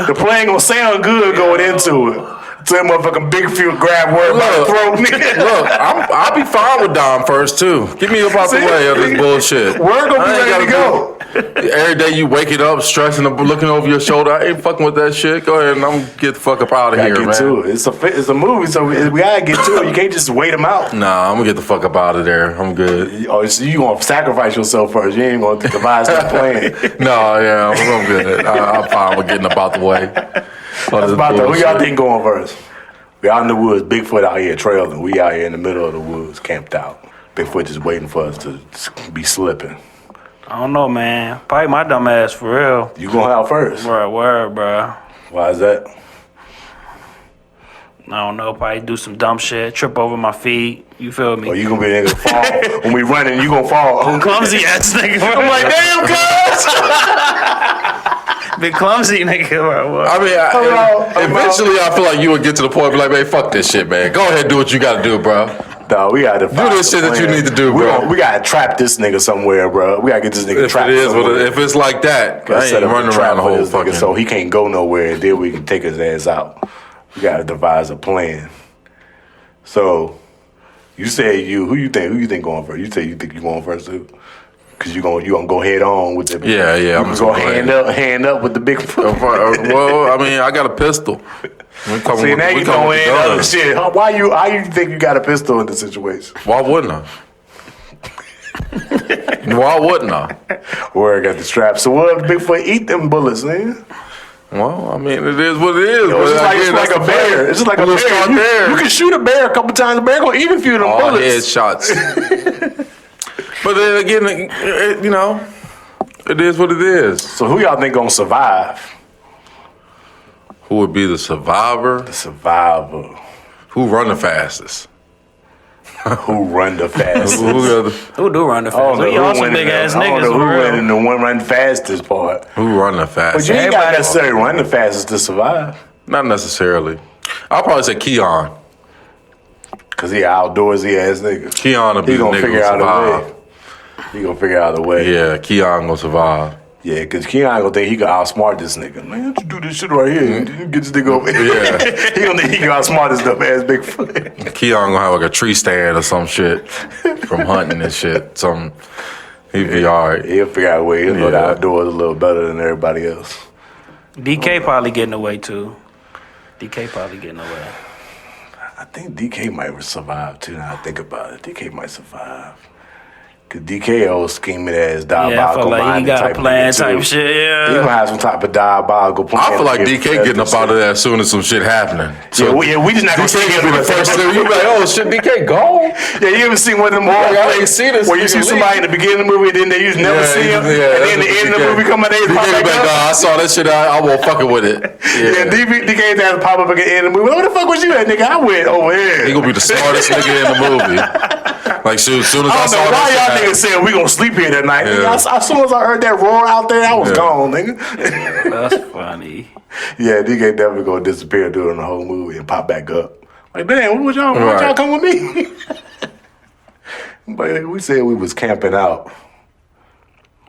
S3: The plan gonna sound good going into it. So that motherfucking Bigfoot grab Word by the throat, nigga.
S2: Look, I'll be fine with Dom first too. Get me up out the way of this bullshit.
S3: Word gonna be ready to go.
S2: Every day you waking up, stressing, looking over your shoulder. I ain't fucking with that shit. Go ahead and I'm get the fuck up out of here,
S3: Get
S2: man.
S3: to it. It's a movie, so we gotta get to it. You can't just wait him out.
S2: Nah, I'm gonna get the fuck up out of there. I'm good.
S3: Oh, so you gonna sacrifice yourself first? You ain't gonna devise that plan.
S2: No, yeah, I'm good. I'm fine with getting up out the way.
S3: That's about that. Who y'all think going first? We out in the woods. Bigfoot out here trailing. We out here in the middle of the woods, camped out. Bigfoot just waiting for us to be slipping.
S4: I don't know, man. Probably my dumb ass for real.
S3: You going out first?
S4: Word, bro.
S3: Why is that?
S4: I don't know. Probably do some dumb shit. Trip over my feet. You feel me?
S3: Or you gonna be a nigga fall when we running? You gonna fall?
S4: Clumsy ass nigga.
S3: I'm like, damn, cuz.
S4: Big clumsy nigga. Bro.
S2: I mean, eventually I feel like you would get to the point, be like, man, fuck this shit, man. Go ahead and do what you gotta do, bro.
S3: No, we gotta
S2: Do this shit that you need to do, bro.
S3: We gotta trap this nigga somewhere, bro. We gotta get this nigga
S2: If
S3: trapped
S2: it is,
S3: somewhere.
S2: if it's like that, I
S3: Set
S2: ain't
S3: up a
S2: running
S3: trap
S2: around the
S3: for
S2: whole
S3: this nigga
S2: fucking.
S3: so he can't go nowhere, and then we can take his ass out. We gotta devise a plan. So, you say who you think going first? You say you think you going first too? Cause you gonna go head on with the
S2: Yeah,
S3: You
S2: I'm
S3: gonna
S2: just
S3: go
S2: gonna
S3: hand up with the big foot.
S2: Well, I mean, I got a pistol.
S3: See, now you going in other shit. How you think you got a pistol in this situation?
S2: Why wouldn't I? Why wouldn't I?
S3: Where I got the strap. So what if Bigfoot eat them bullets, man?
S2: Well, I mean, it is what it is.
S3: It's just like a bear. It's just like a bear. You can shoot a bear a couple times. The bear gonna eat a few of them
S2: all
S3: bullets.
S2: headshots. But then again, it is what it is.
S3: So who y'all think gonna survive?
S2: Who would be the survivor?
S3: The survivor.
S2: Who run the fastest?
S3: Who run the fastest?
S4: Who do run the fastest?
S3: Oh,
S4: We all some big ass niggas.
S3: I don't know
S4: for
S3: who
S4: real.
S3: running the one run fastest part.
S2: Who run the fastest?
S3: But you ain't got to necessarily run the fastest to survive.
S2: Not necessarily. I'll probably say Keon.
S3: Cause he outdoorsy ass nigga.
S2: Keon will be
S3: He
S2: the
S3: gonna
S2: nigga
S3: figure
S2: who
S3: out a
S2: survive.
S3: way. He gonna figure out a way.
S2: Yeah, Keon gonna survive.
S3: Yeah, cause Keon gonna think he can outsmart this nigga. Man, don't you do this shit right here? You get this nigga over here.
S2: Yeah.
S3: He gonna think he can outsmart this dumb ass Bigfoot.
S2: Keon gonna have like a tree stand or some shit from hunting and shit. He'd be alright.
S3: He'll figure out a way. He'll go
S2: Yeah.
S3: outdoors a little better than everybody else.
S4: DK probably getting away too. DK probably getting away.
S3: I think DK might survive too. Now I think about it, DK might survive. Cause DK old scheming ass
S4: Yeah, I
S3: diabolical
S4: feel like he
S3: minded
S4: got a
S3: type
S4: plan
S3: nigga,
S4: type
S3: too.
S4: shit.
S3: He
S4: Yeah.
S3: gonna have some type of diabolical plan.
S2: I feel like DK getting up out of there as soon as some shit happening.
S3: Yeah, we just not gonna see
S2: DK
S3: him
S2: be the first thing. You be like, oh shit, DK gone.
S3: Yeah, you ever seen one of them horror
S2: I
S3: flicks
S2: ain't seen this
S3: where you see
S2: nigga
S3: somebody in the beginning of the movie and then you just never see him, and then the end of the movie come out and they pop
S2: DK
S3: back
S2: be like,
S3: up?
S2: I saw that shit. I won't fucking with it.
S3: Yeah, DK has to pop up at the end of the movie. Where the fuck was you at, nigga? I went over here.
S2: He gonna be the smartest nigga in the movie. Like, soon as
S3: I
S2: I
S3: don't
S2: saw
S3: know why
S2: that
S3: y'all niggas said we gonna sleep here that night.
S2: Yeah.
S3: Nigga, as soon as I heard that roar out there, I was gone, nigga.
S4: That's funny.
S3: Yeah, DK definitely gonna disappear during the whole movie and pop back up. Like, damn, what was y'all? Why
S2: Right.
S3: y'all come with me? But we said we was camping out.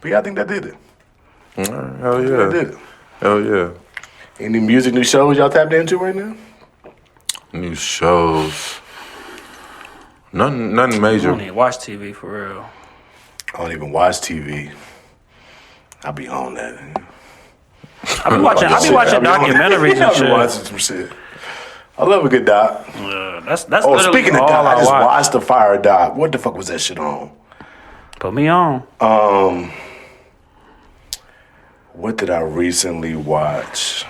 S3: But yeah, I think that did it.
S2: Hell
S3: That
S2: yeah.
S3: did it.
S2: Hell yeah.
S3: Any music, new shows y'all tapped into right now?
S2: New shows. Nothing
S4: I
S2: major.
S4: don't even watch TV for real.
S3: I don't even watch TV. I be on that.
S4: I be watching documentaries and
S3: I be
S4: shit.
S3: watching some shit. I love a good doc.
S4: That's
S3: Oh,
S4: literally
S3: speaking of
S4: all
S3: doc, I just
S4: watch.
S3: watched the Fire doc. What the fuck was that shit on?
S4: Put me on.
S3: What did I recently watch?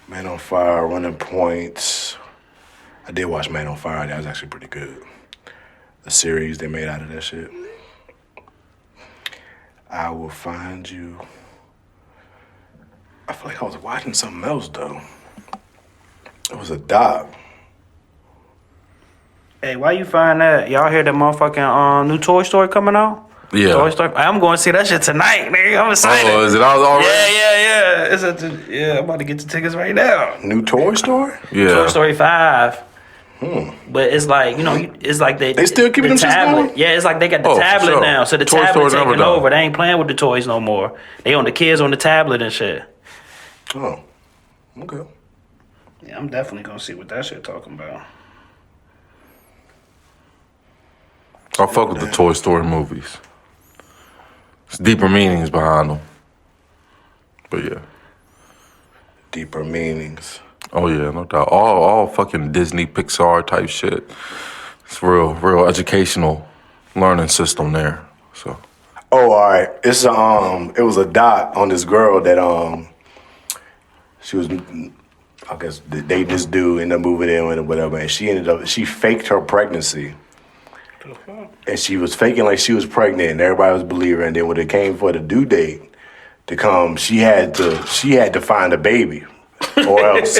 S3: Man on Fire, Running Points. I did watch Man on Fire. That was actually pretty good. The series they made out of that shit. I Will Find You. I feel like I was watching something else though. It was a doc.
S4: Hey, why you find that? Y'all hear that motherfucking new Toy Story coming out?
S2: Yeah.
S4: Toy Story. I'm going to see that shit tonight, nigga. I'm excited.
S2: Oh, is it out already?
S4: Yeah. I'm about to get the tickets right now.
S3: New Toy Story?
S2: Yeah.
S4: Toy Story 5. But it's like, it's like they
S3: still keeping them shits
S4: tablet.
S3: going?
S4: Yeah, it's like they got the
S2: Oh, for
S4: tablet
S2: sure.
S4: now. So the
S2: Toy
S4: tablet
S2: Story never
S4: taking
S2: done.
S4: over. They ain't playing with the toys no more. They on the kids on the tablet and shit.
S3: Oh. Okay.
S4: Yeah, I'm definitely gonna see what that shit talking about.
S2: I fuck with the Toy Story movies. It's deeper meanings behind them. But yeah.
S3: Deeper meanings.
S2: Oh yeah, no doubt. All fucking Disney, Pixar type shit. It's real educational learning system there. So
S3: Oh, all right. It's it was a doc on this girl that she was, I guess, dating this dude, ended up moving in with him, whatever, and she faked her pregnancy. And she was faking like she was pregnant, and everybody was believing. And then when it came for the due date to come, she had to find a baby, or else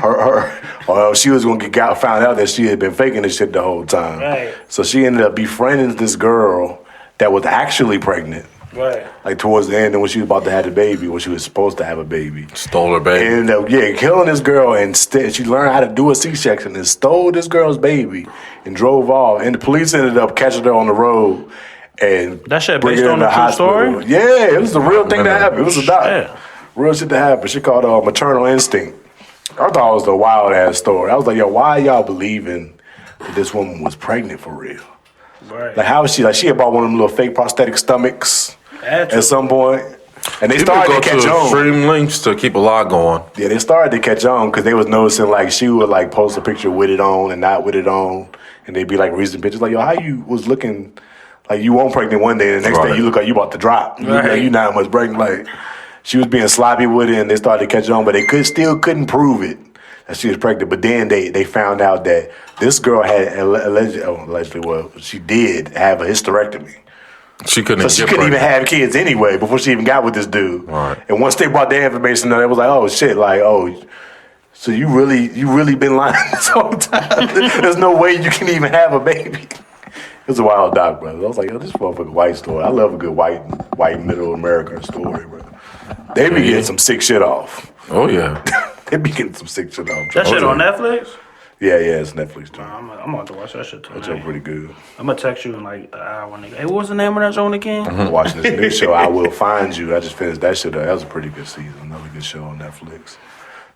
S3: or else she was gonna found out that she had been faking this shit the whole time.
S4: Right.
S3: So she ended up befriending this girl that was actually pregnant.
S4: Right.
S3: Like towards the end, when she was about to have the baby, when she was supposed to have a baby.
S2: stole her baby.
S3: And ended up, killing this girl, and she learned how to do a C-section and stole this girl's baby and drove off. And the police ended up catching her on the road and
S4: That shit
S3: bringing
S4: based
S3: her
S4: on
S3: to
S4: a
S3: the
S4: true
S3: hospital.
S4: story?
S3: Yeah, it was the real thing that happened. It was a doc.
S4: Shit.
S3: Real shit that happened. She called it Maternal Instinct. I thought it was a wild ass story. I was like, yo, why y'all believing that this woman was pregnant for real?
S4: Right.
S3: Like, how was she? Like, she had bought one of them little fake prosthetic stomachs
S4: That's
S3: at some point. And they
S2: People
S3: started
S2: go
S3: to catch
S2: to
S3: on.
S2: extreme lengths to keep a lot going.
S3: Yeah, they started to catch on because they was noticing, like, she would, like, post a picture with it on and not with it on. And they'd be, like, recent pictures. Like, yo, how you was looking like you weren't pregnant one day and the next day
S2: Right.
S3: you look like you about to drop. You look
S4: Right.
S3: like you not much pregnant. Like, she was being sloppy with it and they started to catch on, but they still couldn't prove it that she was pregnant. But then they found out that this girl had allegedly, well, she did have a hysterectomy.
S2: She couldn't
S3: So she
S2: get
S3: couldn't even
S2: pregnant.
S3: have kids anyway before she even got with this dude.
S2: Right.
S3: And once they brought their information out, it was like, oh shit, like, oh, So you really been lying this whole time? There's no way you can even have a baby. It was a wild doc, brother. I was like, yo, this motherfucking white story. I love a good white middle American story, bro. They be getting some sick shit off.
S2: Oh yeah.
S3: They be getting some sick shit off.
S4: That shit on Netflix?
S3: Yeah, it's Netflix too.
S4: I'm gonna have to watch that shit too.
S3: That show pretty good.
S4: I'm gonna text you in like an hour, nigga. Hey, what was the name of that show again?
S3: I'm watching this new show, I Will Find You. I just finished that shit. That was a pretty good season. Another good show on Netflix.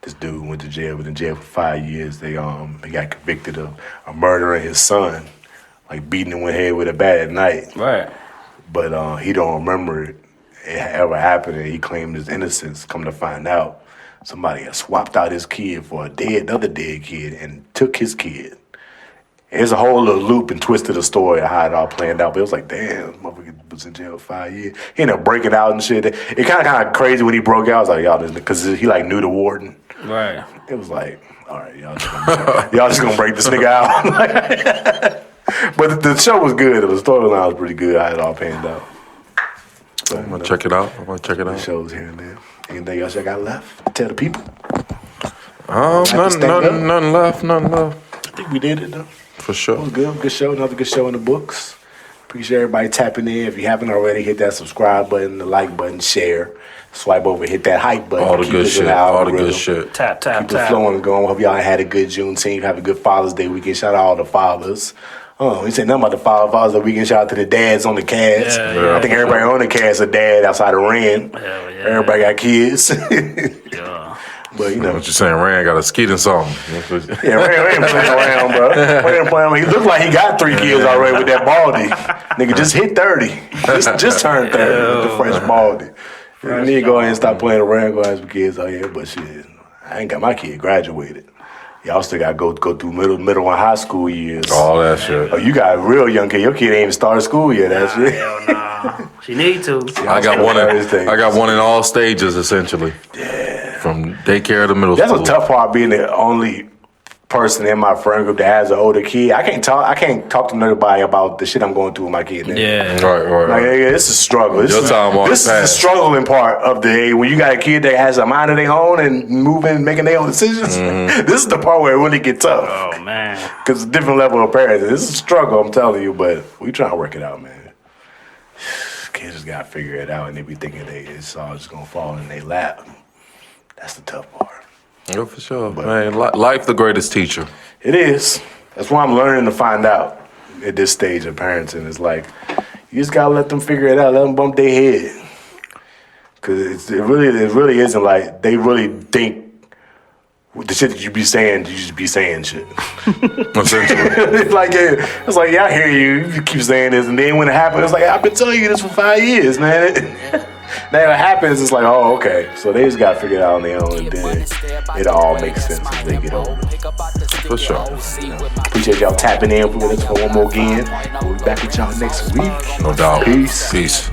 S3: This dude went to jail, been in jail for 5 years. He got convicted of murdering his son, like beating him in the head with a bat at night.
S4: Right.
S3: But he don't remember it ever happened, and he claimed his innocence. Come to find out, somebody had swapped out his kid for another dead kid and took his kid. There's a whole little loop and twist to the story of how it all planned out. But it was like, damn, this motherfucker was in jail 5 years. He ended up breaking out and shit. It kind of crazy when he broke out. I was like, y'all, because he like knew the warden.
S4: Right.
S3: It was like, all right, y'all just gonna break this nigga out. But the show was good. The storyline was pretty good. How it all panned out. So,
S2: I'm gonna check it out.
S3: The shows here and there. Anything else I got left? Tell the people.
S2: Nothing left.
S3: I think we did it though.
S2: For sure.
S3: It was good. Good show. Another good show in the books. Appreciate everybody tapping in. If you haven't already, hit that subscribe button, the like button, share. Swipe over, hit that hype button.
S2: All the good shit. All the good shit.
S4: Tap.
S3: Keep it flowing and going. Hope y'all had a good Juneteenth. Have a good Father's Day weekend. Shout out all the fathers. We said nothing about the Father's Day weekend. Shout out to the dads on the cast.
S4: Yeah.
S3: I think everybody on the cast a dad outside of Rand.
S4: Hell yeah.
S3: Everybody got kids.
S4: Yeah.
S3: But you know.
S2: What you saying? Rand got a skeeting song.
S3: Yeah, Rand ain't playing around, bro. Rand ain't playing around. He looked like he got 3 kids already with that baldy. Nigga just hit 30. Just turned 30 with the fresh baldy. You need to go ahead and stop playing around, go have some kids out here. But shit, I ain't got my kid graduated. Y'all still got to go through middle and high school years.
S2: All that shit.
S3: Oh, you got a real young kid. Your kid ain't even started school yet. That's it.
S4: Hell nah. She need to.
S2: I got one in all stages, essentially. Yeah. From daycare to middle school.
S3: That's a tough part, being the only person in my friend group that has an older kid. I can't talk to nobody about the shit I'm going through with my kid now.
S4: Yeah.
S3: Like,
S2: Right.
S3: this is a struggle. This is the struggling part of the day. When you got a kid that has a mind of their own and moving, making their own decisions, this is the part where it really gets tough.
S4: Oh, man.
S3: Because it's a different level of parenting. This is a struggle, I'm telling you, but we trying to work it out, man. Kids just got to figure it out, and they be thinking it's all just going to fall in their lap. That's the tough part.
S2: Yeah, for sure. Man, life the greatest teacher.
S3: It is. That's why I'm learning to find out at this stage of parenting. It's like, you just gotta let them figure it out. Let them bump their head. Cause it really isn't like they really think the shit that you be saying, you just be saying shit.
S2: Essentially.
S3: It's like, yeah, I hear you. You keep saying this, and then when it happens, it's like, I've been telling you this for 5 years, man. Now it happens, it's like, oh, okay. So they just gotta figure it out on their own, and then it all makes sense as they get older.
S2: For sure.
S3: Appreciate y'all tapping in with us for one more again. We'll be back with y'all next week.
S2: No doubt.
S3: Peace.
S2: Peace.